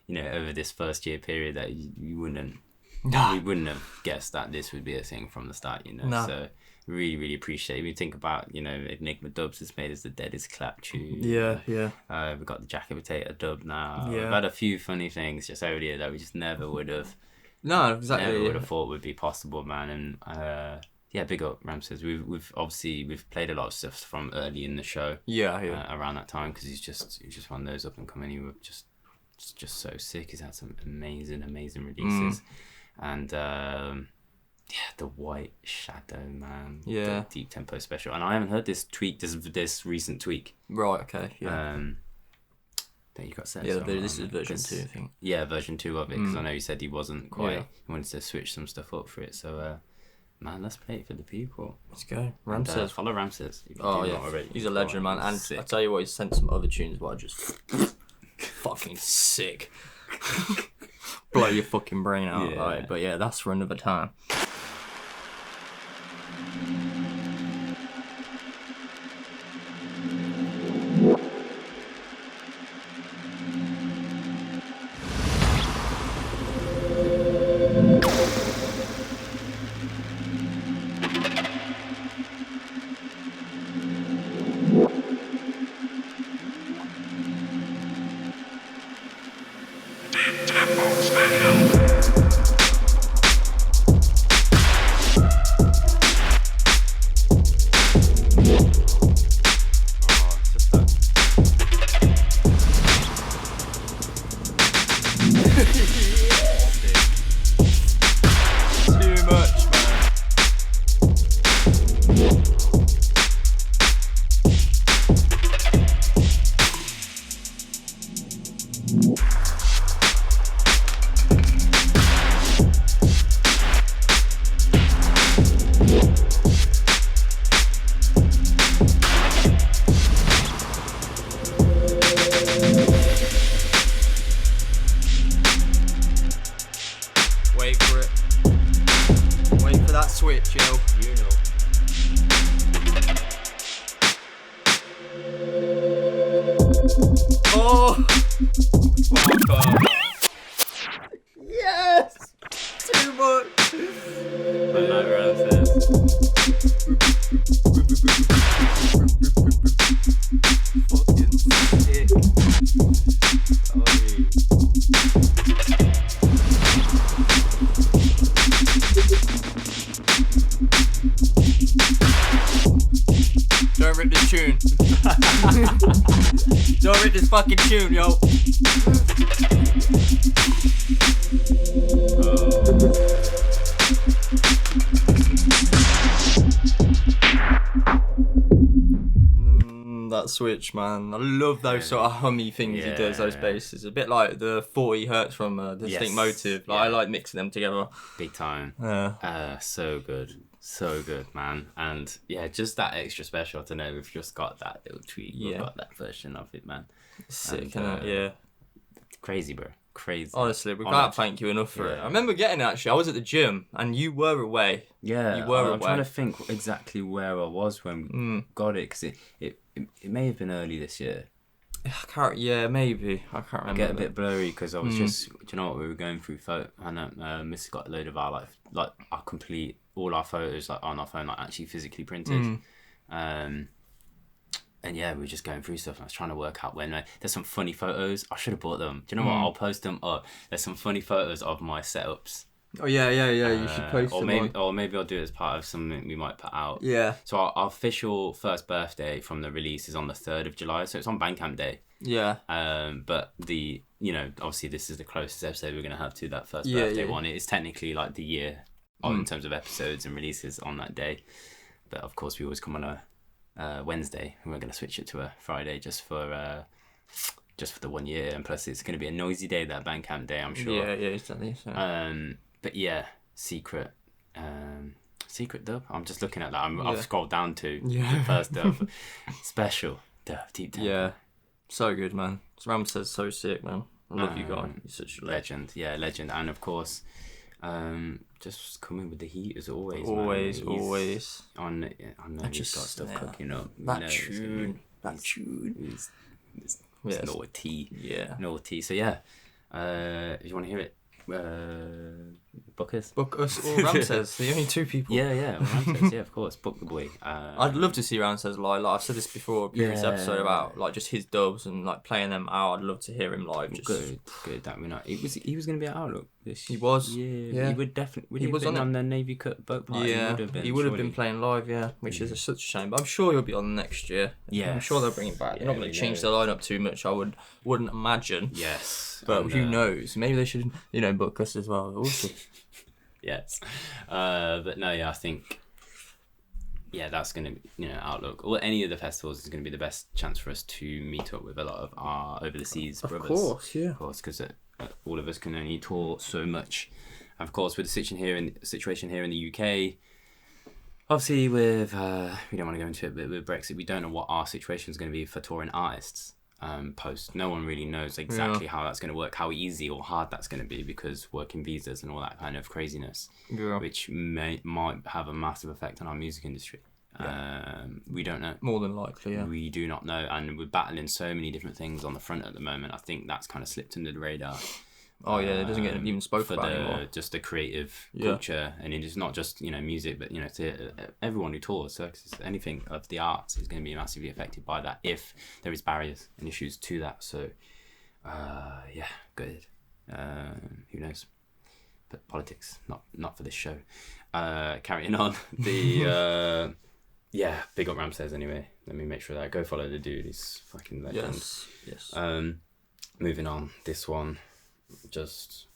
you know, over this first year period that you wouldn't, we wouldn't have guessed that this would be a thing from the start, you know. No. So really, really appreciate it. We think about, you know, Enigma Dubz has made us the Deadest Clap tune. Yeah. We've got the Jacket Potato dub now. Yeah. We've had a few funny things just over the year that we just never would have. No, exactly. Never would have thought would be possible, man. And big up Ramsez. We've played a lot of stuff from early in the show. Around that time, because he's just one of those up and coming. He was just so sick. He's had some amazing releases, and the White Shadow, man. The Deep Tempo special, and I haven't heard this recent tweak. Right. Okay. Yeah. That you got set. Yeah, this is version 2, I think. Yeah, version 2 of it, because I know you said he wasn't quite. Yeah. He wanted to switch some stuff up for it, so. Man, let's play it for the people. Let's go. Ramsez. Follow Ramsez. He's a legend, man. And I tell you what, he's sent some other tunes that are just fucking sick. Blow your fucking brain out. Right? But yeah, that's for another time. Don't rip this fucking tune, yo. That switch, man. I love those sort of hummy things he does, those basses. A bit like the 40 hertz from Distinct Motive. I like mixing them together. Big time. So good. So good, man. And yeah, just that extra special to know we've just got that little tweet. We've got that version of it, man. Sick, and, yeah. Crazy, bro. Crazy. Honestly, we can't thank you enough for it. I remember getting it, actually. I was at the gym and you were away. Yeah, you were away. I'm trying to think exactly where I was when we got it, because it may have been early this year. Yeah, maybe. I can't remember. I get a bit blurry because I was just, do you know what, we were going through photo, and Miss got a load of our like our complete, all our photos like on our phone, like actually physically printed. And yeah, we were just going through stuff, and I was trying to work out when there's some funny photos. I should have bought them. Do you know what? I'll post them up. There's some funny photos of my setups. Oh yeah. You should post them. Or maybe I'll do it as part of something we might put out. Yeah. So our official first birthday from the release is on the 3rd of July, so it's on Bandcamp Day. Yeah. But obviously this is the closest episode we're gonna have to that first birthday one. It is technically like the year in terms of episodes and releases on that day. But of course we always come on a Wednesday, and we're gonna switch it to a Friday just for the 1 year, and plus it's gonna be a noisy day, that Bandcamp Day, I'm sure. Yeah, exactly. So. But yeah, secret dub. I'm just looking at that. I've scrolled down to the first dub. Special dub, deep down. Yeah, so good, man. Ramsez so sick, man. I love you guys. You're such a legend. Yeah, legend. And of course, just coming with the heat as always. Always. I know he's got stuff cooking up. That tune. It's naughty. Yeah. Naughty. So yeah, if you want to hear it, Bukas or Ramsez, the only two people. Yeah, Ramsez, yeah, of course, book the boy. I'd love to see Ramsez live. Like I've said this before, a previous episode about like just his dubs and like playing them out. I'd love to hear him live. Just... Good. That we know. He was going to be at Outlook. He was. Yeah. He would definitely. He was on the Navy Cut boat party. Yeah, he would have been playing live. Yeah, which is such a shame. But I'm sure he'll be on next year. Yeah, I'm sure they'll bring him back. They're not going to change the lineup too much. I wouldn't imagine. Yes. But who knows? Maybe they should, book us as well. Also. Yes. But no, yeah, I think, that's going to, Outlook, or any of the festivals is going to be the best chance for us to meet up with a lot of our over-the-seas brothers. Of course, because all of us can only tour so much. And of course, with the situation here in the UK, obviously with, we don't want to go into it, but with Brexit, we don't know what our situation is going to be for touring artists. Post. No one really knows exactly how that's going to work, how easy or hard that's going to be, because working visas and all that kind of craziness, which might have a massive effect on our music industry. We don't know. More than likely, yeah. We do not know, and we're battling so many different things on the front at the moment. I think that's kind of slipped under the radar. Oh yeah, it doesn't get even spoken about anymore. Just the creative culture, and it's not just music, but to everyone who tours, circuses, anything of the arts is going to be massively affected by that if there is barriers and issues to that. So, good. Who knows? But politics, not for this show. Carrying on, the big up Ramsez anyway. Let me make sure that I go follow the dude. He's fucking legend. Yes. Moving on, this one. I just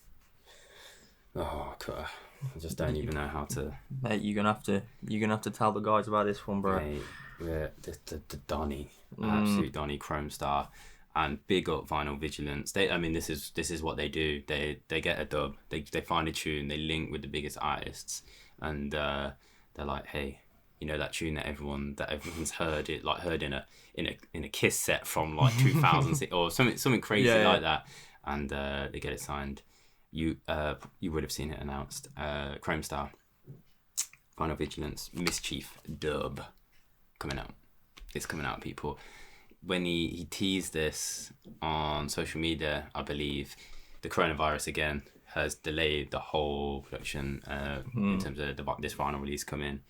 don't even know how to. Mate, you're gonna have to tell the guys about this one, bro. Mate, the Donny, absolute Donny Kromestar, and big up Vinyl Vigilance. This is what they do. They get a dub. They find a tune. They link with the biggest artists, and they're like, hey, that tune that everyone's heard in a Kiss set from like 2006 or something crazy like that. And they get it signed. You would have seen it announced. Kromestar, Vinyl Vigilance, Mischief dub coming out. It's coming out, people. When he teased this on social media, I believe the coronavirus again has delayed the whole production in terms of this vinyl release coming.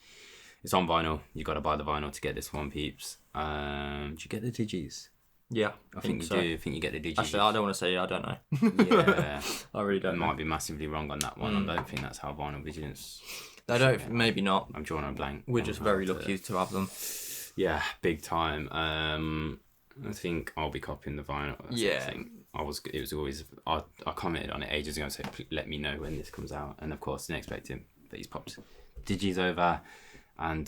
It's on vinyl. You got to buy the vinyl to get this one, peeps. Did you get the digis? Yeah, I think you do. I think you get the digis. Actually, I don't want to say I don't know. Yeah, I really don't. Might be massively wrong on that one. I don't think that's how Vinyl Vigilance. They don't. Maybe not. I'm drawing a blank. We're just very lucky to have them. Yeah, big time. I think I'll be copying the vinyl. It was always. I commented on it ages ago and said, let me know when this comes out. And of course, didn't expect him, but he's popped digis over, and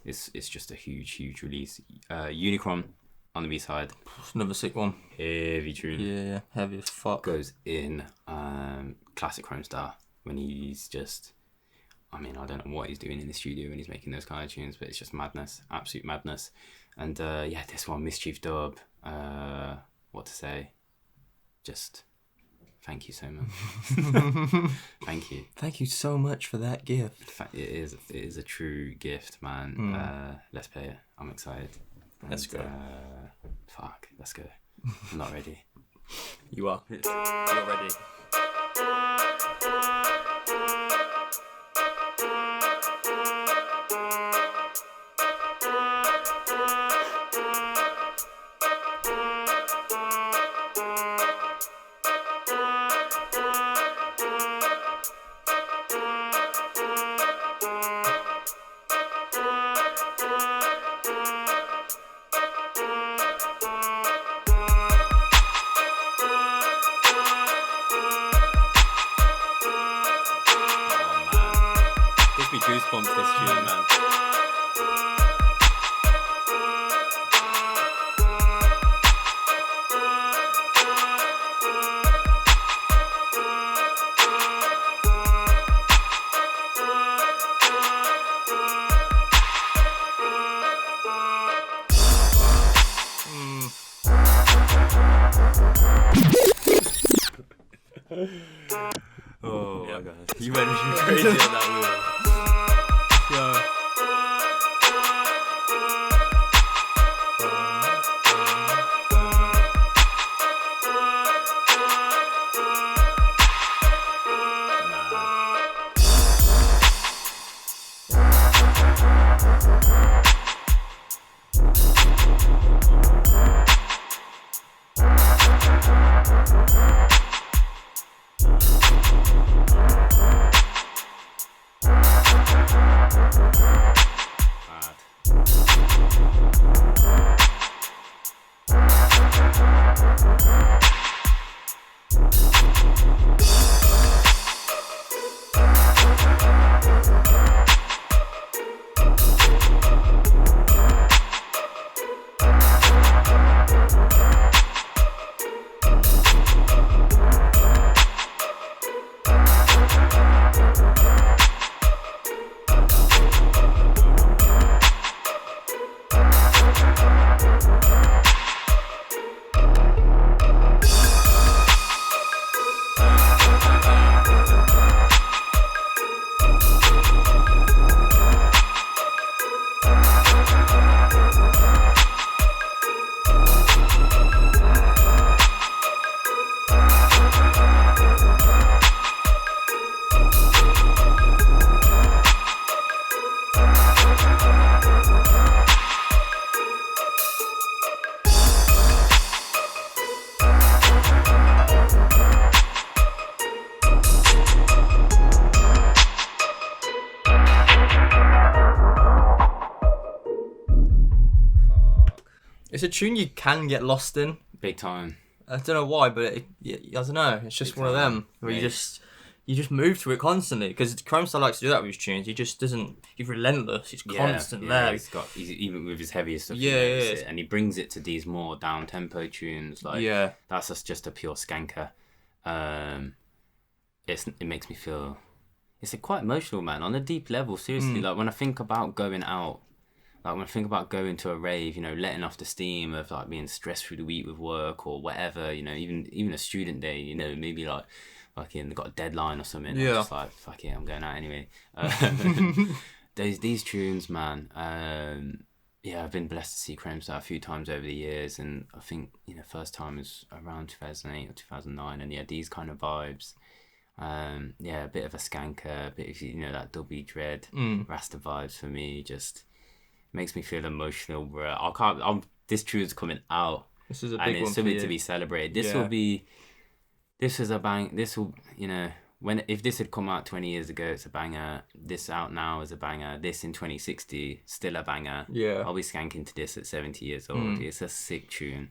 it's just a huge release. Unicron. On the B side, another sick one. Heavy tune. Yeah, heavy as fuck. Goes in. Classic Kromestar when he's just I mean, I don't know what he's doing in the studio when he's making those kind of tunes, but it's just madness, absolute madness. And this one, Mischief dub, what to say? Just thank you so much. Thank you so much for that gift. It is a true gift, man. Let's play it. I'm excited. Let's go. Let's go. I'm not ready. You are. You're ready. Goosebumps this tune, man. Oh my god. You went crazy on that wheel. Yeah. It's a tune you can get lost in. Big time. I don't know why, but I don't know. It's just one of them where you just move to it constantly. Because Kromestar likes to do that with his tunes. He just doesn't. He's relentless. He's constant there. He's even with his heaviest stuff. Yeah, and he brings it to these more down tempo tunes. Like that's just a pure skanker. It makes me feel. It's quite emotional, man. On a deep level, seriously. Like when I think about going out. Like when I think about going to a rave, you know, letting off the steam of like being stressed through the week with work or whatever, you know, even a student day, you know, maybe like fucking got a deadline or something. Yeah. I'm just like, fuck it, I'm going out anyway. These tunes, man. I've been blessed to see Kromestar a few times over the years, and I think, you know, first time was around 2008 or 2009, and these kind of vibes. A bit of a skanker, a bit of, you know, that Dubby Dread, Rasta vibes for me, just makes me feel emotional, bro. This tune's coming out. This is a big one, and it's something to be celebrated. This is a bang. This will, you know, if this had come out 20 years ago, it's a banger. This out now is a banger. This in 2060, still a banger. Yeah. I'll be skanking to this at 70 years old. It's a sick tune,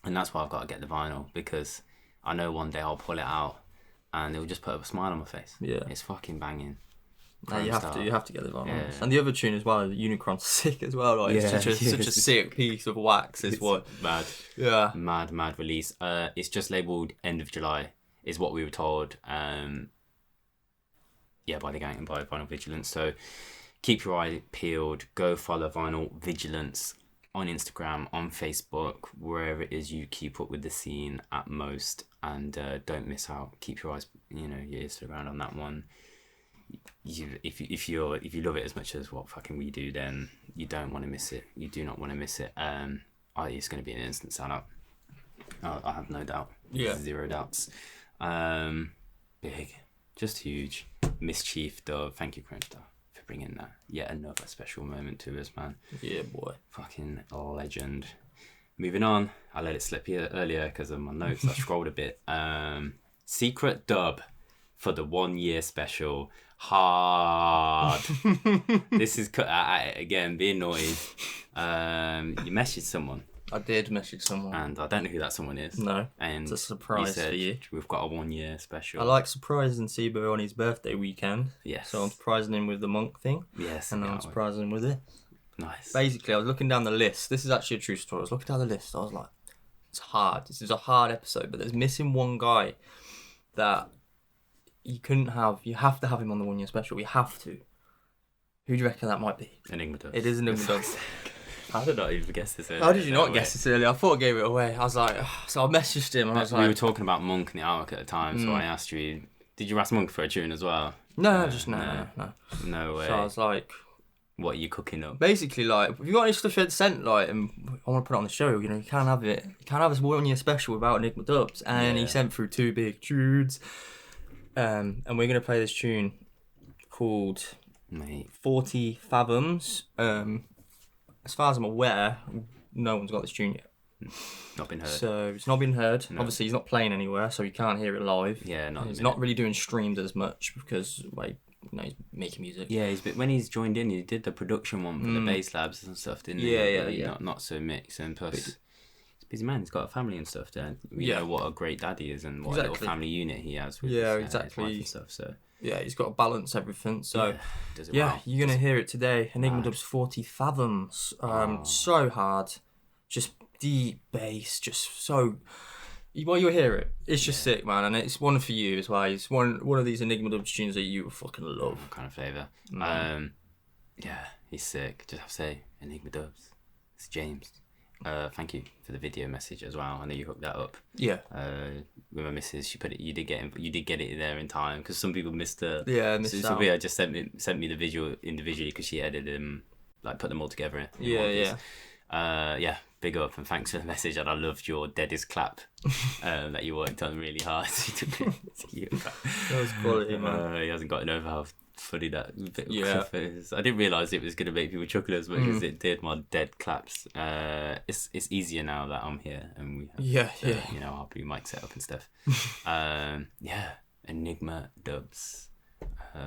and that's why I've got to get the vinyl, because I know one day I'll pull it out, and it'll just put a smile on my face. Yeah. It's fucking banging. No, you have to get the vinyl. Yeah. And the other tune as well, Unicron's sick as well. Like it's such a sick piece of wax. Is what mad. Yeah. Mad release. It's just labelled end of July, is what we were told. by the gang and by Vinyl Vigilance. So keep your eye peeled. Go follow Vinyl Vigilance on Instagram, on Facebook, wherever it is you keep up with the scene at most, and don't miss out. Keep your eyes, your ears to the ground on that one. If you love it as much as what fucking we do, then you don't want to miss it. You do not want to miss it. It's going to be an instant sign-up. I have no doubt. Yeah. 0 doubts. Big, just huge. Mischief, Dub. Thank you, Kromestar, for bringing that yet another special moment to us, man. Yeah, boy. Fucking legend. Moving on. I let it slip here earlier because of my notes. I scrolled a bit. Secret dub for the 1 year special. Hard. This is again being naughty. You messaged someone. I did message someone, and I don't know who that someone is. No, and it's a surprise for you. We've got a 1 year special. I like surprising Sibo on his birthday weekend. Yes. So I'm surprising him with the monk thing. Yes. And I'm surprising him with it. Nice. Basically, I was looking down the list. This is actually a true story. I was looking down the list. I was like, it's hard. This is a hard episode, but there's missing one guy that you couldn't have. You have to have him on the 1 year special. We have to. Who do you reckon that might be? Enigma Dubz. It is Enigma Dubz. How did I even guess this earlier? How did you not guess this earlier? I thought I gave it away. I was like, so I messaged him and I was like... We were talking about Monk and the Ark at the time, so I asked you, did you ask Monk for a tune as well? No, No way. So I was like... What are you cooking up? Basically, like, if you got any stuff you'd sent, like, and I want to put it on the show, you can't have it. You can't have this 1 year special without Enigma Dubz. And he sent through 2 big tunes. And we're going to play this tune called 40 Fathoms. As far as I'm aware, no one's got this tune yet. Not been heard. So it's not been heard. No. Obviously, he's not playing anywhere, so you can't hear it live. Yeah, he's not really doing streams as much because, like, he's making music. Yeah, when he's joined in, he did the production one for the bass labs and stuff, didn't he? Yeah. Not so mixed, and plus, he's a busy man. He's got a family and stuff. We know what a great dad he is and what a little family unit he has with his wife and stuff. So. Yeah, he's got to balance everything. So, well. You're going to hear it today. Enigma Dubz 40 Fathoms. So hard. Just deep bass. Just so... While you hear it, it's just sick, man. And it's one for you as well. It's one of these Enigma Dubz tunes that you fucking love. Kind of flavour. Yeah, he's sick. Just have to say, Enigma Dubz. It's James. Thank you for the video message as well. I know you hooked that up. Yeah. With my missus, she put it. You did get it there in time because some people missed the. Yeah, missed out. Sophia just sent me the visual individually because she edited them, like put them all together. Yeah. Big up and thanks for the message. And I loved your deadest clap that you worked on really hard. That was quality, man. He hasn't gotten over how funny that bit is. I didn't realise it was going to make people chuckle as much as it did. My dead claps. It's easier now that I'm here and we have our blue mic set up and stuff. Enigma Dubz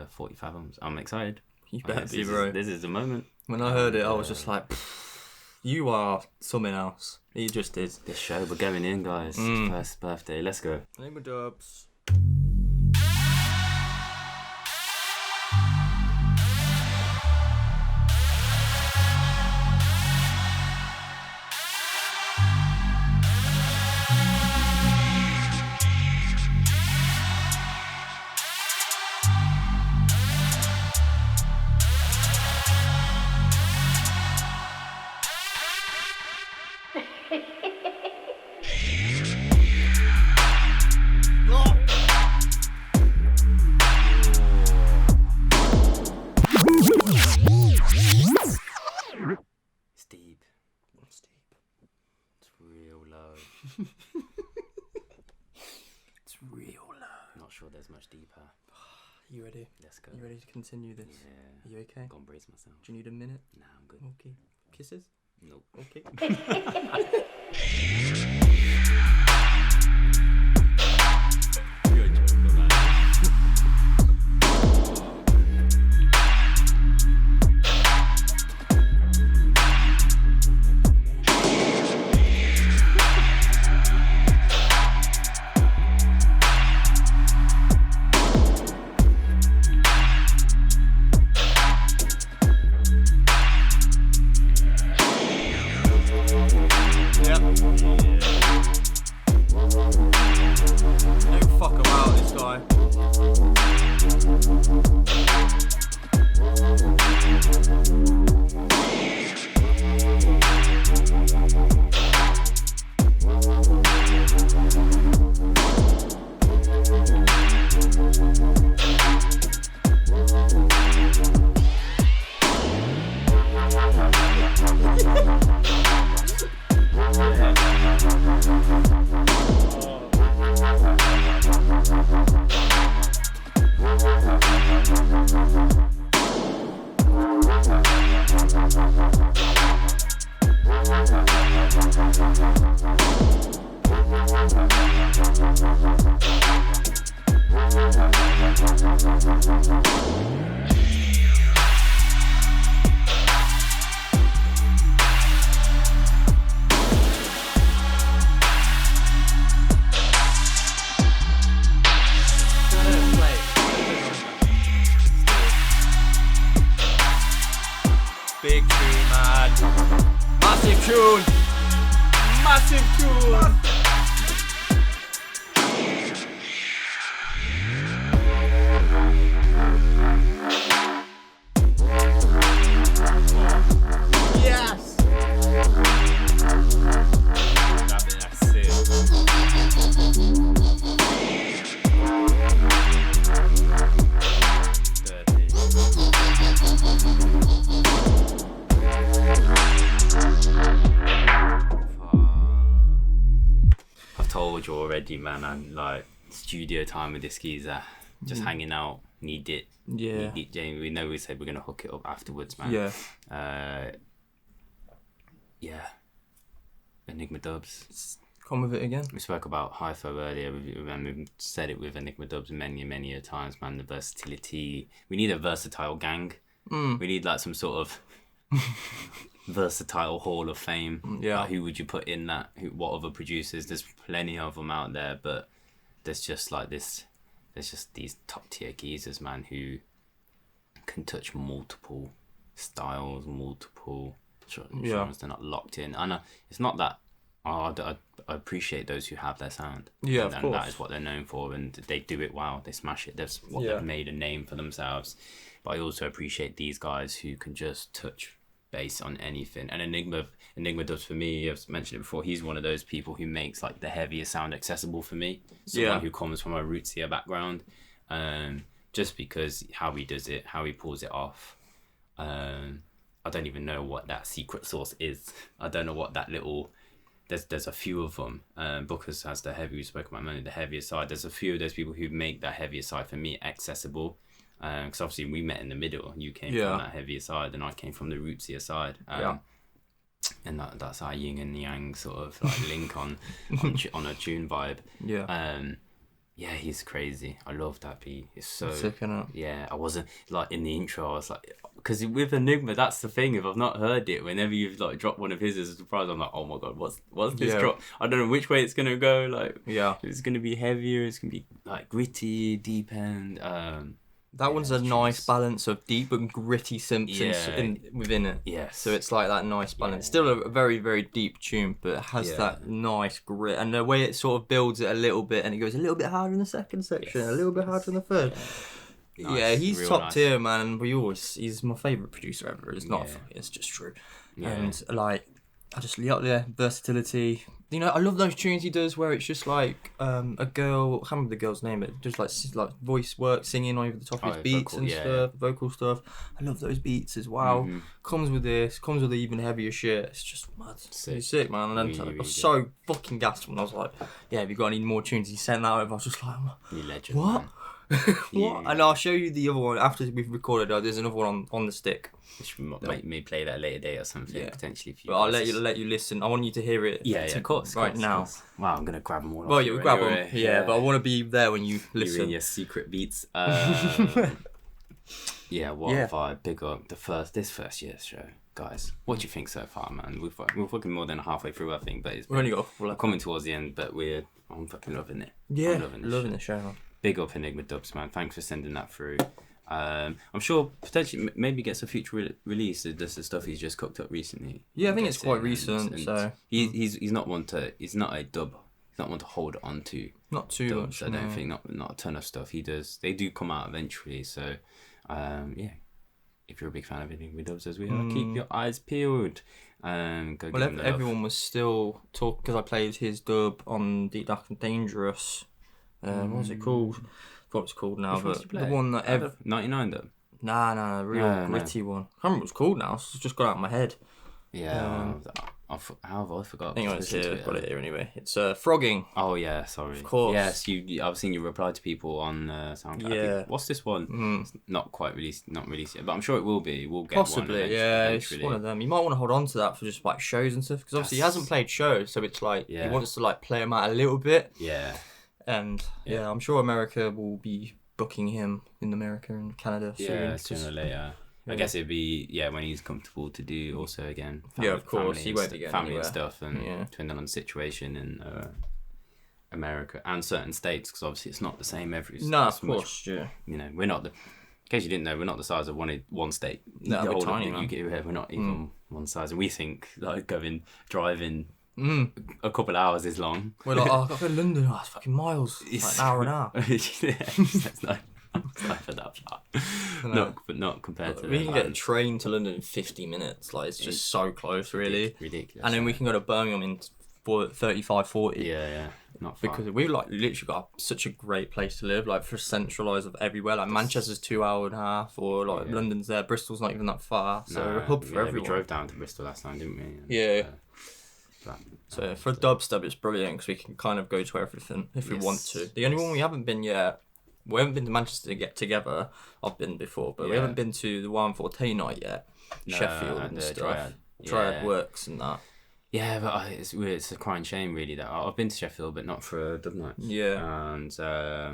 40 Fathoms. I'm excited. You better be, bro. This is the moment. When I heard it, I was just like, you are something else. He just is. This show, we're going in, guys. First birthday. Let's go. Enigma Dubz. You ready? Let's go. You ready to continue this? Yeah. Are you okay? Go and brace myself. Do you need a minute? Nah, I'm good. Okay. Kisses? Nope. Okay. You're a joker, man. Yeah. tune. Massive tune. Yes. That's it. I've told you already, man. I'm like studio time with this geezer, just hanging out. Need it. Yeah. Need it, Jamie. We know we said we're gonna hook it up afterwards, man. Yeah. Yeah. Enigma Dubz. Come with it again. We spoke about Hypho earlier. We've said it with Enigma Dubz many a times, man. The versatility. We need a versatile gang. We need like some sort of versatile Hall of Fame. Yeah. Like, who would you put in that? What other producers? There's plenty of them out there, but there's just like this. There's just these top tier geezers, man, who can touch multiple styles, multiple genres. They're not locked in. And it's not that. I appreciate those who have their sound. Yeah, and of course. that is what they're known for, and they do it well. They smash it. That's what they've made a name for themselves. But I also appreciate these guys who can just touch base on anything. And Enigma Dubz, for me, I've mentioned it before, he's one of those people who makes like the heavier sound accessible for me. Someone who comes from a rootsier background. Just because how he does it, how he pulls it off. I don't even know what that secret sauce is. I don't know what that little... There's a few of them. Bukas has the heavy, we spoke about money, the heavier side. There's a few of those people who make that heavier side for me accessible. Because obviously we met in the middle. You came from that heavier side and I came from the rootsier side. And that's our yin and yang sort of like link on a tune vibe. Yeah, he's crazy. I love that beat. It's so sick, innit? Yeah, I wasn't like in the intro. I was like, because with Enigma, that's the thing. If I've not heard it, whenever you've like dropped one of his as a surprise, I'm like, oh my god, what's this drop? I don't know which way it's gonna go. Like, it's gonna be heavier. It's gonna be like gritty, deep end. That one's a nice balance of deep and gritty synths within it. Yeah. So it's like that nice balance. Still a very, very deep tune, but it has that nice grit. And the way it sort of builds it a little bit, and it goes a little bit harder in the second section, a little bit harder in the third. Nice, he's top tier, man. He's my favourite producer ever. It's not funny, it's just true. And like, I just versatility. You know, I love those tunes he does where it's just like a girl, I can't remember the girl's name, but just like voice work, singing over the top of his beats vocal, stuff, vocal stuff. I love those beats as well. Comes with the even heavier shit. It's just mad. It's sick, man. And then I was so fucking gassed when I was like, have you got any more tunes? He sent that over. I was just like, you legend, what? What? And I'll show you the other one after we've recorded. There's another one on the stick. Which may play that later date or something potentially. If you but I'll let you listen. I want you to hear it. Of course. Now. Wow, I'm gonna grab them all. Well, you grab them. Yeah, but I want to be there when you listen. You're in your secret beats. What a vibe. Big up this first year's show, guys. What do you think so far, man? We're fucking more than halfway through, I think, but we've only got coming towards the end. But I'm fucking loving it. Yeah, I'm loving the show, man. Big up Enigma Dubz, man. Thanks for sending that through. I'm sure potentially maybe gets a future release. There's the stuff he's just cooked up recently. Yeah, I think it's quite recent. So he's not one to. He's not a dub. He's not one to hold on to. Not too dubs, much. I don't think. Not a ton of stuff he does. They do come out eventually. So, if you're a big fan of Enigma Dubz as we are, keep your eyes peeled. Everyone was still talking because I played his dub on Deep Dark and Dangerous. What was it called? I forgot what it's called now, but the one that 99 dub. Nah, real gritty one. I can't remember what it's called now. So it's just got out of my head. Yeah, how have I forgot? Anyway, I've got it here anyway. It's frogging. Oh yeah, sorry. Of course. Yes, I've seen you reply to people on SoundCloud. Yeah. What's this one? It's not quite released, not released yet, but I'm sure it will be. We'll get possibly. One It's one of them. You might want to hold on to that for just like shows and stuff, because obviously he hasn't played shows, so it's like he wants to like play them out a little bit. Yeah. And I'm sure America will be booking him in America and Canada soon. Yeah, sooner or later. I guess it'd be when he's comfortable to do also again. Of course, he won't be getting family anywhere. And stuff, and depending on the situation in America and certain states, because obviously it's not the same every. No, of course, You know, we're not the case you didn't know, we're not the size of one state. No, we're tiny, man. We're not even one size, and we think like driving a couple hours is long. We're like, oh, I've got to go to London. Oh, it's fucking miles. It's like an hour and a half. Yeah, it's not for that far. No. Not compared to. We can get a train to London in 50 minutes. Like, it's just so close, really. Ridiculous. And then we can go to Birmingham in 35, 40. Yeah. Not far. Because we've like literally got such a great place to live, like for centralised of everywhere. Like Manchester's 2 hour and a half, or like London's there. Bristol's not even that far, so a hub for everyone. We drove down to Bristol last time, didn't we? And, yeah. So for Dubstep, it's brilliant because we can kind of go to everything if we want to. The only one we haven't been yet, we haven't been to Manchester to get together. I've been before, but we haven't been to the 114 night yet. No, Sheffield and stuff. Triad Works and that. Yeah, but it's weird. It's a crying shame, really, that I've been to Sheffield, but not for a dub night. Yeah. And of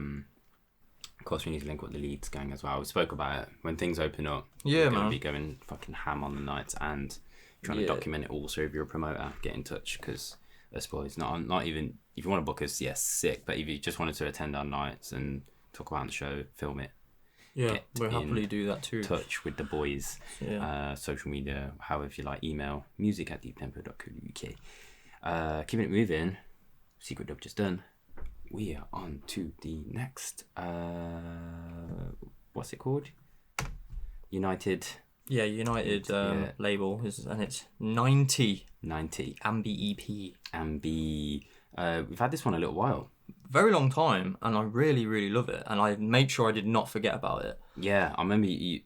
course, we need to link up the Leeds gang as well. We spoke about it when things open up. Yeah, we're man. Gonna be going fucking ham on the nights and trying to document it all. So if you're a promoter, get in touch because us boys, not even if you want to book us, yes, sick. But if you just wanted to attend our nights and talk about the show, film it. Yeah, we'll happily do that too. Touch with the boys. Yeah. Social media, however you like, email music@deeptempo.co.uk. Keeping it moving, Secret Dub just done. We are on to the next, what's it called? United. Yeah, United label, and it's 90. Ambi EP. Ambi. We've had this one a little while. Very long time, and I really, really love it. And I made sure I did not forget about it. Yeah, I remember. You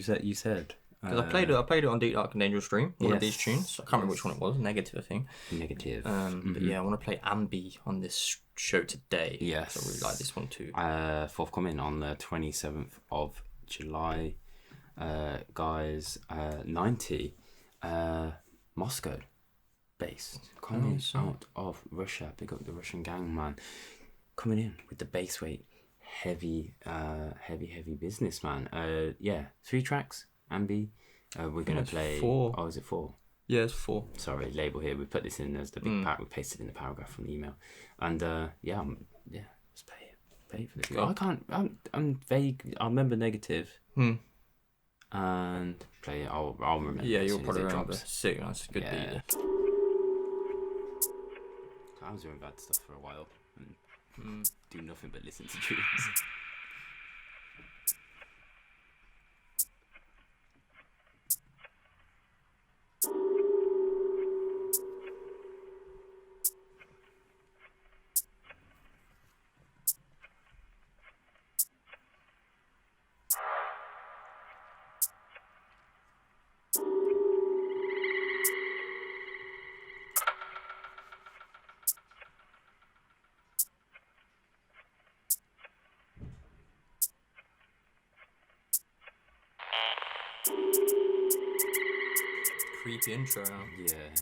said because I played it on Deep Dark and Dangerous Stream. One of these tunes. I can't remember which one it was. Negative, I think. Negative. But yeah, I want to play Ambi on this show today. Yes, I really like this one too. Forthcoming on the 27th of July, guys. 90, Moscow based, coming out of Russia. Pick up the Russian gang, man. Coming in with the bass weight, heavy business, man. 3 tracks, Ambi. We're gonna play 4. Oh, is it 4? Yeah, it's 4. Sorry, label here. We put this in as the big pack. We pasted in the paragraph from the email, and let's play it. Play it for this. I can't. I'm vague. I remember Negative. And play it. I'll remember. Yeah, you'll as probably it remember. drops. Sick. That's a good beat. I was doing bad stuff for a while and do nothing but listen to tunes. Creepy intro. Yeah.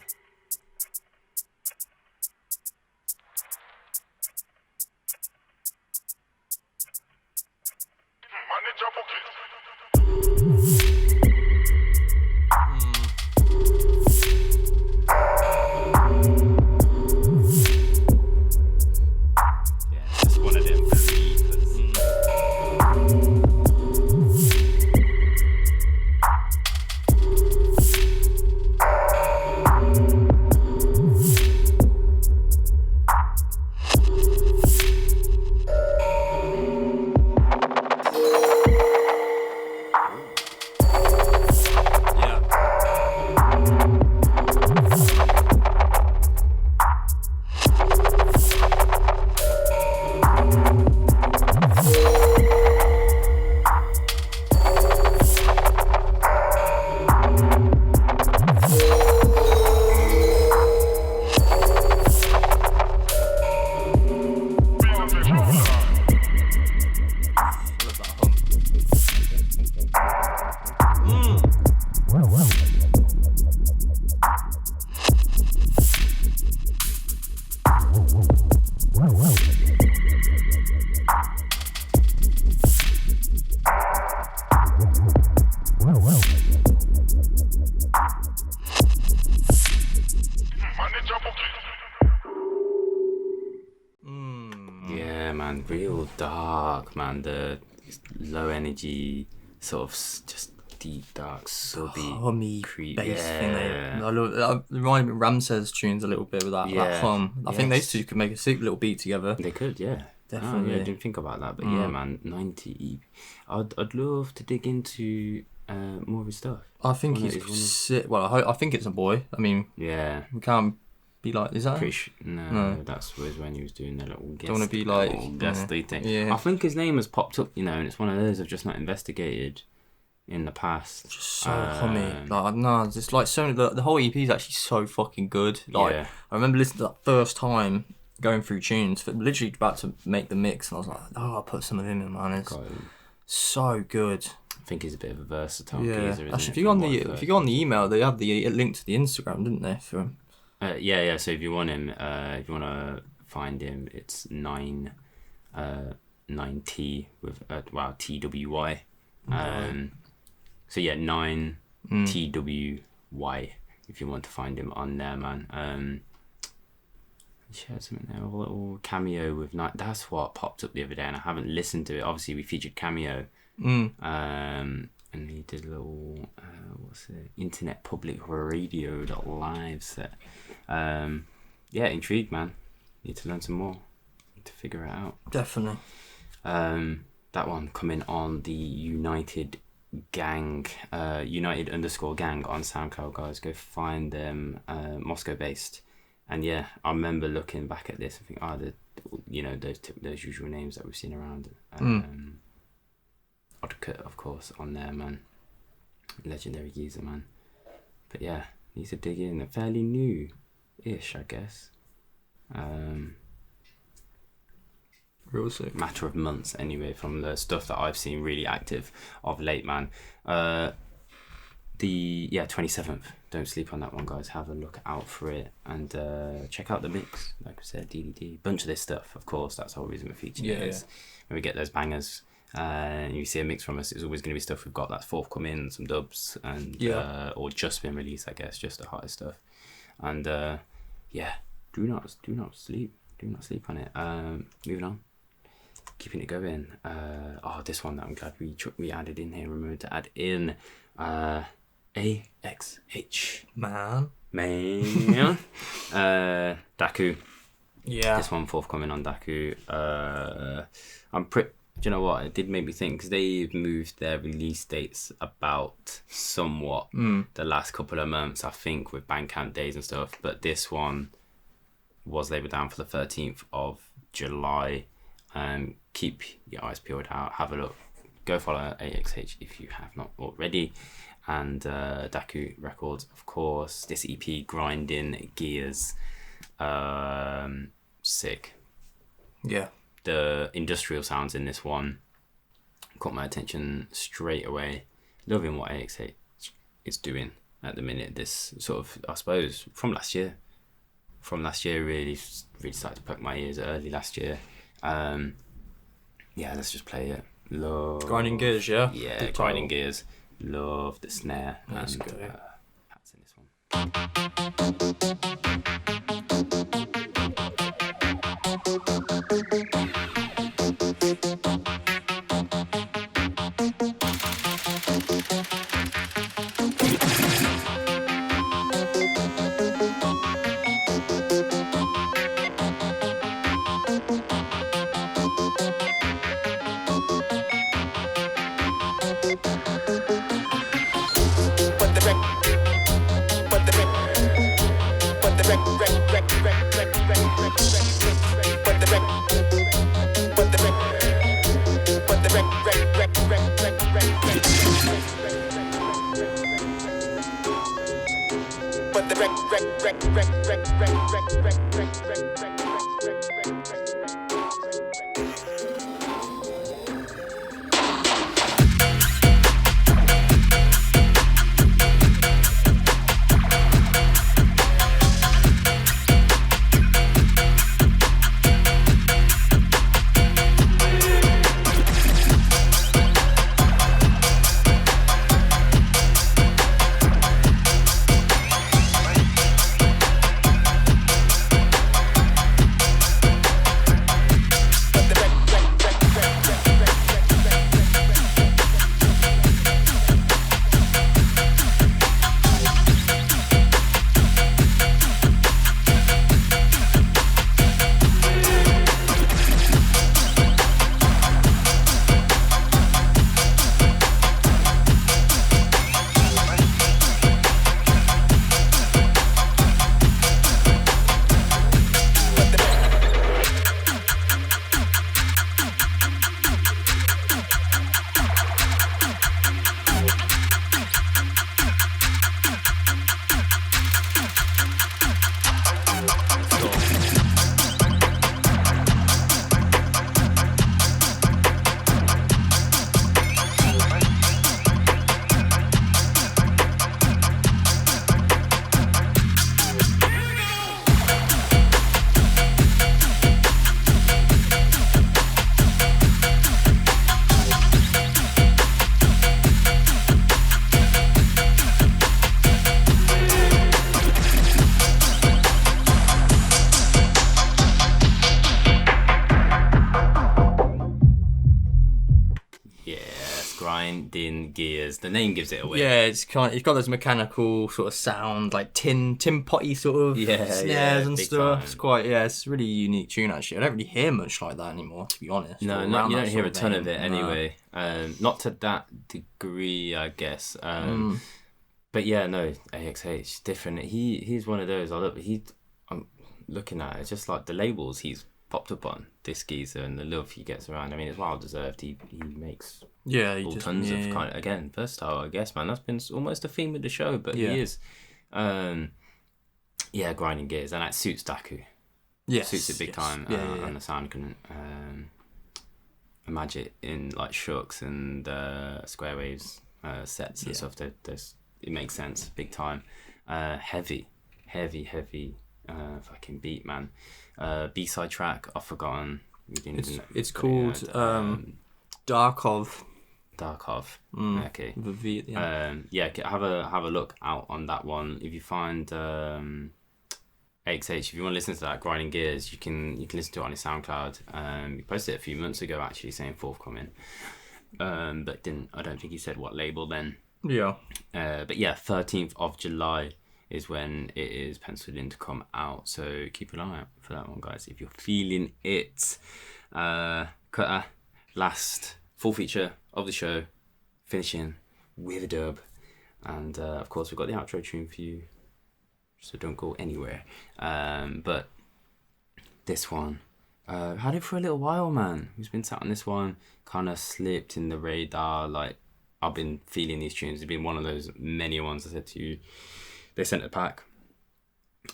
Just one of them creepers. Real dark, man. The low energy, sort of just deep, dark, subby, hummy creep. bass thing. Yeah. It reminded me of Ramsez tunes a little bit with that hum. I think those two could make a sick little beat together. They could, yeah. Definitely. I didn't think about that, but yeah, man, 90 EP. I'd love to dig into more of his stuff. I think he's sick. Well, I think it's a boy. I mean, yeah, we can't be like, is that? No, that's when he was doing the little guest. Don't want to be like ghastly thing. Yeah. I think his name has popped up, and it's one of those I've just not investigated in the past. Just so hummy. Like, no, it's like so. The whole EP is actually so fucking good. Like, I remember listening to that first time, going through tunes, literally about to make the mix, and I was like, oh, I'll put some of him in, man. It's so good. I think he's a bit of a versatile geezer, Actually, if you go on the email, they have the link to the Instagram, didn't they? For him? Yeah. So if you want him, if you want to find him, it's 9T with TWY. So yeah, 9TWY. If you want to find him on there, man. Shared something there, a little cameo with Night. That's what popped up the other day, and I haven't listened to it. Obviously, we featured Cameo, and he did a little Internet Public Radio live set. Intrigued, man. Need to learn some more. Need to figure it out. Definitely. That one coming on the United Gang, United_Gang on SoundCloud, guys. Go find them. Moscow based. And yeah, I remember looking back at this and thinking, those usual names that we've seen around. Oddcut, of course, on there, man. Legendary geezer, man. But yeah, needs to dig in. Fairly new-ish, I guess. Real sick. Matter of months, anyway, from the stuff that I've seen really active of late, man. 27th. Don't sleep on that one, guys. Have a look out for it and check out the mix. Like I said, DDD. Bunch of this stuff, of course. That's the whole reason we're featuring it. When we get those bangers and you see a mix from us, it's always going to be stuff we've got that's forthcoming, some dubs, and or just been released, I guess, just the hottest stuff. And do not sleep. Do not sleep on it. Moving on. Keeping it going. This one that I'm glad we added in here. Remember to add in. AXH. Man. Daku. Yeah. This one forthcoming on Daku. Do you know what? It did make me think, because they've moved their release dates about somewhat the last couple of months, I think, with Bandcamp days and stuff. But this one they were down for the 13th of July. Keep your eyes peeled out. Have a look. Go follow AXH if you have not already. And Daku Records, of course. This EP, Grinding Gears. Sick. Yeah. The industrial sounds in this one caught my attention straight away. Loving what AXH is doing at the minute. This sort of, I suppose, from last year. Really started to poke my ears early last year. Let's just play it. Love Grinding Gears, yeah? Yeah, Grinding Gears. Love the snare and hats in this one. grinding gears. The name gives it away. Yeah, it's got those mechanical sort of sound, like tin potty sort of snares and stuff. Time. It's quite it's a really unique tune actually. I don't really hear much like that anymore, to be honest. No, you don't hear a ton of it anyway. Not to that degree, I guess. But yeah, no, AXH different. He's one of those. I'm looking at it, it's just like the labels he's popped up on, this geezer, and the love he gets around. I mean, it's well deserved. He makes tons of kind of, again, versatile, I guess, man. That's been almost a theme of the show, but he is grinding gears, and that suits Baku. Suits it big time. And the sound can imagine in like Shucks and Square Waves sets and stuff. It makes sense big time. Heavy fucking beat, man. B-side track, I've forgotten. It's called Darkov. Okay. The V at the end. Have a look out on that one. If you find AXH, if you want to listen to that Grinding Gears, you can listen to it on his SoundCloud. He posted it a few months ago actually, saying forthcoming. But I don't think he said what label then. Yeah. But yeah, 13th of July is when it is penciled in to come out, so keep an eye out for that one, guys, if you're feeling it. Cutter, last full feature of the show, finishing with a dub, and of course we've got the outro tune for you, so don't go anywhere. But this one, had it for a little while, man. Who's been sat on this one, kind of slipped in the radar. Like, I've been feeling these tunes. It's been one of those many ones I said to you. They sent it back.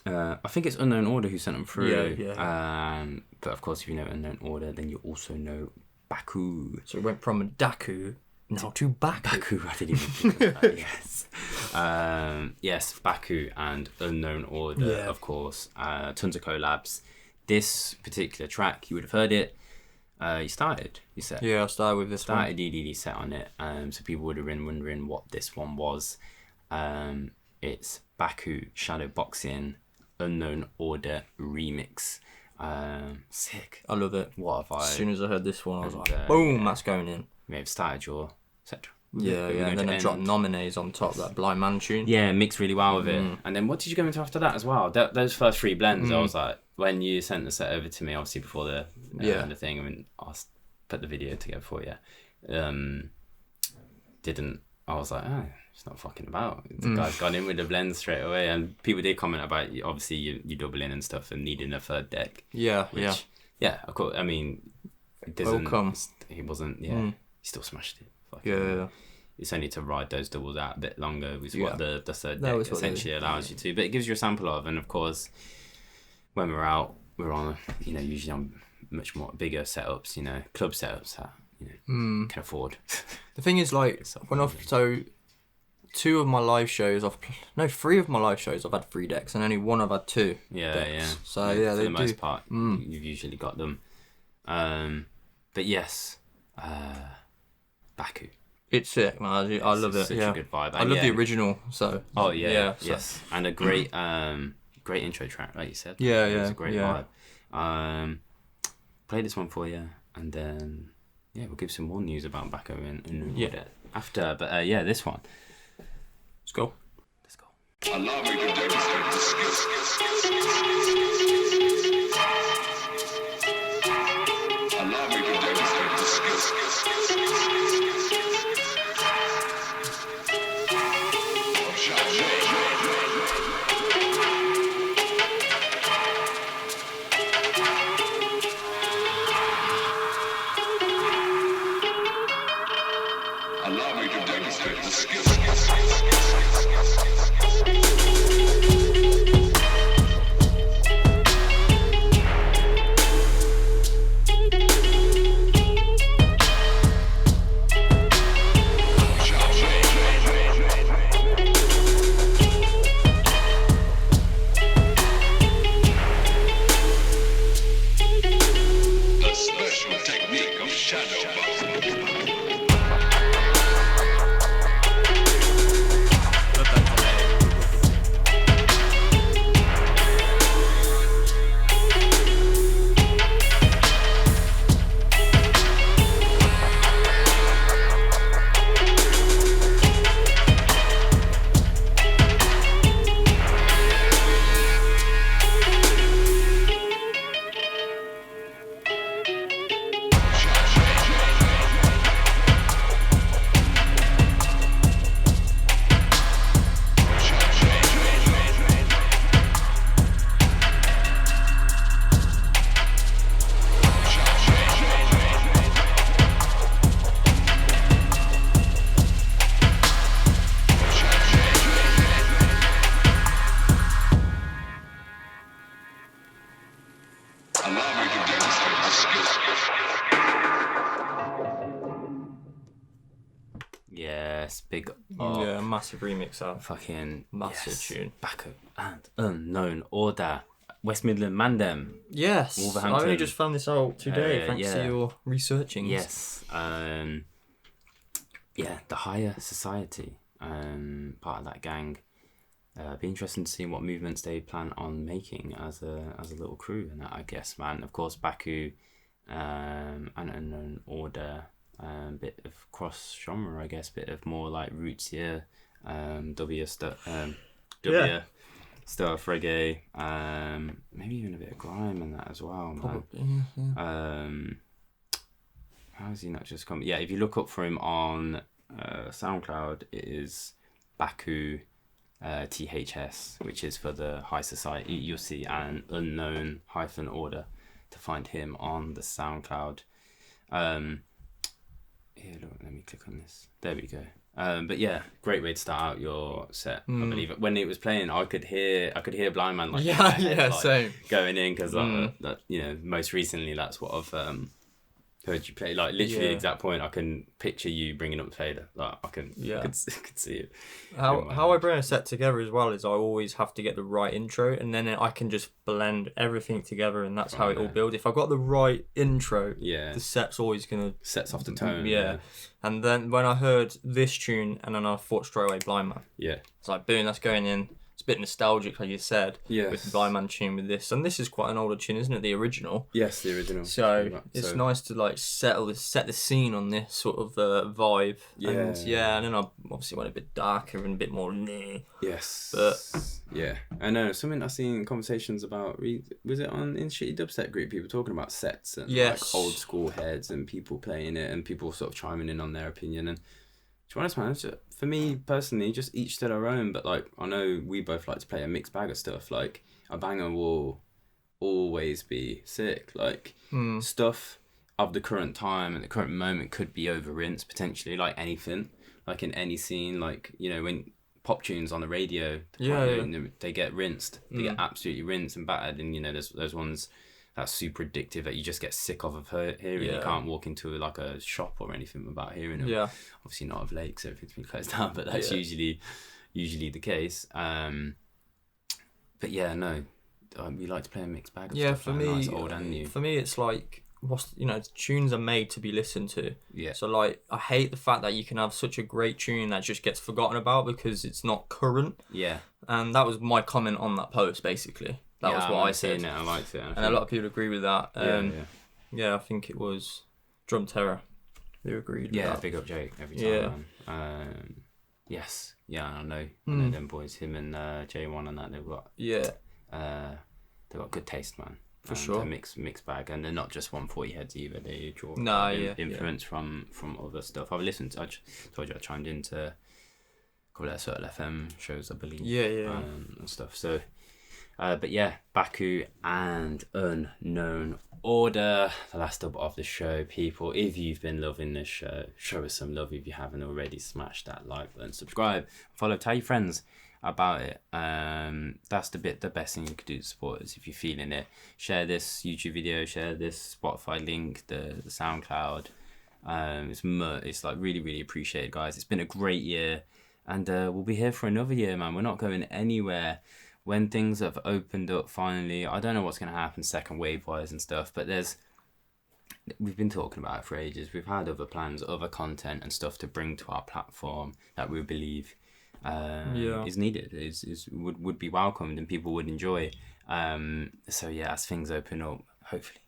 I think it's Unknown Order who sent them through. Yeah. But of course, if you know Unknown Order, then you also know Baku. So it went from Daku now to Baku. Baku, I didn't even think of that. Yes. Yes, Baku and Unknown Order, of course. Tons of collabs. This particular track, you would have heard it. You said. Yeah, I started with this one. Started DDD set on it. So people would have been wondering what this one was. It's Baku Shadow Boxing Unknown Order remix. Sick. I love it. What a vibe. As soon as I heard this one, I was like, boom, that's going in. May have started your set. Yeah. And then I dropped Nominees on top, that Blind Man tune. Yeah, mixed really well with it. And then what did you go into after that as well? Those first three blends, I was like, when you sent the set over to me, obviously before the thing, I mean, I put the video together for you. I was like, it's not fucking about. The guy's gone in with the blends straight away, and people did comment about obviously you doubling and stuff and needing a third deck. Yeah, of course. I mean, it doesn't. Welcome. He wasn't. Yeah, he still smashed it. Yeah. It's only to ride those doubles out a bit longer, which is what the third deck essentially allows you to. But it gives you a sample of, and of course, when we're out, we're on usually on much more bigger setups, club setups that can afford. The thing is, like, three of my live shows I've had 3 decks, and only one I've had 2 decks. So for the most part, you've usually got them. But yes, Baku. It's sick, man. I love it. Such a good vibe. I love the original. So. Oh yeah. Yes, and a great great intro track, like you said. Yeah. It's a great vibe. Play this one for you, and then we'll give some more news about Baku and after. But this one. Let's go. Allow me to demonstrate the skills. Allow me to demonstrate the skills. Allow me to demonstrate the skills. Allow me to demonstrate the skills. Yes, big Yeah, massive remix out. fucking Massive tune. Baku and Unknown Order. West Midland Mandem. Yes, I Wolverhampton. only just found this out today, thanks yeah. to your researching. Yes. Yeah, the Higher Society. Part of that gang. Be interesting to see what movements they plan on making as a little crew, and I guess, man. Of course, Baku and Unknown Order. Bit of cross genre, I guess. Bit of more like roots here. W stuff. Stuff, reggae. Maybe even a bit of grime and that as well, man. Probably, How has he not just come? Yeah, if you look up for him on SoundCloud, it is Baku THS, which is for the High Society. You'll see an Unknown-Order to find him on the SoundCloud. Here, look, let me click on this. There we go. But yeah, great way to start out your set. I believe when it was playing, I could hear Blind Man like in my head, same going in because most recently that's what I've heard you play. Like literally the exact point, I can picture you bringing up the fader. Like I could see it. How I bring a set together as well is I always have to get the right intro, and then I can just blend everything together, and that's how it all builds. If I've got the right intro, the set's always gonna sets off the tone. Yeah. And then when I heard this tune, and then I thought straight away Blind Man. Yeah. It's like boom, that's going in. It's a bit nostalgic, like you said. Yes. With the Blind Man tune with this, and this is quite an older tune, isn't it? The original. Yes, the original. So it's nice to like set the scene on this sort of vibe. Yeah. And then I obviously went a bit darker and a bit more. Yes. But yeah, I know something I've seen conversations about. Was it on in Shitty Dubstep group? People talking about sets and like old school heads and people playing it and people sort of chiming in on their opinion. And to be honest, man, for me personally, just each to their own. But like, I know we both like to play a mixed bag of stuff. Like a banger will always be sick. Like stuff of the current time and the current moment could be over rinsed potentially. Like anything, like in any scene. Like when pop tunes on the radio, they get rinsed. They get absolutely rinsed and battered. And there's ones that's super addictive that you just get sick of hearing. You can't walk into like a shop or anything without hearing them. Yeah. Obviously not of late, 'cause everything's been closed down, but that's usually the case. But yeah, no, we like to play a mixed bag of stuff. For me, nice, old and new. For me, it's like tunes are made to be listened to. Yeah. So like, I hate the fact that you can have such a great tune that just gets forgotten about because it's not current. Yeah. And that was my comment on that post, basically. That was what I said. I liked it. And a lot of people agree with that. I think it was Drum Terror who agreed with that. Yeah, big up Jake every time. Yes. Yeah, I know them boys, him and J1 and that, they've got good taste, man. For sure. A mixed bag, and they're not just 140 heads either. They draw influence from other stuff. I told you I chimed into a couple of SRL FM shows, I believe. And stuff. So, but yeah, Baku and Unknown Order, the last dub of the show. People, if you've been loving this show, show us some love. If you haven't already, smash that like button, subscribe, follow, tell your friends about it. That's the best thing you could do to support us. If you're feeling it, share this YouTube video, share this Spotify link, the SoundCloud. It's like really, really appreciated, guys. It's been a great year, and we'll be here for another year, man. We're not going anywhere. When things have opened up finally, I don't know what's going to happen second wave wise and stuff, but we've been talking about it for ages. We've had other plans, other content and stuff to bring to our platform that we believe is needed, would be welcomed and people would enjoy. So yeah, as things open up, hopefully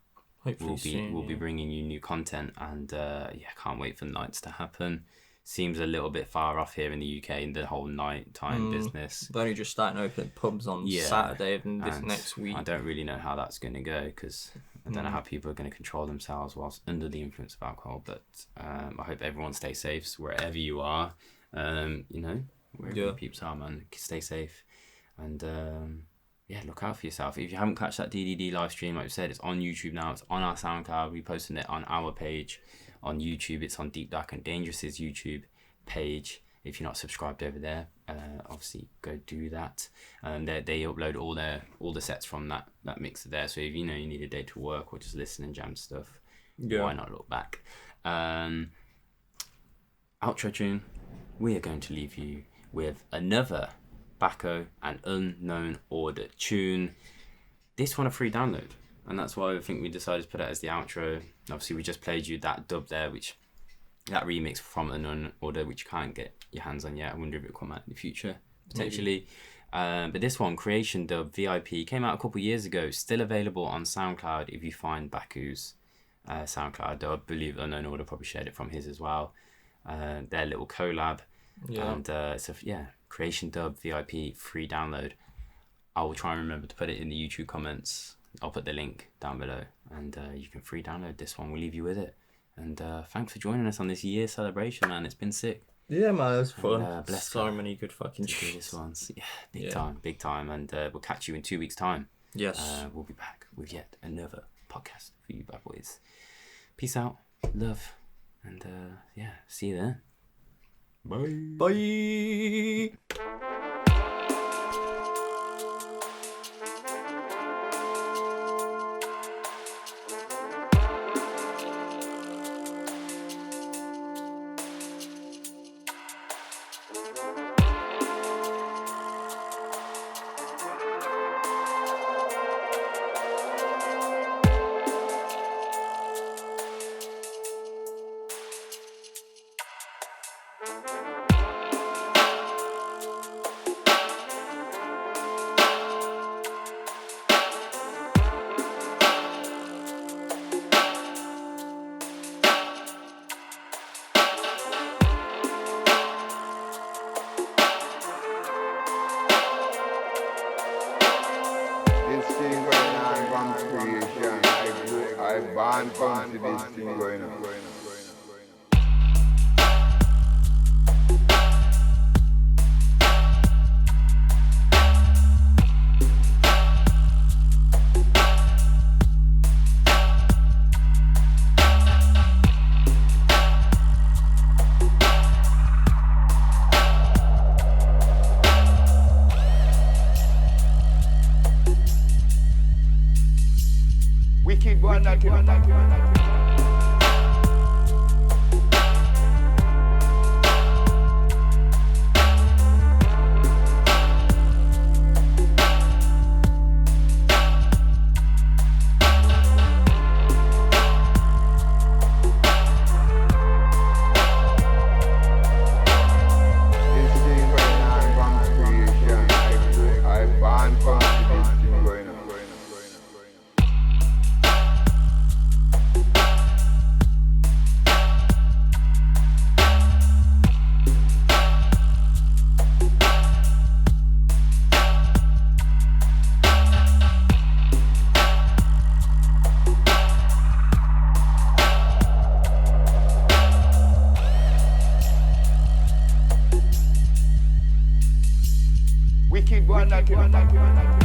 we'll be bringing you new content, and can't wait for the nights to happen. Seems a little bit far off here in the UK in the whole nighttime business. They're only just starting to open pubs on Saturday and this next week. I don't really know how that's going to go because I don't know how people are going to control themselves whilst under the influence of alcohol. But I hope everyone stays safe. So wherever you are, wherever your peeps are, man, stay safe. And look out for yourself. If you haven't catched that DDD live stream, like I said, it's on YouTube now. It's on our SoundCloud. We posted it on our page on YouTube. It's on Deep Dark and Dangerous's YouTube page. If you're not subscribed over there, obviously go do that. They upload all the sets from that mixer there. So if you need a day to work or just listen and jam stuff, why not look back? Outro tune. We are going to leave you with another Baku and Unknown Order tune. This one a free download, and that's why I think we decided to put it as the outro. Obviously, we just played you that dub there, that remix from Unknown Order, which you can't get your hands on yet. I wonder if it'll come out in the future, potentially. But this one, Creation Dub VIP, came out a couple years ago, still available on SoundCloud if you find Baku's SoundCloud. I believe Unknown Order probably shared it from his as well. Their little collab. And Creation Dub VIP, free download. I will try and remember to put it in the YouTube comments. I'll put the link down below, and you can free download this one. We'll leave you with it. And thanks for joining us on this year celebration, man. It's been sick. Yeah, man, it was fun. And, bless so God. many good fucking This one's big time. And we'll catch you in 2 weeks' time. Yes. We'll be back with yet another podcast for you bad boys. Peace out, love, and see you then. Bye. Bye. Wicked one,